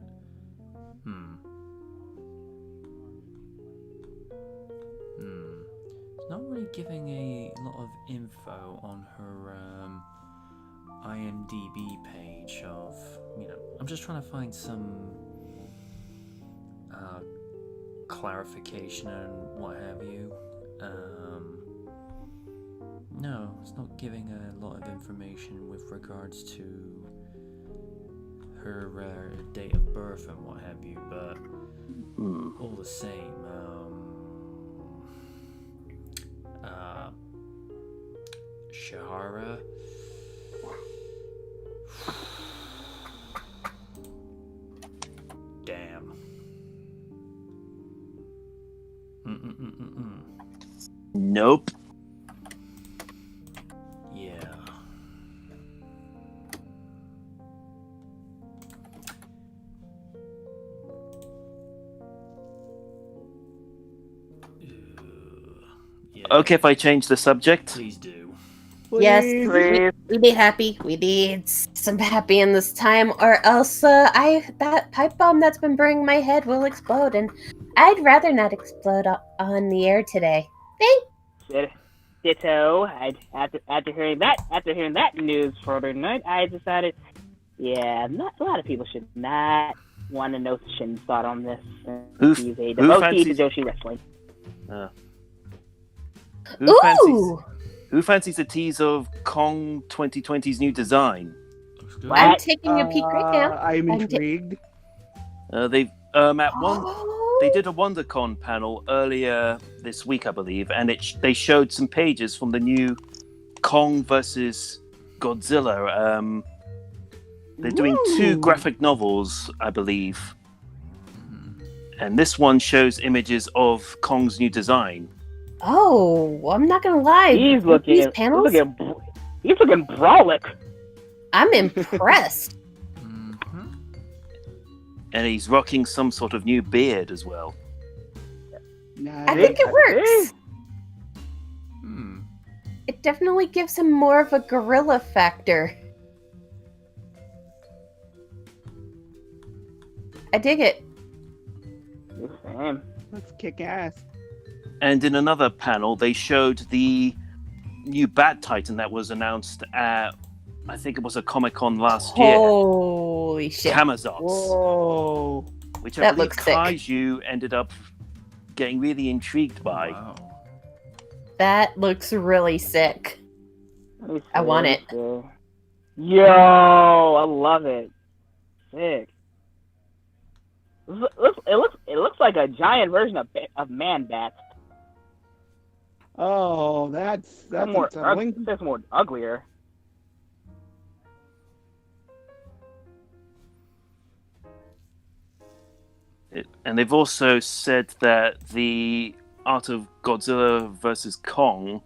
It's not really giving a lot of info on her IMDb page of, I'm just trying to find some clarification and what have you. No, it's not giving a lot of information with regards to her date of birth and what have you, but all the same, Shihara. Damn. Nope. Yeah. Yeah. Okay, if I change the subject. Please do. Yes, Please. we'd be happy. We need some happy in this time, or else that pipe bomb that's been burning my head will explode, and I'd rather not explode on the air today. Thanks. Ditto. After hearing that news for tonight, I decided, a lot of people should not want to know Shin's thought on this. He's a devotee to Joshi wrestling. Who fancies a tease of Kong 2020's new design? I'm taking a peek right now. I'm intrigued. They did a WonderCon panel earlier this week, I believe, and they showed some pages from the new Kong versus Godzilla. They're doing 2 graphic novels, I believe, and this one shows images of Kong's new design. Oh, I'm not gonna lie. He's looking brolic. I'm impressed. And he's rocking some sort of new beard as well. I think it works. It definitely gives him more of a gorilla factor. I dig it. Same. Let's kick ass. And in another panel, they showed the new Bat Titan that was announced at, I think it was a Comic-Con last year. Holy shit. Kamazots. Whoa. Which I That believe looks sick. Kaiju ended up getting really intrigued by. Wow. That looks really sick. Let me see, I want let it. me see. Yo, I love it. Sick. It looks like a giant version of Man Bat. Oh, that's More unsettling. that's more uglier. And they've also said that the Art of Godzilla vs. Kong,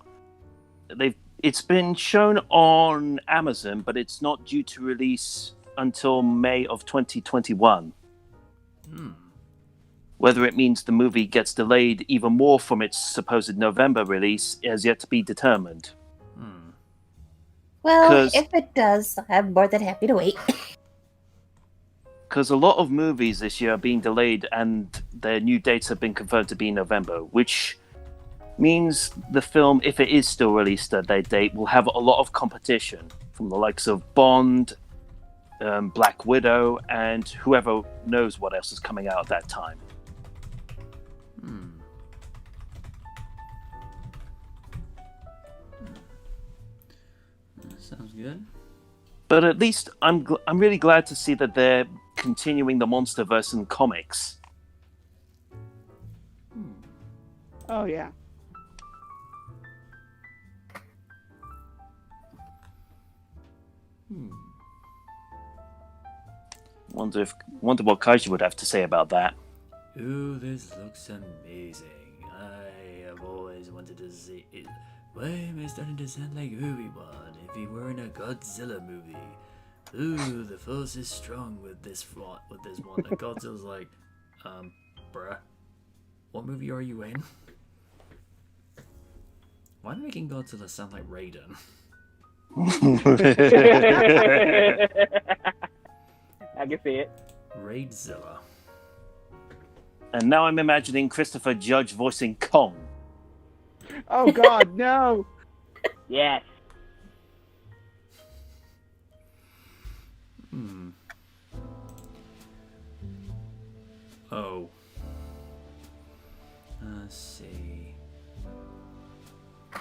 it's been shown on Amazon, but it's not due to release until May of 2021. Whether it means the movie gets delayed even more from its supposed November release is yet to be determined. Well, if it does, I'm more than happy to wait. Because a lot of movies this year are being delayed and their new dates have been confirmed to be November, which means the film, if it is still released at that date, will have a lot of competition from the likes of Bond, Black Widow, and whoever knows what else is coming out at that time. Sounds good. But at least I'm really glad to see that they're continuing the MonsterVerse in comics. Oh yeah. Wonder what Kaiju would have to say about that. Ooh, this looks amazing. I have always wanted to see it. Why am I starting to sound like Obi-Wan if he were in a Godzilla movie? Ooh, the force is strong with this one. And Godzilla's like, bruh, what movie are you in? Why am I making Godzilla sound like Raiden? I can see it. Raidzilla. And now I'm imagining Christopher Judge voicing Kong. Oh God, no! Yes. Oh. Let's see. A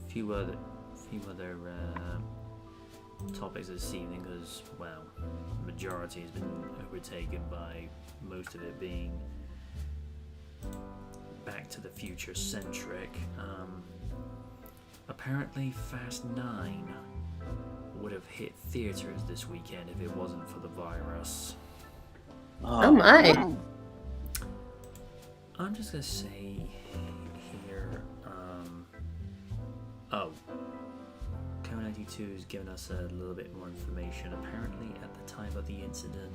few other topics this evening, because, well, the majority has been overtaken by most of it being Back to the Future centric. Apparently Fast 9 would have hit theaters this weekend if it wasn't for the virus. Oh my. I'm just gonna say here, Co92 has given us a little bit more information. Apparently, at the time of the incident,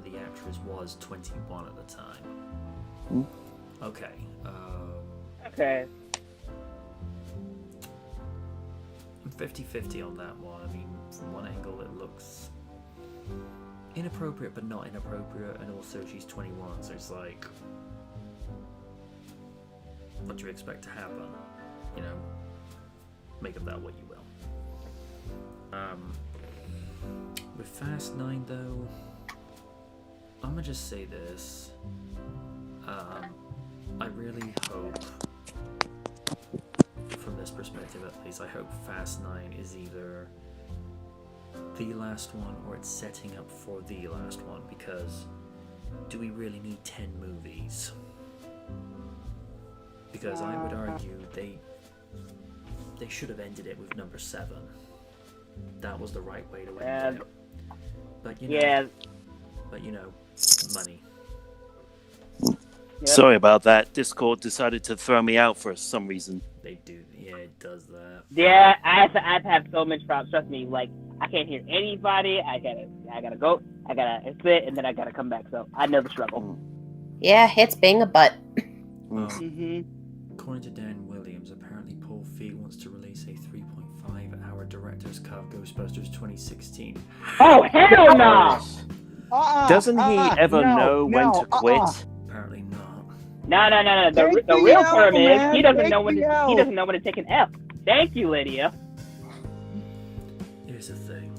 the actress was 21 at the time. Okay. Okay. I'm 50-50 on that one. I mean, from one angle, it looks inappropriate, but not inappropriate, and also she's 21, so it's like, what do you expect to happen? You know, make of that what you will. With Fast 9 though, I'm gonna just say this. I really hope, from this perspective at least, I hope Fast 9 is either the last one or it's setting up for the last one, because do we really need 10 movies? Because I would argue they should have ended it with number 7. That was the right way to end it. But you know, money. Yep. Sorry about that. Discord decided to throw me out for some reason. They do, yeah, it does that. Yeah, I have so much problems. Trust me, like I can't hear anybody. I gotta go. I gotta sit, and then I gotta come back. So I know the struggle. Yeah, it's being a butt. According to Dan Williams, apparently Paul Feig wants to release a 3.5-hour director's cut of Ghostbusters 2016. Oh hell no! Doesn't he ever know when to quit? Apparently not. No. The real term is he doesn't know when to take an F. Thank you, Lydia. Here's the thing.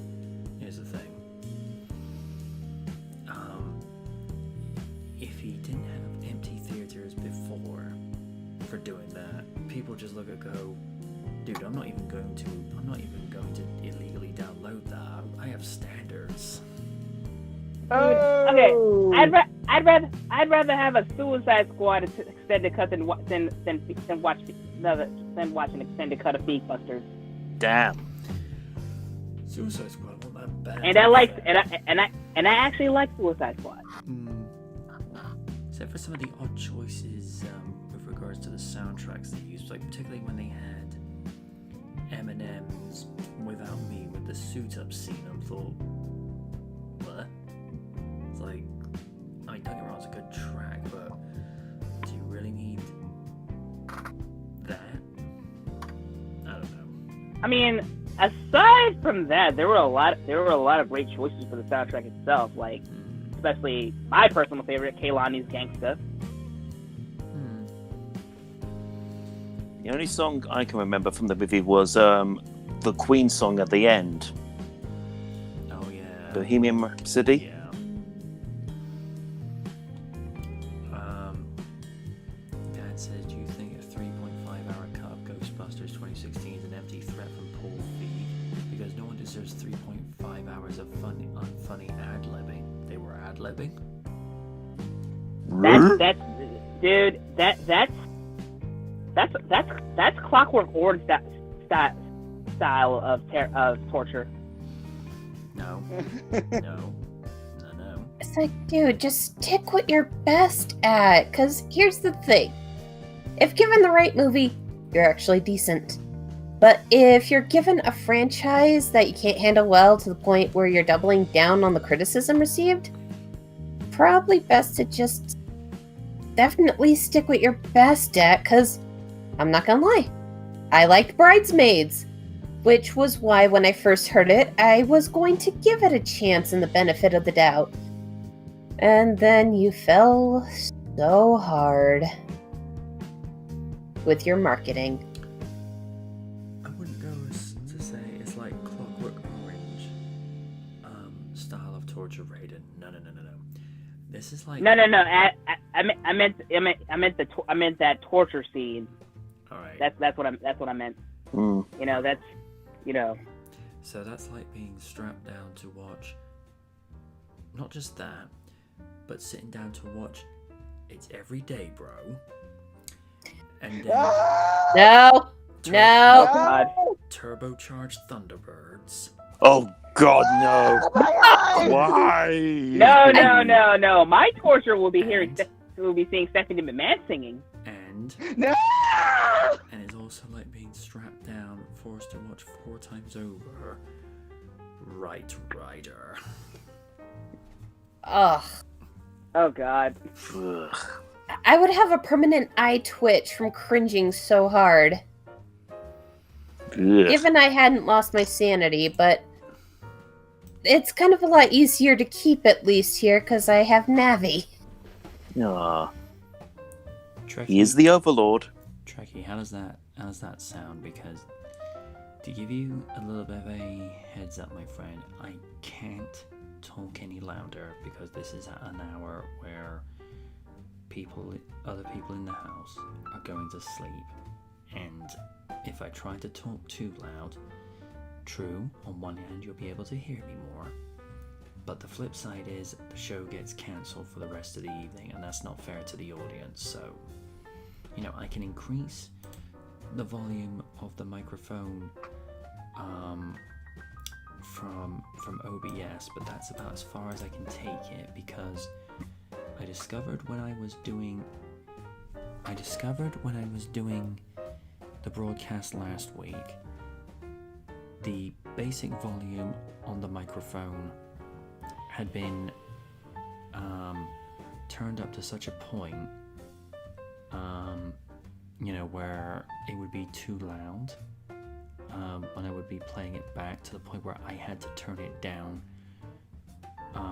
If he didn't have empty theaters before for doing that, people just look at go, dude, I'm not even going to illegally download that. I have standards. Okay, I'd rather have a Suicide Squad extended cut than watch an extended cut of Beakbusters. Damn. Suicide Squad wasn't that bad. And I actually like Suicide Squad. Except for some of the odd choices with regards to the soundtracks they used, like particularly when they had Eminem's "Without Me" with the suit-up scene. I thought, what? It's like, I mean, don't get me wrong, it's a good track, but do you really need that? I don't know. I mean, aside from that, there were a lot of great choices for the soundtrack itself. Like, especially my personal favorite, Kehlani's "Gangsta." The only song I can remember from the movie was the Queen song at the end. Oh yeah. Bohemian Rhapsody. Yeah. Dad says, do you think a 3.5-hour cut of Ghostbusters 2016 is an empty threat from Paul Feig? Because no one deserves 3.5 hours of unfunny ad-libbing. They were ad-libbing? That's Clockwork Orange style of torture. No. No. It's like, dude, just stick what you're best at. Because here's the thing. If given the right movie, you're actually decent. But if you're given a franchise that you can't handle well to the point where you're doubling down on the criticism received, probably best to just definitely stick what you're best at, because I'm not gonna lie, I liked Bridesmaids, which was why when I first heard it, I was going to give it a chance and the benefit of the doubt. And then you fell so hard with your marketing. I wouldn't go as to say it's like Clockwork Orange style of torture Raiden. No. This is like No. I meant that torture scene. All right. That's what I meant. Mm. So that's like being strapped down to watch. Not just that, but sitting down to watch It's Every Day, Bro. And then No. Turbocharged Thunderbirds. Oh God, no! Why? No. My torture will be seeing Stephanie McMahon singing. And it's also like being strapped down, forced to watch 4 times over Right Rider. Ugh. Oh God. Ugh. I would have a permanent eye twitch from cringing so hard. Ugh. Given I hadn't lost my sanity, but it's kind of a lot easier to keep at least here because I have Navi. Aw. Trekkie, He is the Overlord. Trekkie, how does that sound? Because to give you a little bit of a heads up, my friend, I can't talk any louder because this is at an hour where other people in the house are going to sleep, and if I try to talk too loud, true, on one hand you'll be able to hear me more, but the flip side is the show gets cancelled for the rest of the evening, and that's not fair to the audience. So, I can increase the volume of the microphone from OBS, but that's about as far as I can take it, because I discovered when I was doing the broadcast last week, the basic volume on the microphone had been turned up to such a point where it would be too loud when I would be playing it back, to the point where I had to turn it down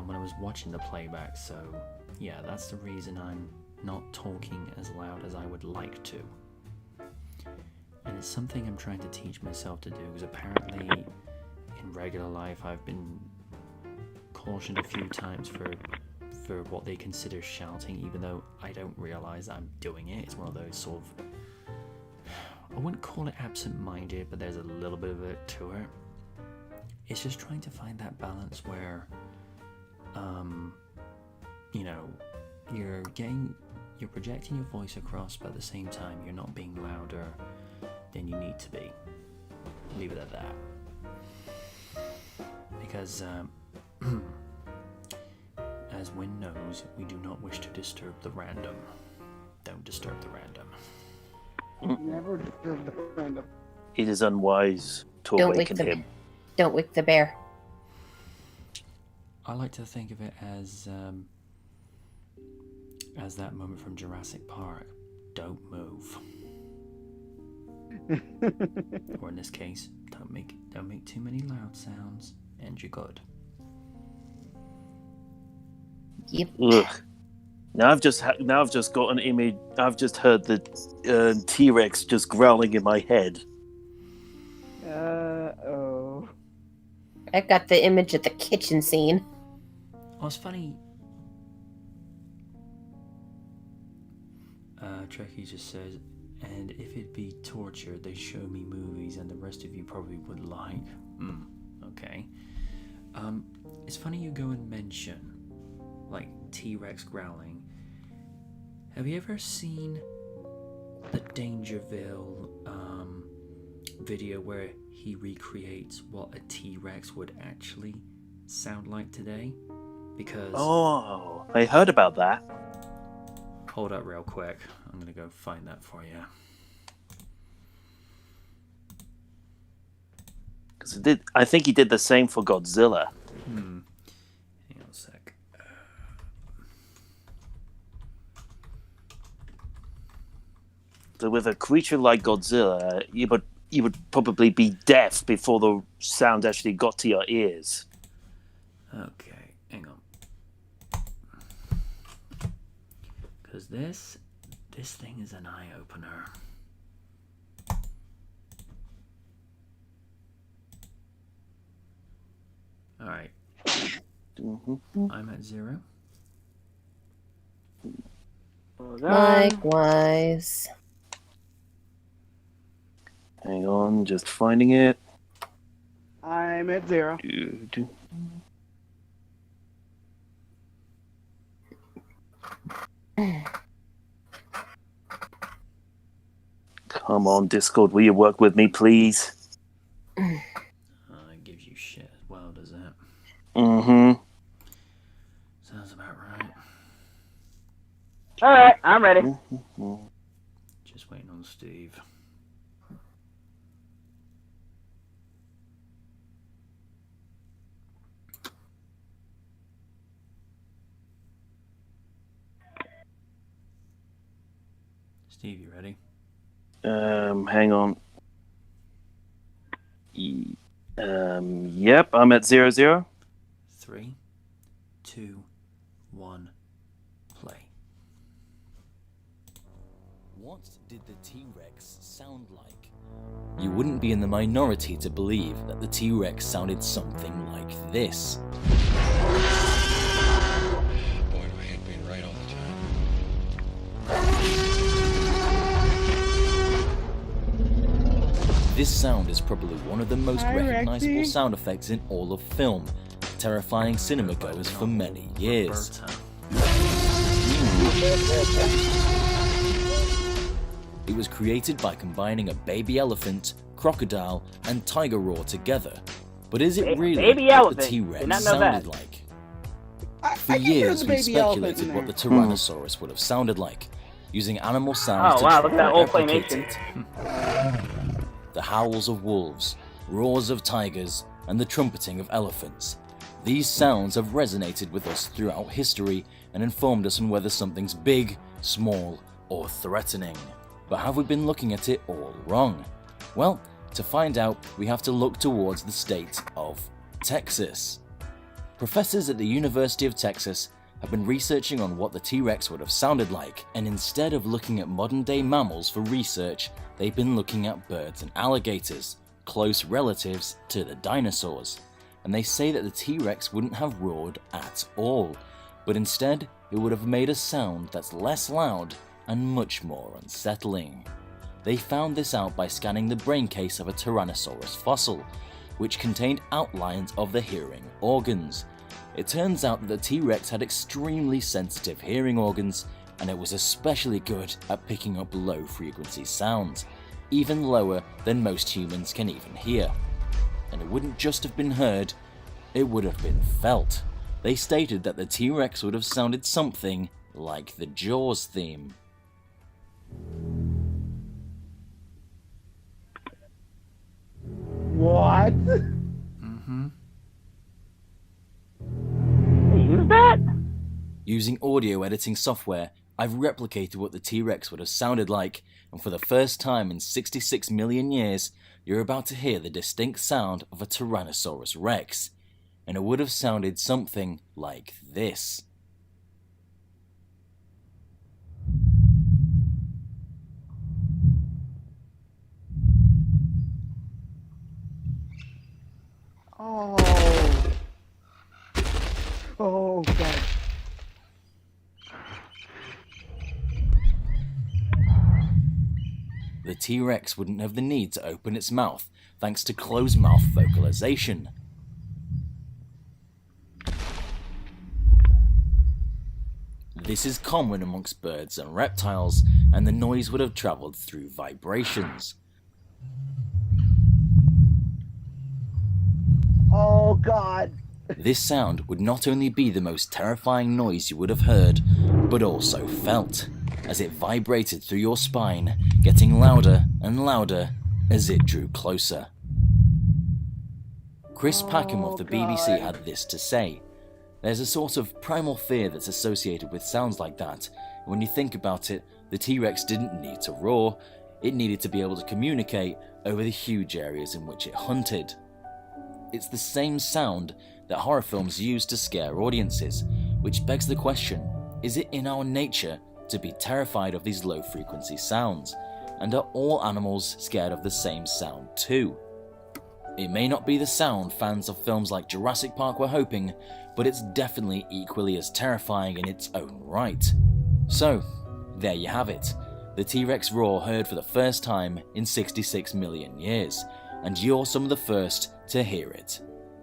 when I was watching the playback. So yeah, that's the reason I'm not talking as loud as I would like to. And it's something I'm trying to teach myself to do, because apparently in regular life I've been cautioned a few times for what they consider shouting, even though I don't realize I'm doing it. It's one of those sort of, I wouldn't call it absent-minded, but there's a little bit of it to it. It's just trying to find that balance where, you're projecting your voice across, but at the same time, you're not being louder than you need to be. Leave it at that. Because, as Wynn knows, we do not wish to disturb the random. Don't disturb the random. Never disturb the random. It is unwise to Don't awaken wake the him. Don't wake the bear. I like to think of it as that moment from Jurassic Park. Don't move. Or in this case, don't make too many loud sounds, and you're good. Yep. Ugh. Now I've just got an image. I've just heard the T-Rex just growling in my head. Oh. I've got the image of the kitchen scene. Oh, it's funny. Trekkie just says, and if it be torture, they show me movies, and the rest of you probably would like. Okay. It's funny you go and mention, like, T-Rex growling. Have you ever seen the Dangerville video where he recreates what a T-Rex would actually sound like today? Because... Oh, I heard about that. Hold up real quick. I'm going to go find that for you. Because I think he did the same for Godzilla. Hang on a sec. So with a creature like Godzilla, you would probably be deaf before the sound actually got to your ears. Okay, hang on. Because this thing is an eye-opener. Alright. I'm at 0. Likewise. Hang on, just finding it. I'm at 0. Come on, Discord, will you work with me, please? It gives you shit as well, does it? Mm-hmm. Sounds about right. Alright, I'm ready. Just waiting on Steve. Steve, you ready? Hang on. Yep, I'm at 0. 3, 2, 1, play. What did the T-Rex sound like? You wouldn't be in the minority to believe that the T-Rex sounded something like this. Boy, do I hate being right all the time. This sound is probably one of the most Hi, recognizable Rexy. sound effects in all of film, terrifying cinema goers for many years. It was created by combining a baby elephant, crocodile, and tiger roar together. But is it really baby what elephant? the Did T-Rex not know sounded that. like? I For can hear years, the we baby elephant speculated in what the there. Tyrannosaurus would have sounded like, using animal sounds Oh, to wow, try look at that and old replicate claymation. it. The howls of wolves, roars of tigers, and the trumpeting of elephants. These sounds have resonated with us throughout history and informed us on whether something's big, small, or threatening. But have we been looking at it all wrong? Well, to find out, we have to look towards the state of Texas. Professors at the University of Texas have been researching on what the T-Rex would have sounded like, and instead of looking at modern-day mammals for research, they've been looking at birds and alligators, close relatives to the dinosaurs. And they say that the T-Rex wouldn't have roared at all, but instead it would have made a sound that's less loud and much more unsettling. They found this out by scanning the brain case of a Tyrannosaurus fossil, which contained outlines of the hearing organs. It turns out that the T-Rex had extremely sensitive hearing organs, and it was especially good at picking up low-frequency sounds, even lower than most humans can even hear. And it wouldn't just have been heard, it would have been felt. They stated that the T-Rex would have sounded something like the Jaws theme. What? Mm-hmm. They use that? Using audio editing software, I've replicated what the T-Rex would have sounded like, and for the first time in 66 million years, you're about to hear the distinct sound of a Tyrannosaurus Rex. And it would have sounded something like this. Oh. Oh, God. The T-Rex wouldn't have the need to open its mouth thanks to closed mouth vocalization. This is common amongst birds and reptiles, and the noise would have travelled through vibrations. Oh, God. This sound would not only be the most terrifying noise you would have heard, but also felt, as it vibrated through your spine, getting louder and louder as it drew closer. Chris Packham of the BBC had this to say: "There's a sort of primal fear that's associated with sounds like that. When you think about it, the T-Rex didn't need to roar, it needed to be able to communicate over the huge areas in which it hunted. It's the same sound that horror films use to scare audiences, which begs the question, is it in our nature to be terrified of these low-frequency sounds? And are all animals scared of the same sound too? It may not be the sound fans of films like Jurassic Park were hoping, but it's definitely equally as terrifying in its own right." So, there you have it. The T-Rex roar heard for the first time in 66 million years, and you're some of the first to hear it.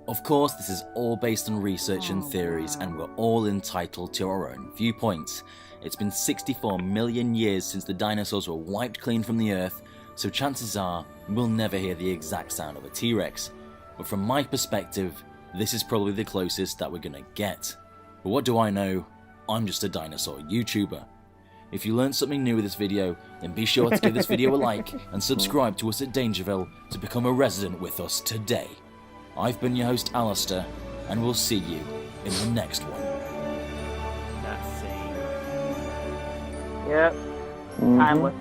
Of course, this is all based on research and theories, and we're all entitled to our own viewpoints. It's been 64 million years since the dinosaurs were wiped clean from the earth, so chances are we'll never hear the exact sound of a T-Rex. But from my perspective, this is probably the closest that we're gonna get. But what do I know? I'm just a dinosaur YouTuber. If you learned something new with this video, then be sure to give this video a like and subscribe to us at Dangerville to become a resident with us today. I've been your host Alistair, and we'll see you in the next one. That thing. Yep. Timeless.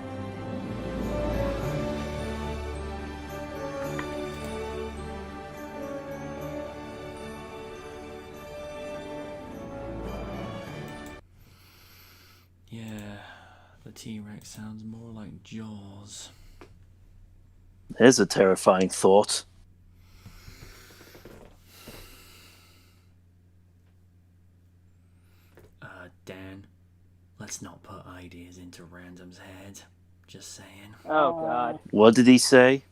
Yeah, the T-Rex sounds more like Jaws. There's a terrifying thought. Dan, let's not put ideas into Random's head. Just saying. Oh, God. What did he say?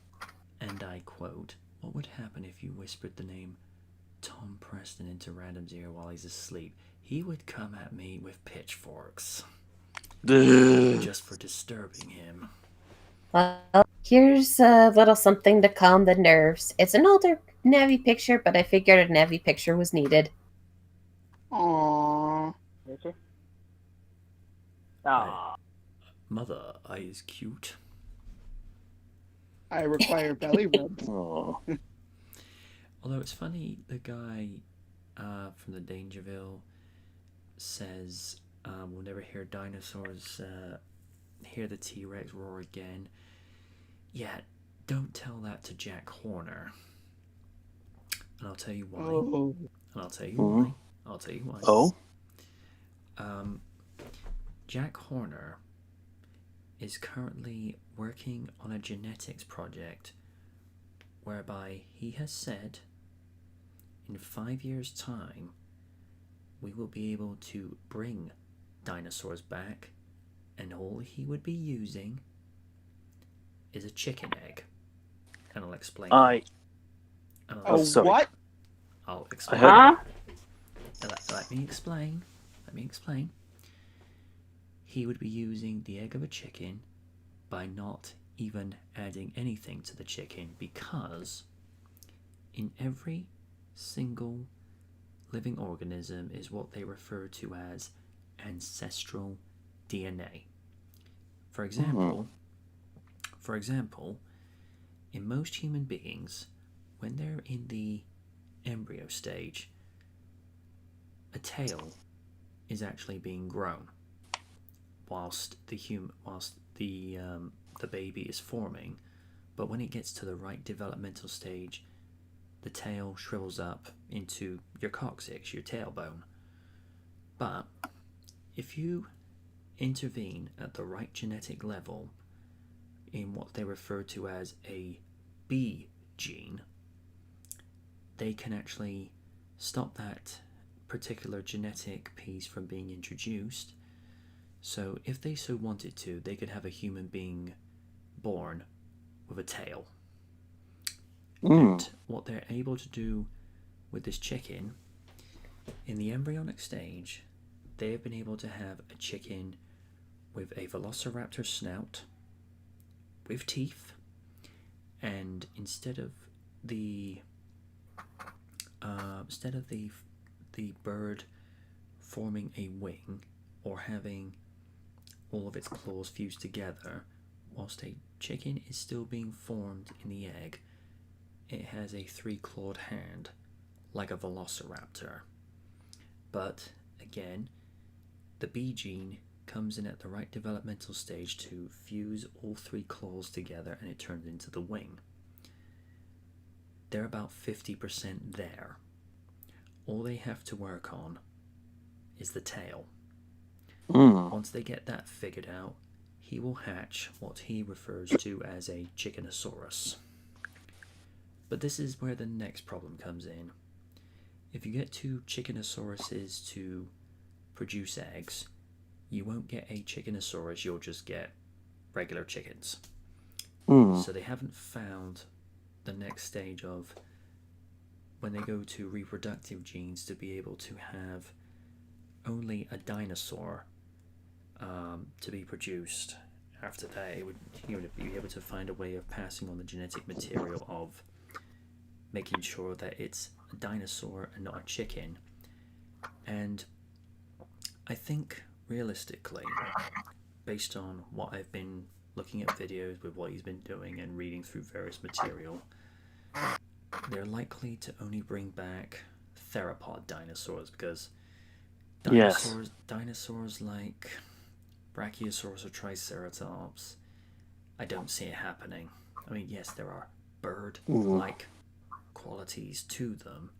And I quote, "What would happen if you whispered the name Tom Preston into Random's ear while he's asleep? He would come at me with pitchforks. Just for disturbing him." Well, here's a little something to calm the nerves. It's an older Navi picture, but I figured a Navi picture was needed. Aww. Aw. Mother, I is cute. I require belly rubs. Oh. Although it's funny, the guy from the Dangerville says we'll never hear dinosaurs hear the T-Rex roar again. Yeah, don't tell that to Jack Horner. And I'll tell you why. Oh. And I'll tell you why. I'll tell you why. Oh? Jack Horner is currently working on a genetics project whereby he has said in 5 years' time we will be able to bring dinosaurs back, and all he would be using is a chicken egg. And I'll explain. Sorry. What? I'll explain. Huh? Let me explain. He would be using the egg of a chicken by not even adding anything to the chicken, because in every single living organism is what they refer to as ancestral DNA. For example, in most human beings, when they're in the embryo stage, a tail is actually being grown whilst the baby is forming. But when it gets to the right developmental stage, the tail shrivels up into your coccyx, your tailbone. But if you intervene at the right genetic level in what they refer to as a B gene, they can actually stop that particular genetic piece from being introduced. So if they so wanted to, they could have a human being born with a tail. And what they're able to do with this chicken, in the embryonic stage, they have been able to have a chicken with a velociraptor snout, with teeth, and instead of the bird forming a wing or having all of its claws fused together, whilst a chicken is still being formed in the egg, it has a 3-clawed hand, like a velociraptor. But again, the B gene comes in at the right developmental stage to fuse all 3 claws together, and it turns into the wing. They're about 50% there. All they have to work on is the tail. Once they get that figured out, he will hatch what he refers to as a chickenosaurus. But this is where the next problem comes in. If you get 2 chickenosauruses to produce eggs, you won't get a chickenosaurus, you'll just get regular chickens. So they haven't found the next stage of when they go to reproductive genes to be able to have only a dinosaur to be produced. After that, he would be able to find a way of passing on the genetic material of making sure that it's a dinosaur and not a chicken. And I think realistically, based on what I've been looking at videos with what he's been doing and reading through various material, they're likely to only bring back theropod dinosaurs, because dinosaurs like Brachiosaurus or Triceratops, I don't see it happening. I mean, yes, there are bird-like qualities to them,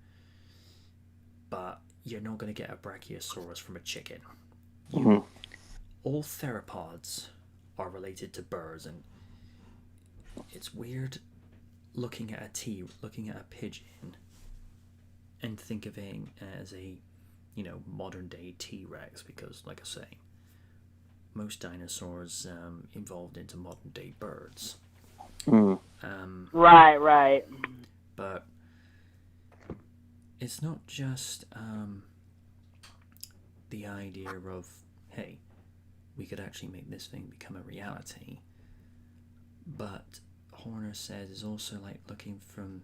but you're not going to get a Brachiosaurus from a chicken. All theropods are related to birds, and it's weird looking at a pigeon and think of it as a, modern day T-Rex, because, like I say, most dinosaurs evolved into modern day birds. Right. But it's not just the idea of, hey, we could actually make this thing become a reality. But Horner says is also like looking from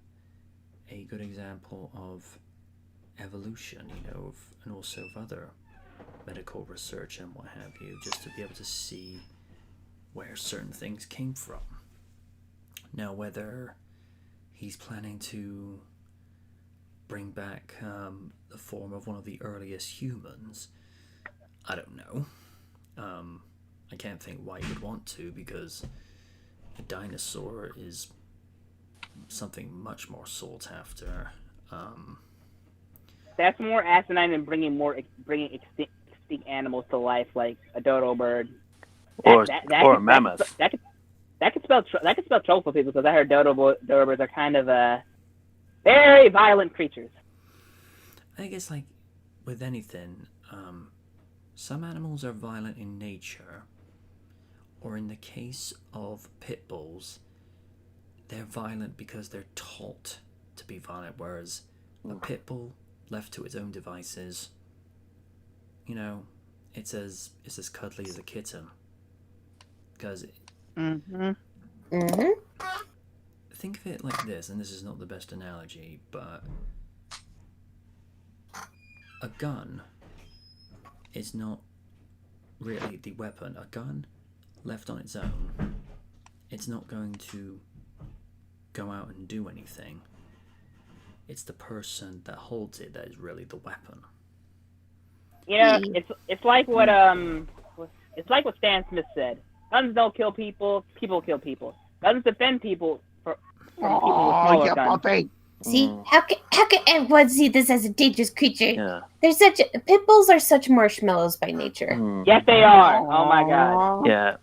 a good example of evolution, and also of other medical research and what have you, just to be able to see where certain things came from. Now, whether he's planning to bring back the form of one of the earliest humans, I don't know. I can't think why he would want to, because a dinosaur is something much more sought after. That's more asinine than bringing extinct animals to life, like a dodo bird. Or a mammoth. That could spell trouble for people, because I heard dodo birds are kind of very violent creatures. I guess, like with anything, some animals are violent in nature, Or in the case of pit bulls, they're violent because they're taught to be violent, whereas a pit bull left to its own devices, it's as cuddly as a kitten. Because think of it like this, and this is not the best analogy, but a gun is not really the weapon. A gun left on its own, it's not going to go out and do anything. It's the person that holds it that is really the weapon. It's like what Stan Smith said. Guns don't kill people. People kill people. Guns defend people from people with smaller guns. Puppy. See, how can everyone see this as a dangerous creature? Yeah. Pit bulls are such marshmallows by nature. Yes, they are. Oh my god. Yeah.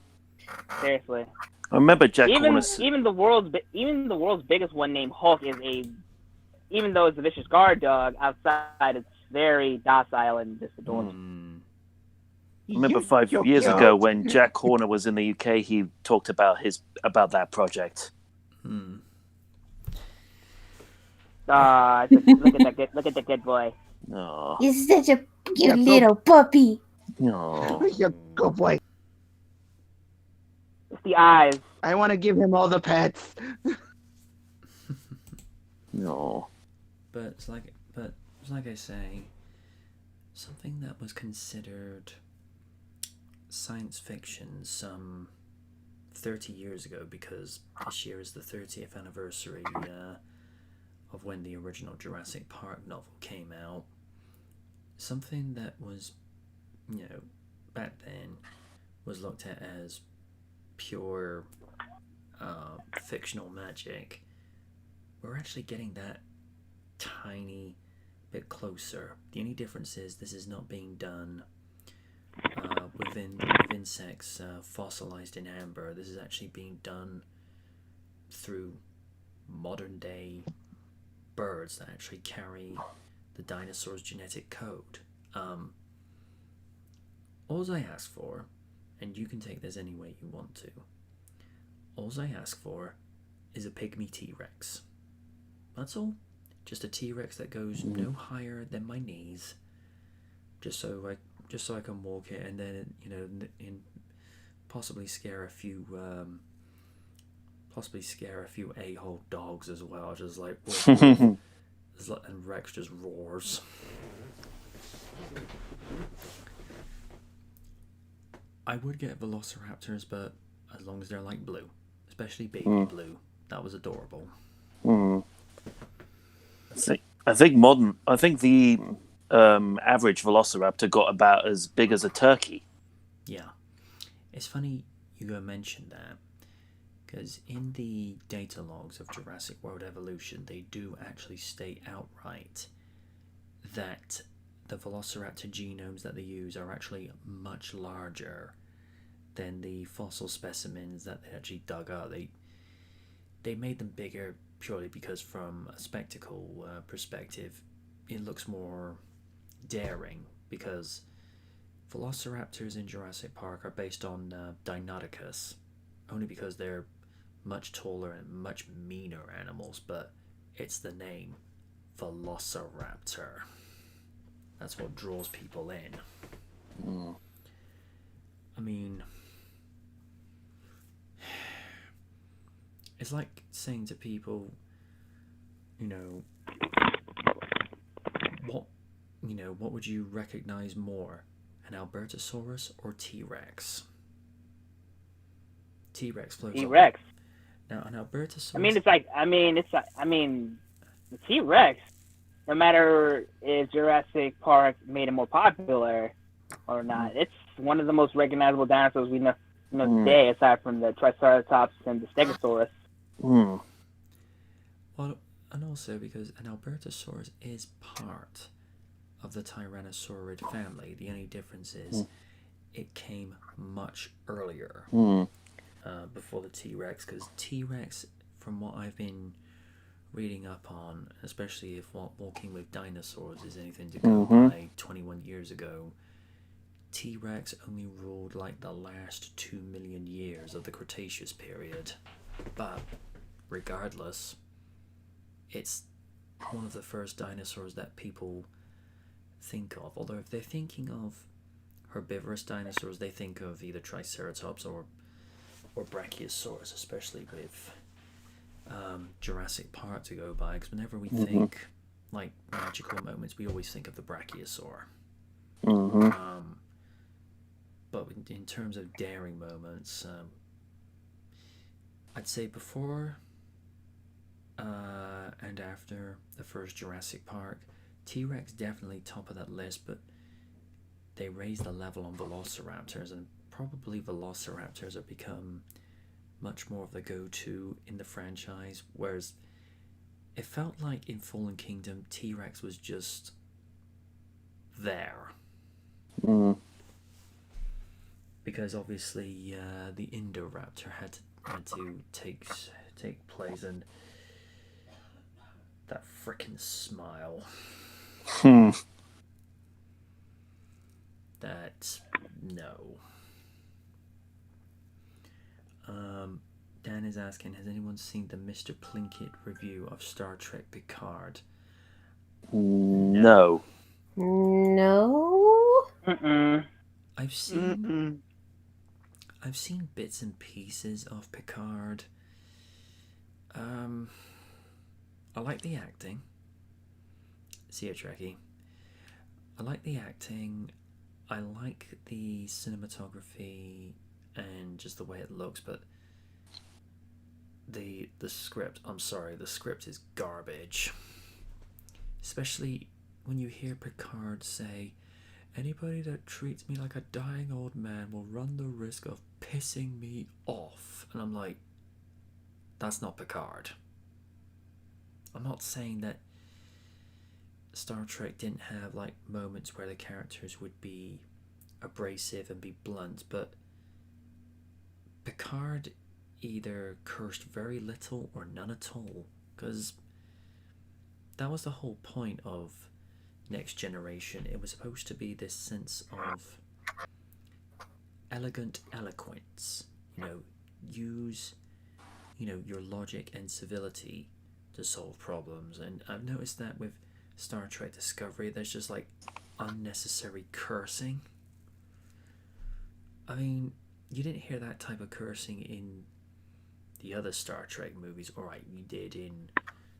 Seriously. I remember Jack Horner. Even the world's biggest one named Hulk is even though it's a vicious guard dog, outside it's very docile and just adorable. I remember 5 years ago when Jack Horner was in the UK, he talked about that project. Look at that good boy. Oh. You're such a cute little puppy. No. You're a good boy. It's the eyes. I want to give him all the pets. No. But it's like I say, something that was considered science fiction some 30 years ago, because this year is the 30th anniversary of when the original Jurassic Park novel came out. Something that was, back then was looked at as pure fictional magic. We're actually getting that tiny bit closer. The only difference is this is not being done with insects fossilized in amber. This is actually being done through modern day birds that actually carry the dinosaur's genetic code. All I ask for, and you can take this any way you want to, all I ask for is a pygmy T-Rex. That's all. Just a T-Rex that goes no higher than my knees, just so I can walk it, and then and possibly scare a few a-hole dogs as well. Just like, and Rex just roars. I would get velociraptors, but as long as they're like blue, especially baby blue. That was adorable. I think the average velociraptor got about as big as a turkey. Yeah. It's funny you go mention that, because in the data logs of Jurassic World Evolution, they do actually state outright that the velociraptor genomes that they use are actually much larger than the fossil specimens that they actually dug up. They made them bigger purely because from a spectacle perspective, it looks more daring, because velociraptors in Jurassic Park are based on Deinonychus, only because they're much taller and much meaner animals, but it's the name Velociraptor. That's what draws people in. I mean, it's like saying to people, what would you recognize more, an Albertosaurus or T-Rex? T-Rex floats. T-Rex. Now, an Albertosaurus. The T-Rex. No matter if Jurassic Park made it more popular or not, it's one of the most recognizable dinosaurs we know today, aside from the Triceratops and the Stegosaurus. Well, and also because an Albertosaurus is part of the Tyrannosaurid family. The only difference is it came much earlier, before the T-Rex, because T-Rex, from what I've been reading up on, especially if Walking with Dinosaurs is anything to go by 21 years ago, T-Rex only ruled like the last 2 million years of the Cretaceous period. But regardless, it's one of the first dinosaurs that people think of. Although if they're thinking of herbivorous dinosaurs, they think of either Triceratops or Brachiosaurus, especially with Jurassic Park to go by, because whenever we think like magical moments, we always think of the Brachiosaur. But in terms of daring moments, I'd say before and after the first Jurassic Park, T-Rex definitely top of that list, but they raised the level on Velociraptors, and probably Velociraptors have become much more of the go-to in the franchise, whereas it felt like in Fallen Kingdom, T-Rex was just there. Because obviously the Indoraptor had to take place, and that frickin' smile. That no. Dan is asking, has anyone seen the Mr. Plinkett review of Star Trek Picard? No. No. I've seen bits and pieces of Picard. I like the acting. See ya, Trekkie. I like the acting. I like the cinematography and just the way it looks, but the script, I'm sorry, the script is garbage. Especially when you hear Picard say, anybody that treats me like a dying old man will run the risk of pissing me off. And I'm like, that's not Picard. I'm not saying that Star Trek didn't have like moments where the characters would be abrasive and be blunt, but Picard either cursed very little or none at all, because that was the whole point of Next Generation. It was supposed to be this sense of elegant eloquence, use your logic and civility to solve problems. And I've noticed that with Star Trek Discovery, there's just like unnecessary cursing. I mean, you didn't hear that type of cursing in the other Star Trek movies. Alright, you did in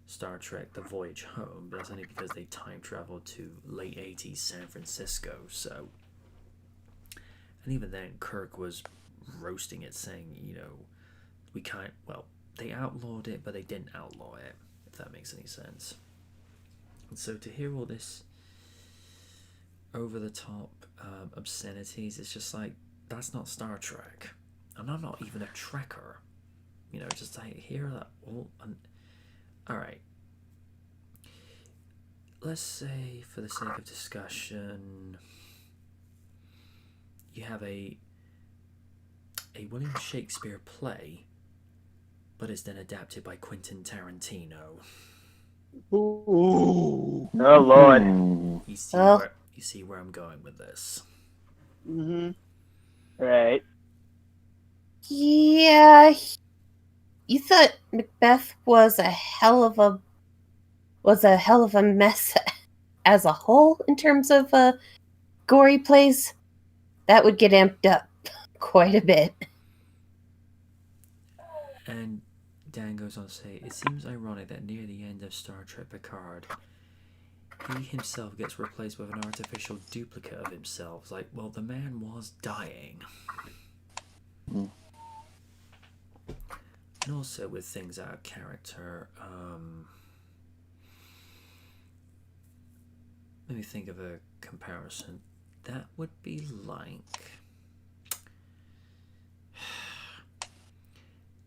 Star Trek The Voyage Home, but that's only because they time traveled to late 80s San Francisco, so. And even then, Kirk was roasting it, saying, we can't, well, they outlawed it, but they didn't outlaw it, if that makes any sense. And so to hear all this over-the-top obscenities, it's just like, that's not Star Trek. And I'm not even a Trekker. Just I hear that all. Alright. Let's say, for the sake of discussion, you have a William Shakespeare play, but it's then adapted by Quentin Tarantino. Ooh. Oh Lord. You see where I'm going with this. Right. Yeah. You thought Macbeth was a hell of a mess as a whole in terms of gory plays. That would get amped up quite a bit. And Dan goes on to say, it seems ironic that near the end of Star Trek Picard, he himself gets replaced with an artificial duplicate of himself. It's like, well, the man was dying. And also with things out of character, let me think of a comparison. That would be like...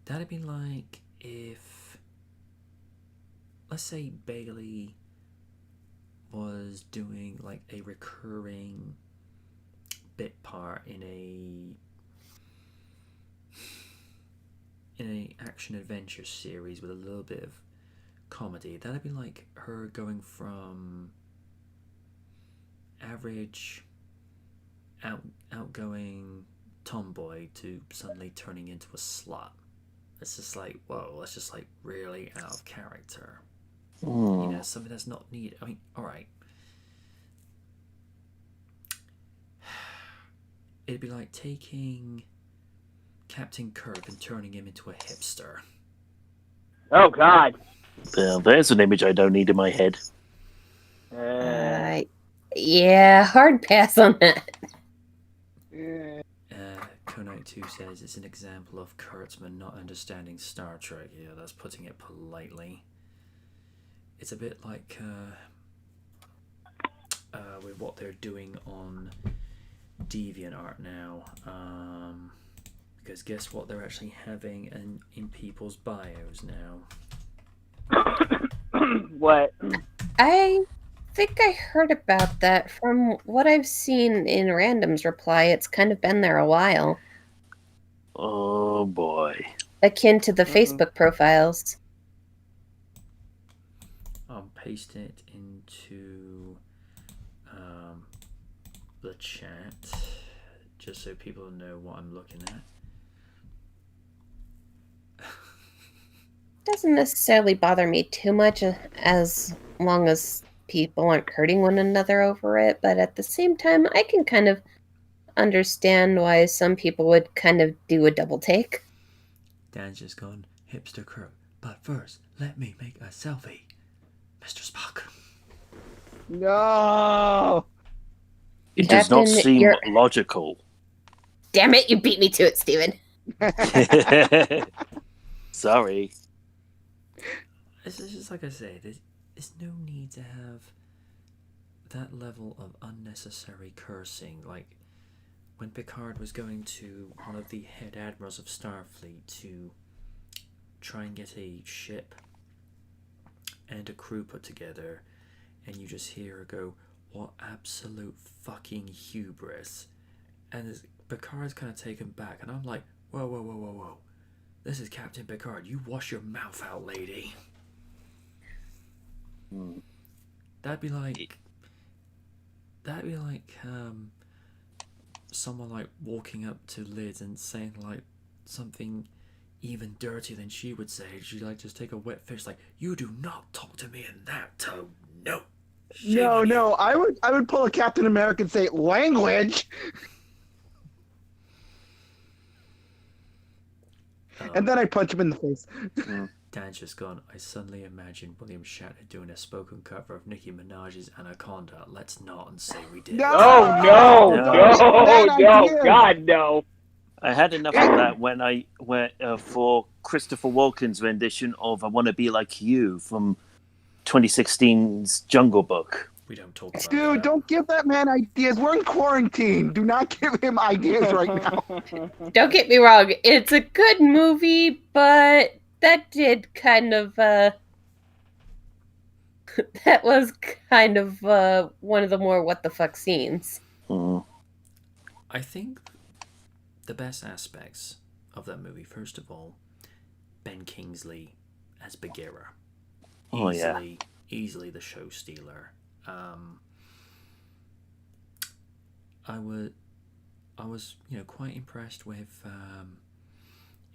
That'd be like if, let's say Bailey was doing like a recurring bit part in a action adventure series with a little bit of comedy. That'd be like her going from average outgoing tomboy to suddenly turning into a slut. It's just like, whoa, that's just like really out of character. You know, something that's not needed. I mean, alright. It'd be like taking Captain Kirk and turning him into a hipster. Oh God. Well, there's an image I don't need in my head. Yeah, hard pass on that. Konite 2 says it's an example of Kurtzman not understanding Star Trek. Yeah, that's putting it politely. It's a bit like with what they're doing on DeviantArt now. Because guess what they're actually having in people's bios now? What? I think I heard about that. From what I've seen in Random's reply, it's kind of been there a while. Oh boy. Akin to the Facebook profiles. I'll paste it into the chat just so people know what I'm looking at. Doesn't necessarily bother me too much as long as people aren't hurting one another over it, but at the same time, I can kind of understand why some people would kind of do a double take. Dan's just gone hipster Kirk, but first, let me make a selfie. Mr. Spock. No! It does not Captain, seem you're- logical. Damn it, you beat me to it, Steven. Sorry. It's just like I say, there's no need to have that level of unnecessary cursing. Like when Picard was going to one of the head admirals of Starfleet to try and get a ship and a crew put together, and you just hear her go, "What absolute fucking hubris!" And Picard's kind of taken back, and I'm like, whoa, whoa, whoa, whoa, whoa. This is Captain Picard. You wash your mouth out, lady. That'd be like someone like walking up to Liz and saying like something even dirtier than she would say. She'd like just take a wet fish, like, "You do not talk to me in that tone. No." No, I would pull a Captain America and say, language! And then I'd punch him in the face. Dan's just gone, "I suddenly imagine William Shatner doing a spoken cover of Nicki Minaj's Anaconda. Let's not and say we did." No, God, no. I had enough of that when I went for Christopher Walken's rendition of "I Want to Be Like You" from 2016's Jungle Book. We don't talk about Dude, don't give that man ideas. We're in quarantine. Do not give him ideas right now. Don't get me wrong, it's a good movie, but that did kind of, that was kind of, one of the more what the fuck scenes. I think the best aspects of that movie, first of all, Ben Kingsley as Bagheera. Oh, yeah. Easily the show stealer. I was quite impressed with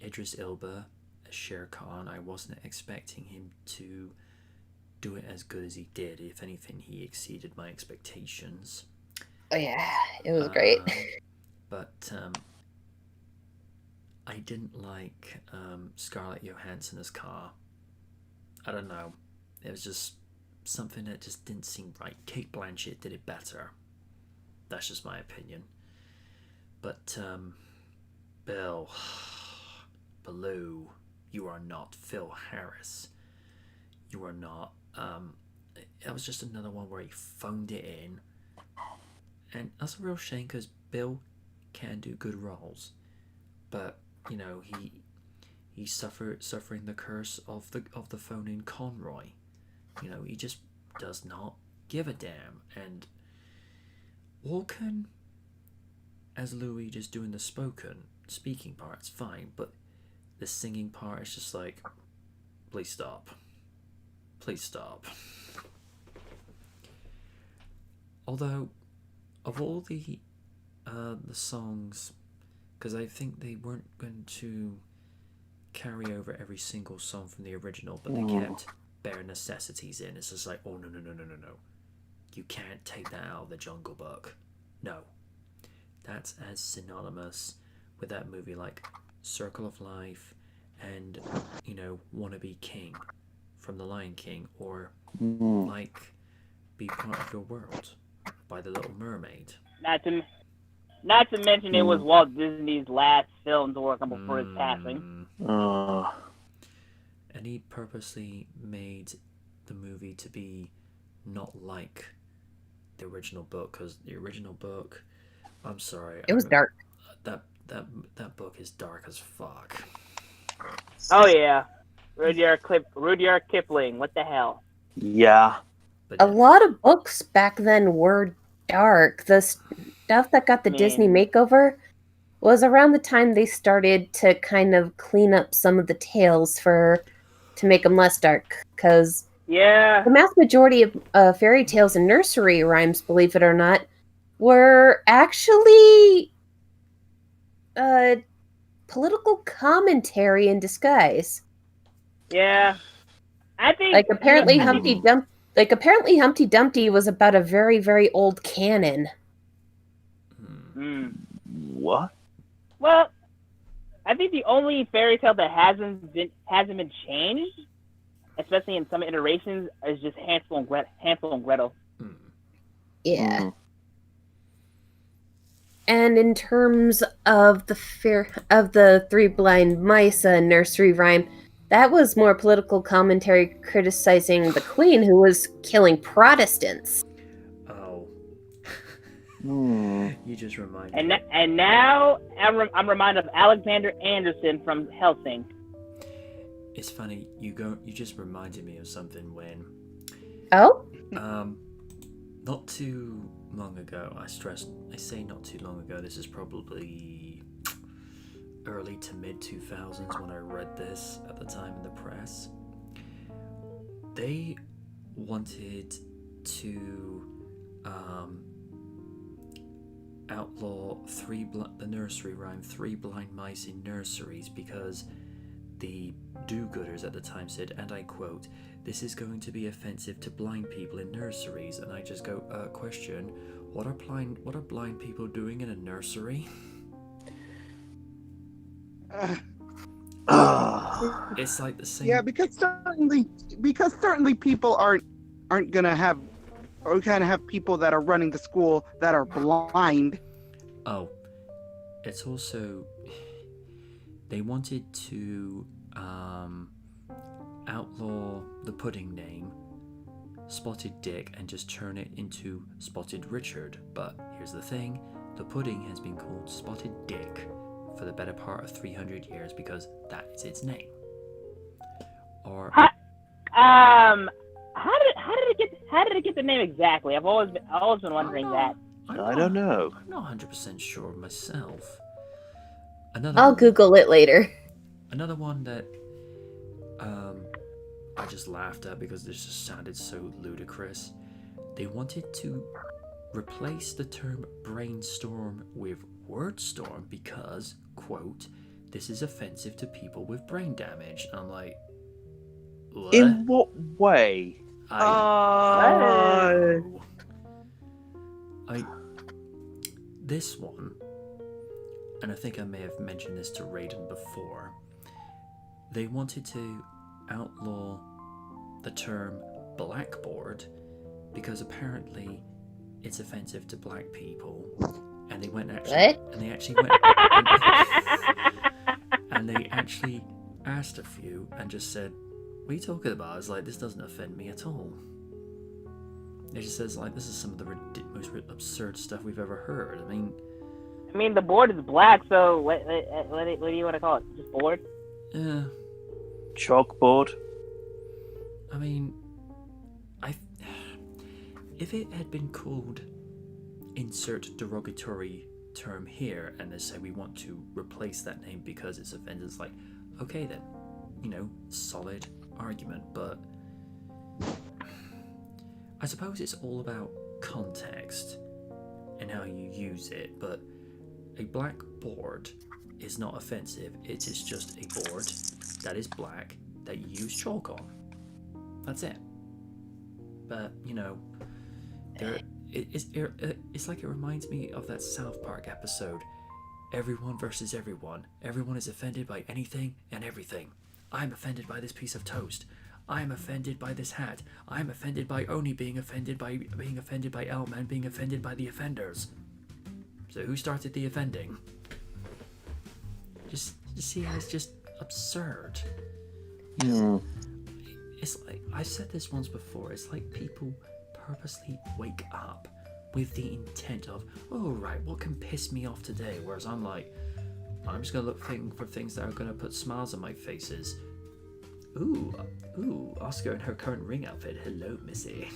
Idris Elba as Shere Khan. I wasn't expecting him to do it as good as he did. If anything, he exceeded my expectations. Oh yeah, it was great. But I didn't like Scarlett Johansson as Car. I don't know. It was just something that just didn't seem right. Kate Blanchett did it better. That's just my opinion. But Baloo, you are not Phil Harris. You are not. It was just another one where he phoned it in, and that's a real shame because Bill can do good roles, but he's suffering the curse of the phone in Conroy. He just does not give a damn. And Walken as Louis just doing the speaking part's fine, but the singing part is just like, please stop. Please stop. Although, of all the The songs, because I think they weren't going to carry over every single song from the original, but they kept Bare Necessities in. It's just like, oh, no. You can't take that out of the Jungle Book. No. That's as synonymous with that movie like Circle of Life and, Wannabe King from The Lion King, or like Be Part of Your World by The Little Mermaid. Not to mention it was Walt Disney's last film to work on before his passing. And he purposely made the movie to be not like the original book, because the original book, I'm sorry, It was dark. That book is dark as fuck. Oh yeah, Rudyard Kipling. What the hell? Yeah. But A lot of books back then were dark. The stuff that got the Man. Disney makeover was around the time they started to kind of clean up some of the tales to make them less dark. Because Yeah. the mass majority of fairy tales and nursery rhymes, believe it or not, were actually political commentary in disguise. Yeah. I think Like apparently Humpty Dumpty was about a very, very old canon. What? Well, I think the only fairy tale that hasn't been changed, especially in some iterations, is just Hansel and Gretel. Yeah. And in terms of the Three Blind Mice nursery rhyme, that was more political commentary criticizing the Queen, who was killing Protestants. Oh. You just reminded me. And now I'm reminded of Alexander Anderson from Helsing. It's funny, you just reminded me of something when Oh? not too long ago, I say not too long ago, this is probably early to mid 2000s when I read this at the time in the press. They wanted to outlaw the nursery rhyme Three Blind Mice in nurseries, because the do-gooders at the time said, and I quote, "This is going to be offensive to blind people in nurseries." And I just go, question, what are blind people doing in a nursery? It's like the same. Yeah, because certainly people aren't gonna have, or kind of have people that are running the school that are blind. Oh, it's also they wanted to outlaw the pudding name Spotted Dick and just turn it into Spotted Richard. But here's the thing, the pudding has been called Spotted Dick for the better part of 300 years because that is its name. Or how did it get the name exactly? I've always been wondering that. I don't know. I'm not 100% sure myself. I'll Google it later. Another one that I just laughed at because this just sounded so ludicrous. They wanted to replace the term brainstorm with wordstorm because, quote, "this is offensive to people with brain damage." And I'm like, what? In what way? This one, and I think I may have mentioned this to Raiden before, they wanted to outlaw the term blackboard because apparently it's offensive to black people, and they went and they actually asked a few and just said, "What are you talking about?" I was like, "This doesn't offend me at all." It just says like, "This is some of the most absurd stuff we've ever heard." I mean, the board is black, so what do you want to call it? Just board? Yeah. Chalkboard. I mean, if it had been called insert derogatory term here, and they say we want to replace that name because it's offensive, it's like, okay then, solid argument, but I suppose it's all about context and how you use it, but A black board is not offensive. It is just a board that is black that you use chalk on. That's it. But, you know, it's like it reminds me of that South Park episode, Everyone versus Everyone. Everyone is offended by anything and everything. I'm offended by this piece of toast. I'm offended by this hat. I'm offended by Oni being offended by L-Man being offended by the offenders. So who started the offending? Just see how it's just absurd. It's like, I've said this once before, it's like people purposely wake up with the intent of, oh right, what can piss me off today? Whereas I'm like, I'm just gonna look for things that are gonna put smiles on my faces. Ooh, Oscar in her current ring outfit. Hello, Missy.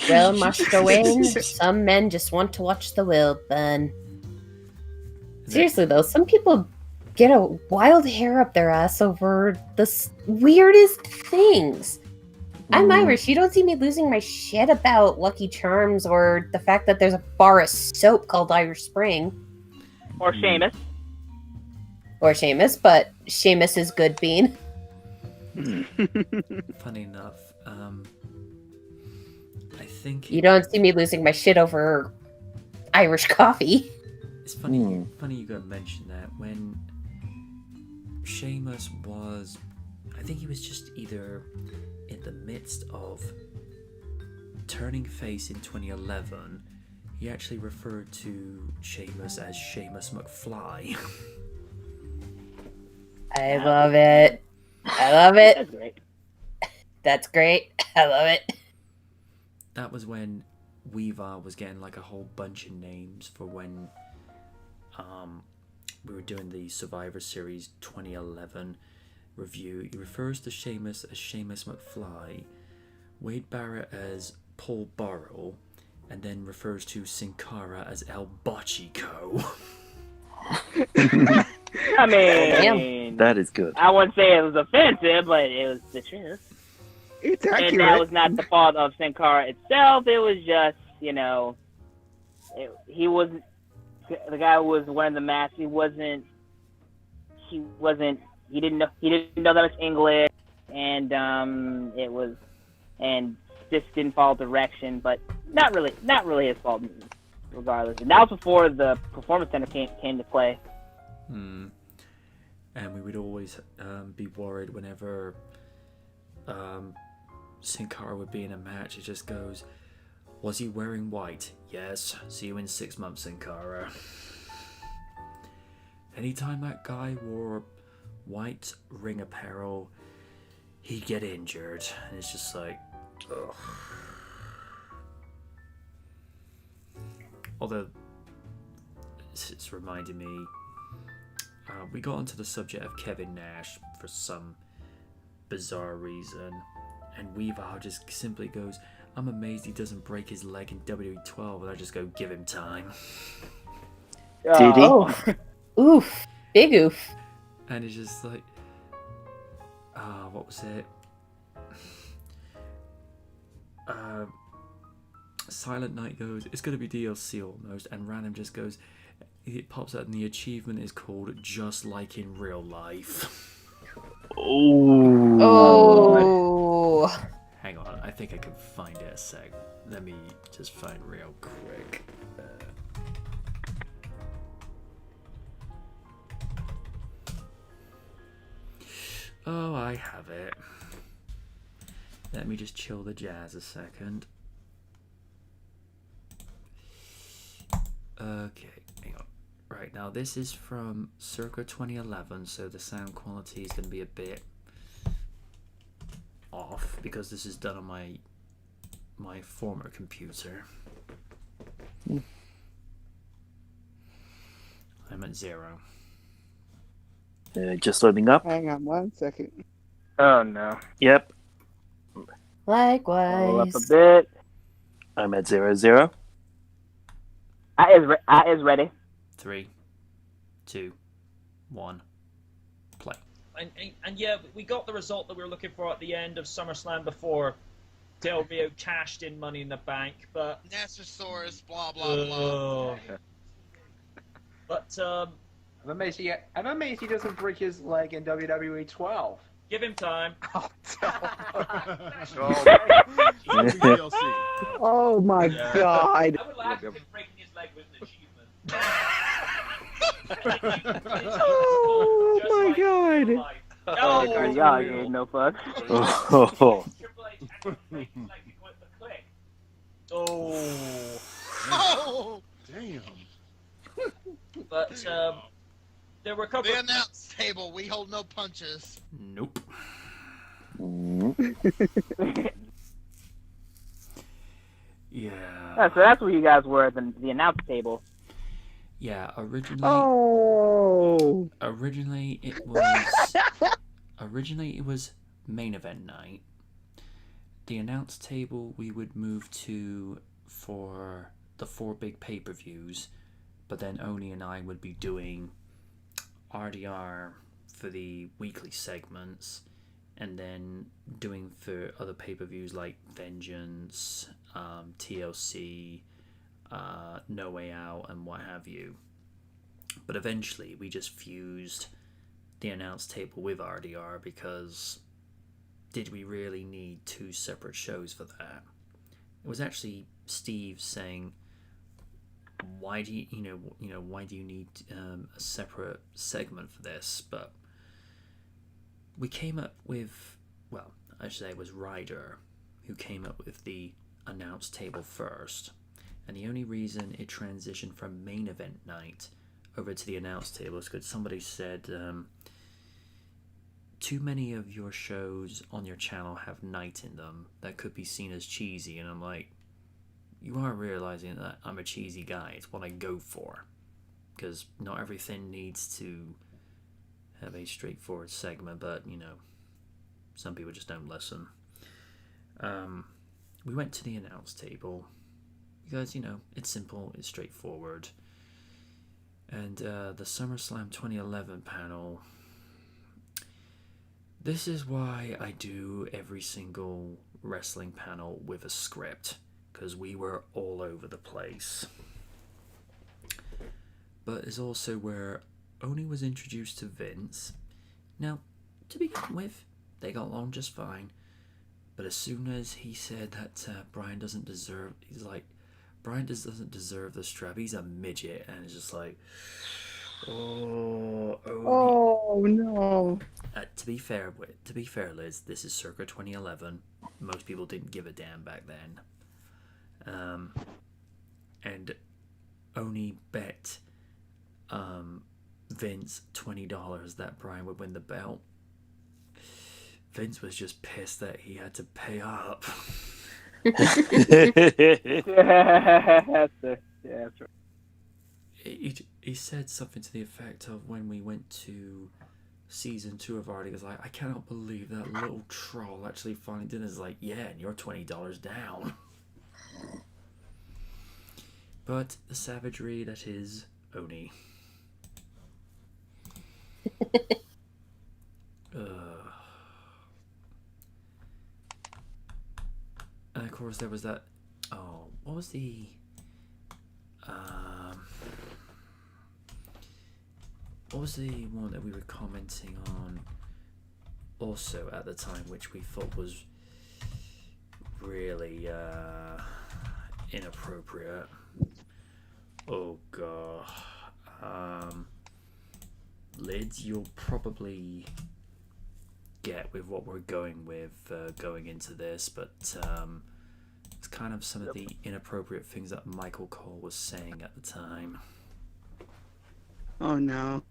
Well, Master Wayne, some men just want to watch the world burn. Seriously though, some people get a wild hair up their ass over the weirdest things. I'm Irish. You don't see me losing my shit about Lucky Charms or the fact that there's a bar of soap called Irish Spring. Or Seamus. Or Seamus, but Seamus is good bean. Funny enough, I think You don't see me losing my shit over Irish coffee. it's funny. Funny you got to mention that when Seamus was, I think he was just either in the midst of turning face in 2011. He actually referred to Seamus as Seamus McFly. I love it. I love it. That's great. That's great. I love it. That was when Weaver was getting like a whole bunch of names for when we were doing the Survivor Series 2011 review. He refers to Seamus as Seamus McFly, Wade Barrett as Paul Burrell, and then refers to Sin Cara as El Bocchico. I mean, That is good. I wouldn't say it was offensive, but it was the truth. It's accurate. And that was not the fault of Sin Cara itself. It was just, he wasn't. The guy was wearing the mask. He didn't know that much English, and just didn't follow direction. But not really his fault, regardless. And that was before the Performance Center came to play. And we would always be worried whenever Sin Cara would be in a match. It just goes, was he wearing white? Yes. See you in 6 months, Sin Cara. Anytime that guy wore white ring apparel, he'd get injured. And it's just like, ugh. Although, it's reminding me, we got onto the subject of Kevin Nash for some bizarre reason, and Weaver just simply goes, I'm amazed he doesn't break his leg in WWE 12, and I just go, give him time. Did he? Oh, oof. Big oof. And it's just like, what was it? Silent Night goes, it's going to be DLC almost, and Random just goes, it pops out and the achievement is called Just Like in Real Life. Oh. Hang on, I think I can find it a sec. Let me just find real quick. Oh, I have it. Let me just chill the jazz a second. Okay, hang on. Right, now this is from circa 2011, so the sound quality is going to be a bit off because this is done on my former computer. I'm at 0. Just loading up. Hang on 1 second. Oh no. Yep. Roll up a Likewise. bit. I'm at 0. I is ready. 3, 2, 1, play. And yeah, we got the result that we were looking for at the end of SummerSlam before Del Rio cashed in Money in the Bank, but Nassosaurus, blah blah blah. But I'm amazed he doesn't break his leg in WWE 12. give him time. Oh my god. I would laugh if breaking his leg was an achievement. Oh my god. Oh, God, gave no fucks. Oh. Triple H actually breaking his leg before the click. Oh. Oh! Damn. But there were a couple. The announce table, we hold no punches. Nope. Yeah. So that's where you guys were at the announce table. Yeah, originally it was main event night. The announce table we would move to for the 4 big pay-per-views, but then Oni and I would be doing RDR for the weekly segments, and then doing for other pay-per-views like Vengeance, TLC, No Way Out, and what have you. But eventually we just fused the announce table with RDR because did we really need 2 separate shows for that? It was actually Steve saying, why do why do you need a separate segment for this? But we came up with, well, I should say it was Ryder who came up with the announce table first, and the only reason it transitioned from main event night over to the announce table is because somebody said too many of your shows on your channel have night in them that could be seen as cheesy, and I'm like, you are realizing that I'm a cheesy guy. It's what I go for, because not everything needs to have a straightforward segment, but some people just don't listen. We went to the announce table because it's simple, it's straightforward, and the SummerSlam 2011 panel. This is why I do every single wrestling panel with a script, because we were all over the place. But it's also where Oni was introduced to Vince. Now, to begin with, they got along just fine. But as soon as he said that Brian doesn't deserve, he's like, Brian just doesn't deserve the strap. He's a midget, and it's just like, oh, Oni. Oh no. To be fair, Liz, this is circa 2011. Most people didn't give a damn back then. And Oni bet Vince $20 that Brian would win the belt. Vince was just pissed that he had to pay up. That's right. He said something to the effect of, when we went to season 2 of Artie, was like, I cannot believe that little troll actually finally did this. Like, yeah, and you're $20 down. But the savagery that is Oni. And of course there was that, what was the one that we were commenting on also at the time, which we thought was really inappropriate? Oh god. Lids, you'll probably get with what we're going with going into this, but it's kind of some of the inappropriate things that Michael Cole was saying at the time. Oh no.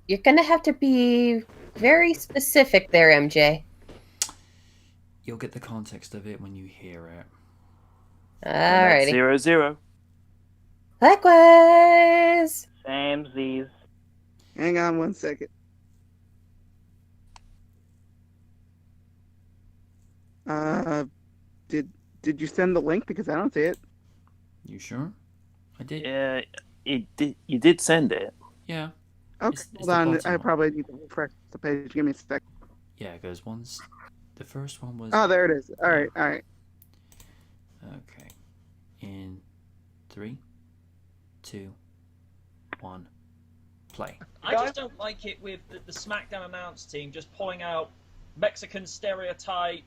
You're gonna have to be very specific there, MJ. You'll get the context of it when you hear it. Alrighty. 0-0. Likewise. Same Z's. Hang on one second. Did you send the link? Because I don't see it. You sure? I did. Yeah, you did send it. Yeah. Okay, hold on. I probably need to refresh the page. Give me a sec. Yeah, because the first one was... Oh, there it is. All right. Okay. In 3, 2, 1, play. I just don't like it with the SmackDown announce team just pulling out Mexican stereotype,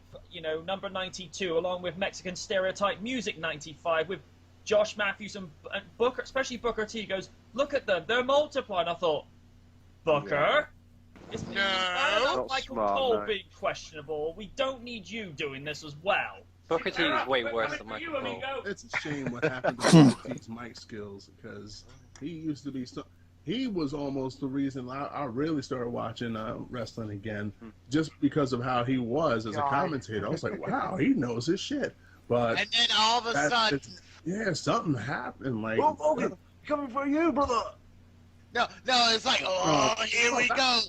number 92, along with Mexican stereotype music 95, with Josh Matthews and Booker, especially Booker T, goes, look at them, they're multiplying. I thought, Booker? It's bad enough Michael Cole being questionable. We don't need you doing this as well. Booker T is way worse than Michael Cole. It's a shame what happened to Booker T's mic skills, because he used to be he was almost the reason I really started watching wrestling again, just because of how he was as a commentator. I was like, wow, he knows his shit. But and then all of a sudden, something happened. Like, coming for you, brother. No, it's like, here we go.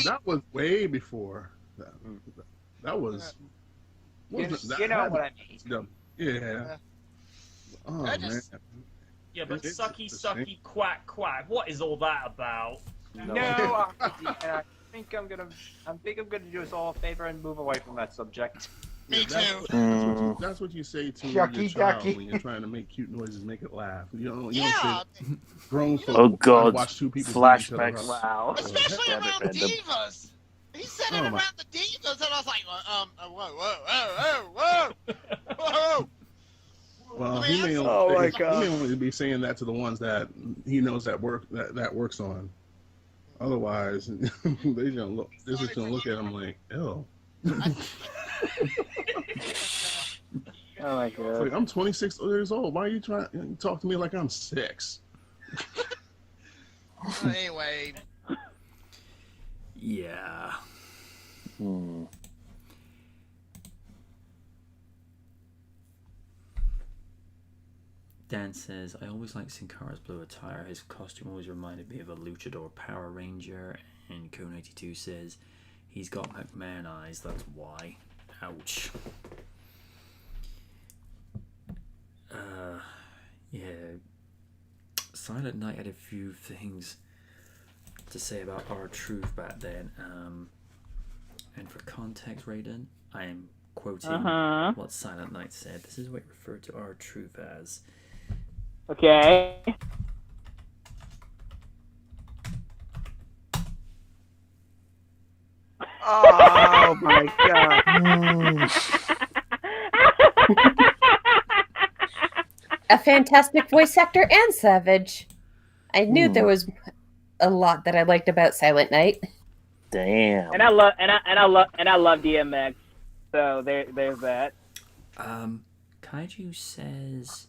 That was way before. That was. You know what I mean. Yeah. Oh, man. Yeah, but sucky, quack, quack. What is all that about? No, I think I'm gonna do us all a favor and move away from that subject. Me too. That's what you say to your child when you're trying to make cute noises, make it laugh. You don't say grown folk watch two people flashbacks. Wow. Especially around divas. He said it around the divas, and I was like, whoa. Well, he may only be saying that to the ones that he knows that works on. Otherwise, they're just gonna look at him like, ew. Oh my god! Like, I'm 26 years old. Why are you trying to talk to me like I'm 6? Anyway. Yeah. Dan says, I always liked Sin Cara's blue attire. His costume always reminded me of a luchador Power Ranger. And Co92 says, he's got McMahon eyes, that's why. Ouch. Yeah. Silent Night had a few things to say about R-Truth back then. And for context, Raiden, I am quoting what Silent Night said. This is what he referred to R-Truth as. Okay. Oh my god. A fantastic voice actor and Savage. I knew there was a lot that I liked about Silent Night. Damn. And I love DMX. So there's that. Kaiju says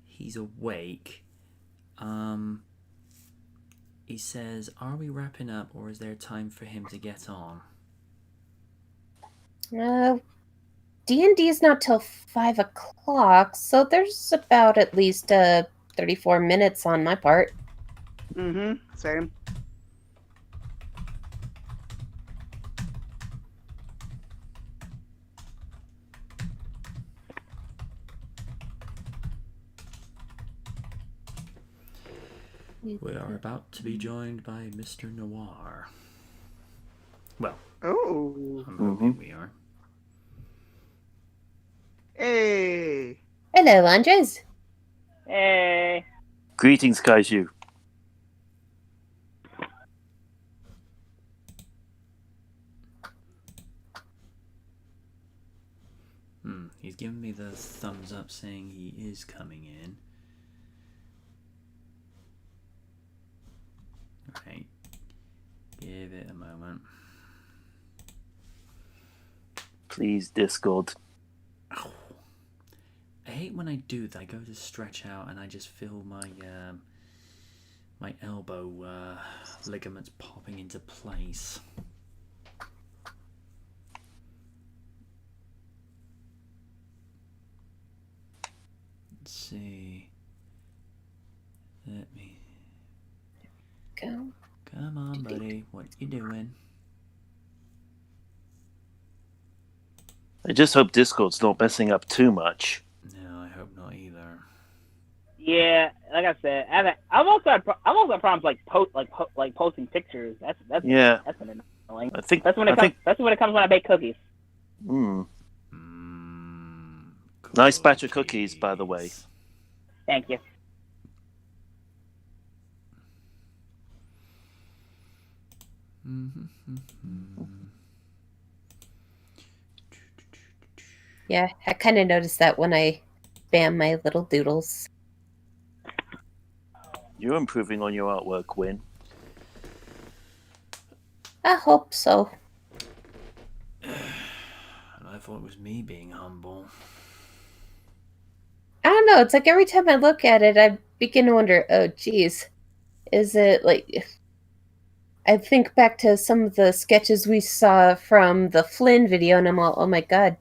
he's awake. He says, are we wrapping up or is there time for him to get on? D&D is not till 5 o'clock, so there's about at least 34 minutes on my part. Same. We are about to be joined by Mr. Noir. Well, I'm hoping we are. Hey. Hello, Andres. Hey. Greetings, Kaiju. He's giving me the thumbs up saying he is coming in. Right. Give it a moment. Please, Discord. Ow. I hate when I do that. I go to stretch out and I just feel my my elbow ligaments popping into place. Let's see. Let me go. Come on, buddy. What you doing? I just hope Discord's not messing up too much. No, I hope not either. Yeah, like I said, I'm also had problems like posting pictures. That's Yeah. That's been annoying. I think that's when it comes when I bake cookies. Nice batch of cookies, by the way. Thank you. Yeah, I kind of noticed that when I bam my little doodles. You're improving on your artwork, Win. I hope so. And I thought it was me being humble. I don't know. It's like every time I look at it, I begin to wonder, oh, geez, is it like... I think back to some of the sketches we saw from the Flynn video, and I'm all, oh my god,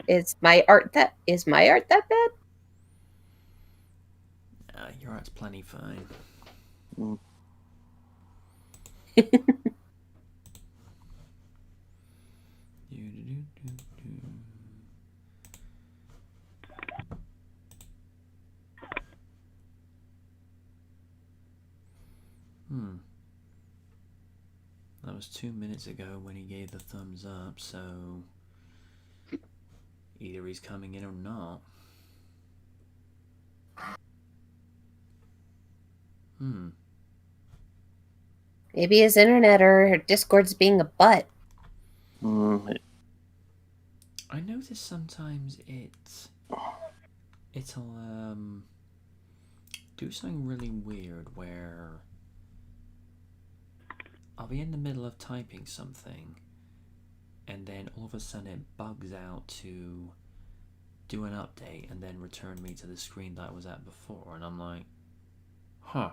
is my art that bad? Your art's plenty fine. That was 2 minutes ago when he gave the thumbs up, so either he's coming in or not. Maybe his internet or Discord's being a butt. I notice sometimes it'll do something really weird where I'll be in the middle of typing something and then all of a sudden it bugs out to do an update and then return me to the screen that I was at before, and I'm like, huh.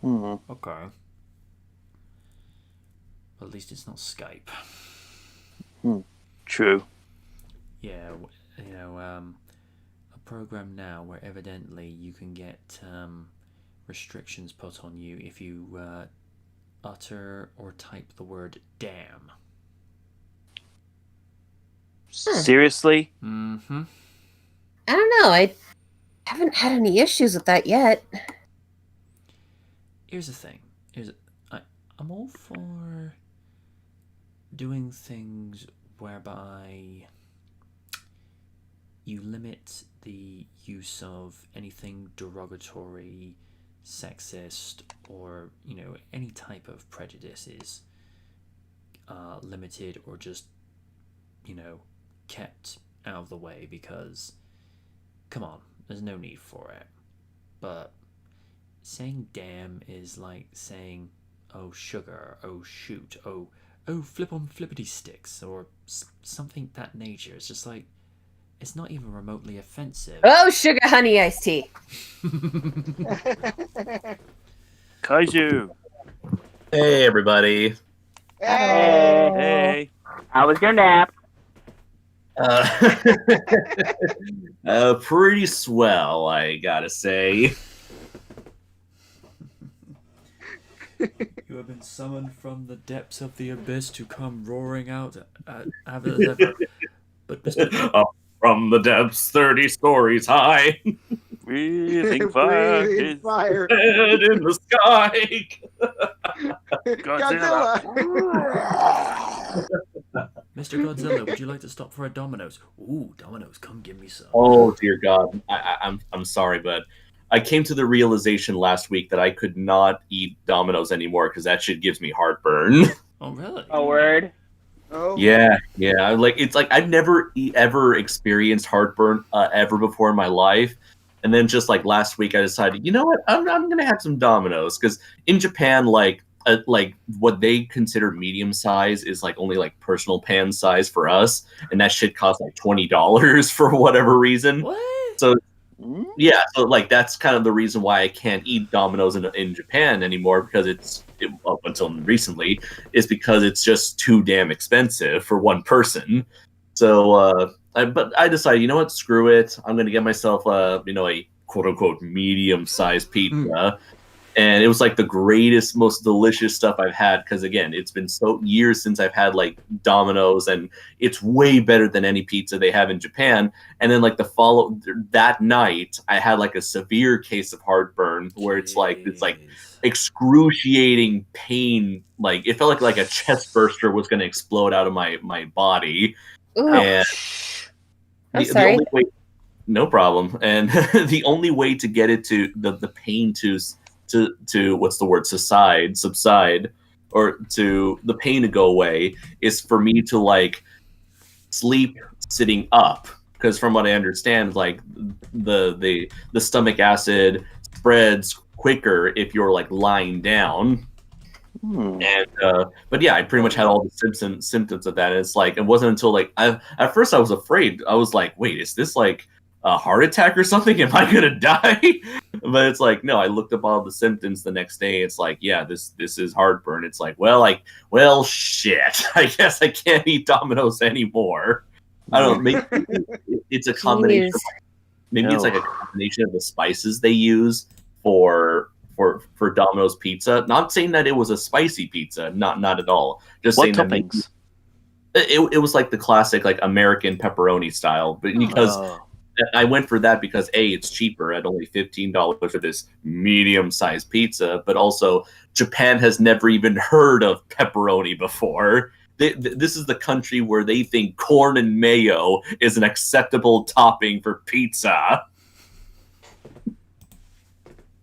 Okay. But at least it's not Skype. True. Yeah, you know, a program now where evidently you can get restrictions put on you if you utter or type the word damn. Seriously? I don't know. I haven't had any issues with that yet. Here's the thing. I'm all for doing things whereby you limit the use of anything derogatory, sexist, or, you know, any type of prejudice is limited or just, you know, kept out of the way, because, come on, there's no need for it. But saying damn is like saying, oh sugar, oh shoot, oh flip on flippity sticks, or something that nature. It's just like, it's not even remotely offensive. Oh, sugar honey iced tea. Kaiju. Hey, everybody. Hey. How was your nap? Pretty swell, I gotta say. You have been summoned from the depths of the abyss to come roaring out but Mr. Up from the depths 30 stories high. Breathing fire. Breathing fire. Head in the sky. Godzilla. Mr. Godzilla, would you like to stop for a Domino's? Ooh, Domino's, come give me some. Oh dear God, I'm sorry, but I came to the realization last week that I could not eat Domino's anymore because that shit gives me heartburn. Oh really? Oh word. Oh. Yeah. Like it's like I've never ever experienced heartburn ever before in my life, and then just like last week I decided, you know what, I'm gonna have some Domino's, because in Japan like what they consider medium size is like only like personal pan size for us, and that shit costs like $20 for whatever reason. What? So yeah, so like that's kind of the reason why I can't eat Domino's in Japan anymore, because up until recently is because it's just too damn expensive for one person. So but I decided, you know what, screw it, I'm gonna get myself a quote unquote medium sized pizza. And it was like the greatest, most delicious stuff I've had, because again, it's been so years since I've had like Domino's, and it's way better than any pizza they have in Japan. And then like that night, I had like a severe case of heartburn, where it's like excruciating pain. Like it felt like a chest burster was going to explode out of my body. Ooh. And sorry. The only way, no problem. And the only way to get it to the pain to what's the word, subside, or to the pain to go away is for me to like sleep sitting up, because from what I understand, like the stomach acid spreads quicker if you're like lying down. And but yeah, I pretty much had all the symptoms of that. And it's like it wasn't until like at first I was afraid. I was like, wait, is this like a heart attack or something? Am I gonna die? But it's like, no, I looked up all the symptoms the next day. It's like, yeah, this is heartburn. It's like, well, shit. I guess I can't eat Domino's anymore. I don't know. Maybe it's a combination. Maybe it's like a combination of the spices they use for Domino's pizza. Not saying that it was a spicy pizza, not at all. Just What saying toppings? that it was like the classic like American pepperoni style, but because I went for that because A, it's cheaper at only $15 for this medium-sized pizza, but also Japan has never even heard of pepperoni before. This is the country where they think corn and mayo is an acceptable topping for pizza.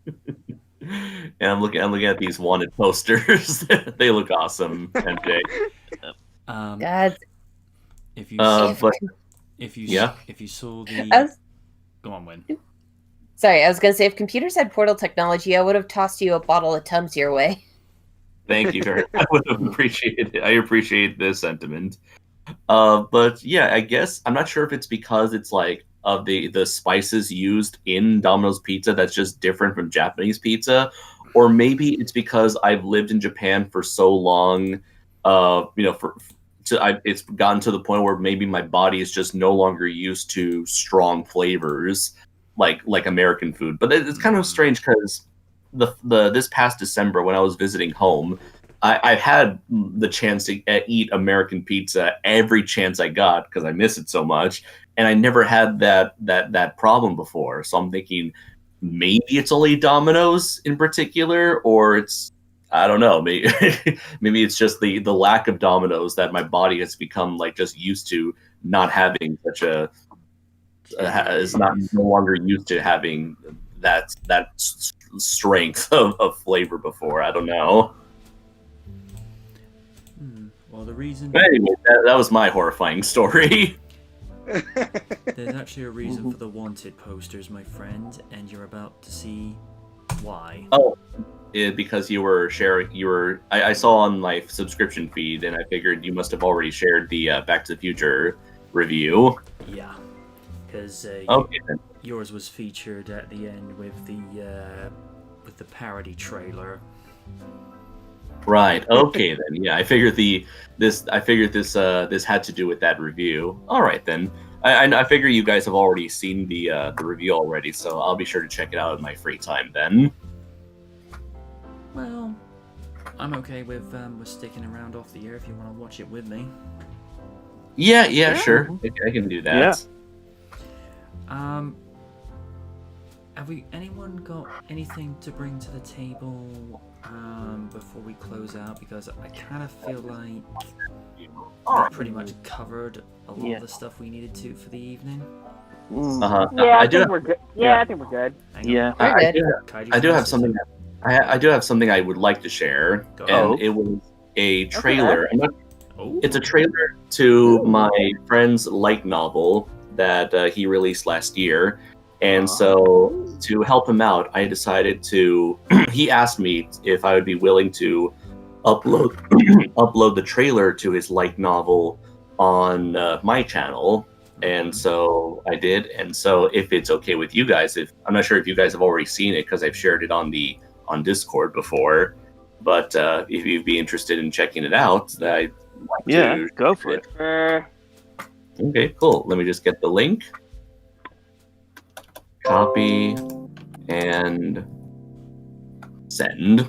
And I'm looking at these wanted posters. They look awesome, MJ. God. If you but if you saw the go on, Win. Sorry, I was going to say, if computers had portal technology, I would have tossed you a bottle of Tums your way. Thank you very much. I would have appreciated it. I appreciate this sentiment. But yeah, I guess I'm not sure if it's because it's like of the spices used in Domino's pizza that's just different from Japanese pizza, or maybe it's because I've lived in Japan for so long. It's gotten to the point where maybe my body is just no longer used to strong flavors like American food. But it's kind of strange because this past December when I was visiting home, I've had the chance to eat American pizza every chance I got because I miss it so much, and I never had that problem before. So I'm thinking maybe it's only Domino's in particular, or it's, I don't know, maybe maybe it's just the lack of Domino's that my body has become like just used to not having such a is no longer used to having that strength of flavor before. I don't know. Well, the reason. But anyway, that was my horrifying story. There's actually a reason for the wanted posters, my friend, and you're about to see why. Oh, because you were sharing. I saw on my subscription feed, and I figured you must have already shared the Back to the Future review. Yeah, because yours was featured at the end with the parody trailer. Right. Okay then. Yeah, I figured this had to do with that review. All right then. I figure you guys have already seen the review already, so I'll be sure to check it out in my free time then. Well, I'm okay with sticking around off the air if you want to watch it with me. Yeah, sure. I can do that. Yeah. Have anyone got anything to bring to the table before we close out? Because I kind of feel like we pretty much covered a lot of the stuff we needed to for the evening. Yeah, I think we're good. Yeah, I think we're good. Yeah, I do have something. I do have something I would like to share, and it was a trailer. It's a trailer to my friend's light novel that he released last year. And so to help him out, I decided to, he asked me if I would be willing to upload the trailer to his light novel on my channel. And so I did. And so if it's okay with you guys, I'm not sure if you guys have already seen it because I've shared it on Discord before, but if you'd be interested in checking it out, I'd like to go for it. Okay, cool. Let me just get the link. Copy and send.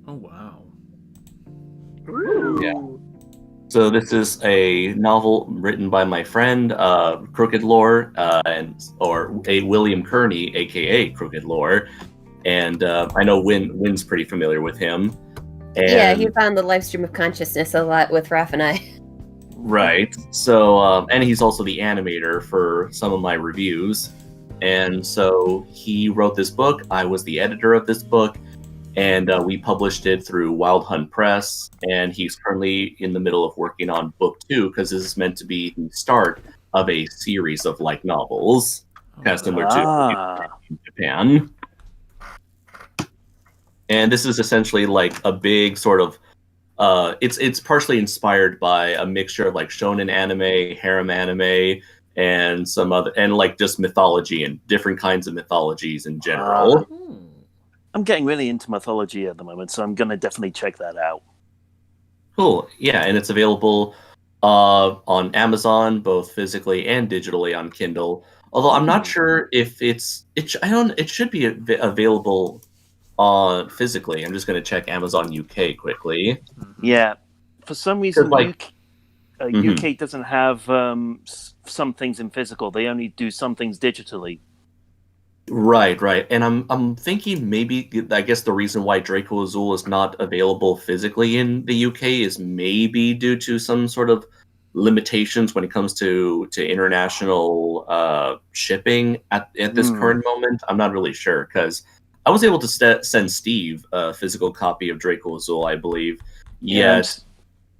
Oh wow. Yeah. So this is a novel written by my friend Crooked Lore, or a William Kearney, aka Crooked Lore, and I know Win's pretty familiar with him. And, yeah, he was on the live stream of consciousness a lot with Raph and I. Right. So, and he's also the animator for some of my reviews. And so he wrote this book. I was the editor of this book. and we published it through Wild Hunt Press. And he's currently in the middle of working on book 2 because this is meant to be the start of a series of light novels, kind of similar to in Japan. And this is essentially like a big sort of it's partially inspired by a mixture of like shonen anime, harem anime, and some other, and like just mythology and different kinds of mythologies in general. I'm getting really into mythology at the moment, so I'm gonna definitely check that out. Cool. Yeah, and it's available on Amazon, both physically and digitally on Kindle. Although I'm not sure if it should be available physically. I'm just going to check Amazon UK quickly. Yeah, for some reason, Like- UK doesn't have some things in physical. They only do some things digitally. Right. And I'm thinking maybe, I guess the reason why Draco Azul is not available physically in the UK is maybe due to some sort of limitations when it comes to international shipping at this current moment. I'm not really sure, because I was able to send Steve a physical copy of Draco Azul, I believe. Yes.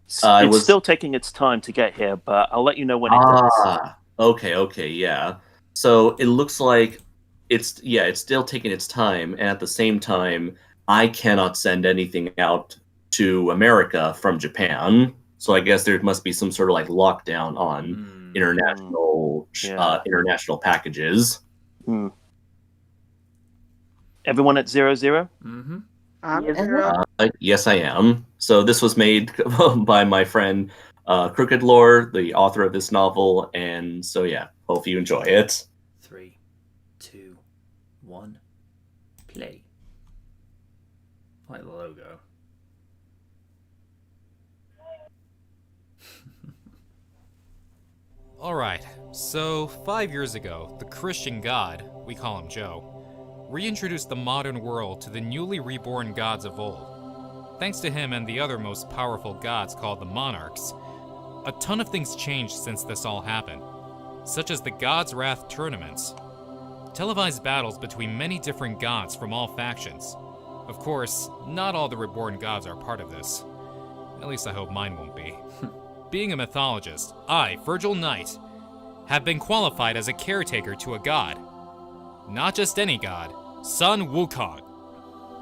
It's still taking its time to get here, but I'll let you know when it does. Okay, yeah. So it looks like it's still taking its time, and at the same time, I cannot send anything out to America from Japan. So I guess there must be some sort of like lockdown on international packages. Everyone at 00? Yes, I am. So this was made by my friend Crooked Lore, the author of this novel, and so yeah, hope you enjoy it. 3, 2, 1, play. I like the logo. Alright, so 5 years ago, the Christian god, we call him Joe, reintroduced the modern world to the newly reborn gods of old. Thanks to him and the other most powerful gods called the monarchs, a ton of things changed since this all happened, such as the God's Wrath tournaments, televised battles between many different gods from all factions. Of course, not all the reborn gods are part of this. At least I hope mine won't be. Being a mythologist, I, Virgil Knight, have been qualified as a caretaker to a god. Not just any god, Sun Wukong.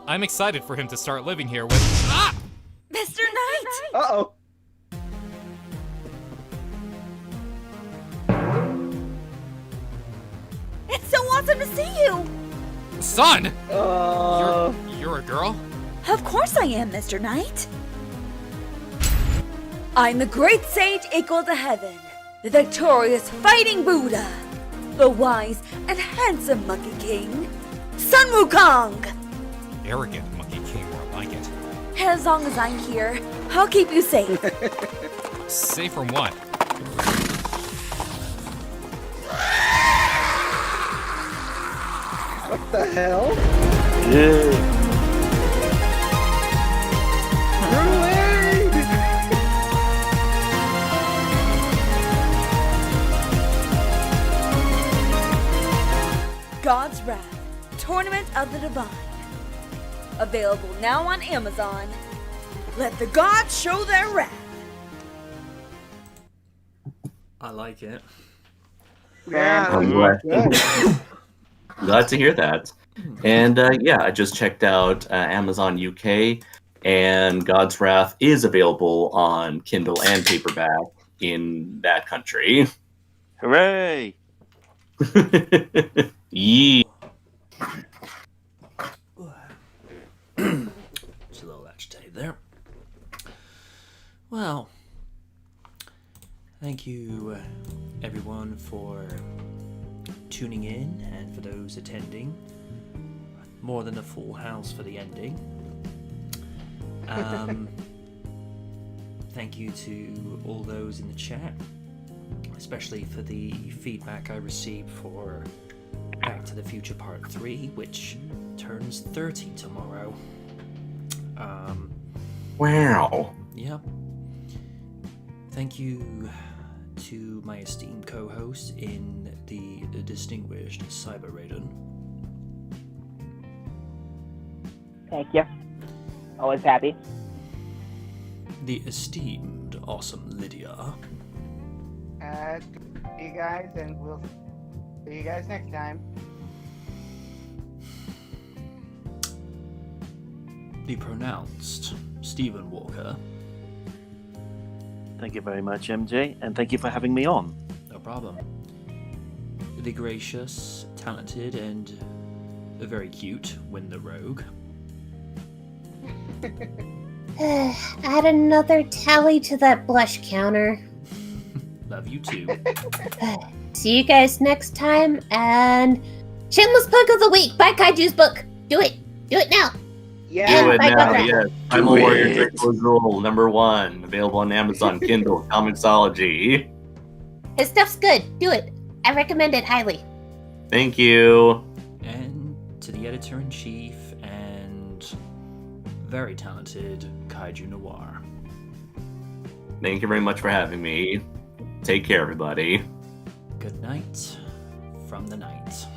I'm excited for him to start living here with— Ah! Mr. Knight! Uh-oh. It's so awesome to see you! Sun! You're a girl? Of course I am, Mr. Knight. I'm the great sage equal to heaven, the victorious fighting Buddha, the wise and handsome Monkey King, Sun Wukong! Arrogant Monkey King, more like it. As long as I'm here, I'll keep you safe. Safe from what? What the hell? God's Wrath, Tournament of the Divine. Available now on Amazon. Let the gods show their wrath. I like it. Yeah, I'm glad to hear that. And yeah, I just checked out Amazon UK, and God's Wrath is available on Kindle and paperback in that country. Hooray! Yeah. Just a little agitated there. Well, thank you everyone for tuning in, and for those attending. More than a full house for the ending. Thank you to all those in the chat, especially for the feedback I received for Back to the Future Part 3, which turns 30 tomorrow. Wow. Yep. Thank you to my esteemed co-host in the distinguished Cyber-Raiden. Thank you. Always happy. The esteemed, awesome Lydia. You guys, and we'll see you guys next time. The pronounced Stephen Walker. Thank you very much, MJ, and thank you for having me on. No problem. The gracious, talented, and very cute Win the Rogue. Add another tally to that blush counter. Love you too. See you guys next time, and Shameless Plug of the Week, buy Kaiju's book. Do it. Do it now. Yeah. Do it buy now, Conrad. yes. Primal Warrior Draco's Rule, #1. Available on Amazon, Kindle, Comixology. His stuff's good. Do it. I recommend it highly. Thank you. And to the editor-in-chief and very talented Kaiju Noir. Thank you very much for having me. Take care, everybody. Good night from the night.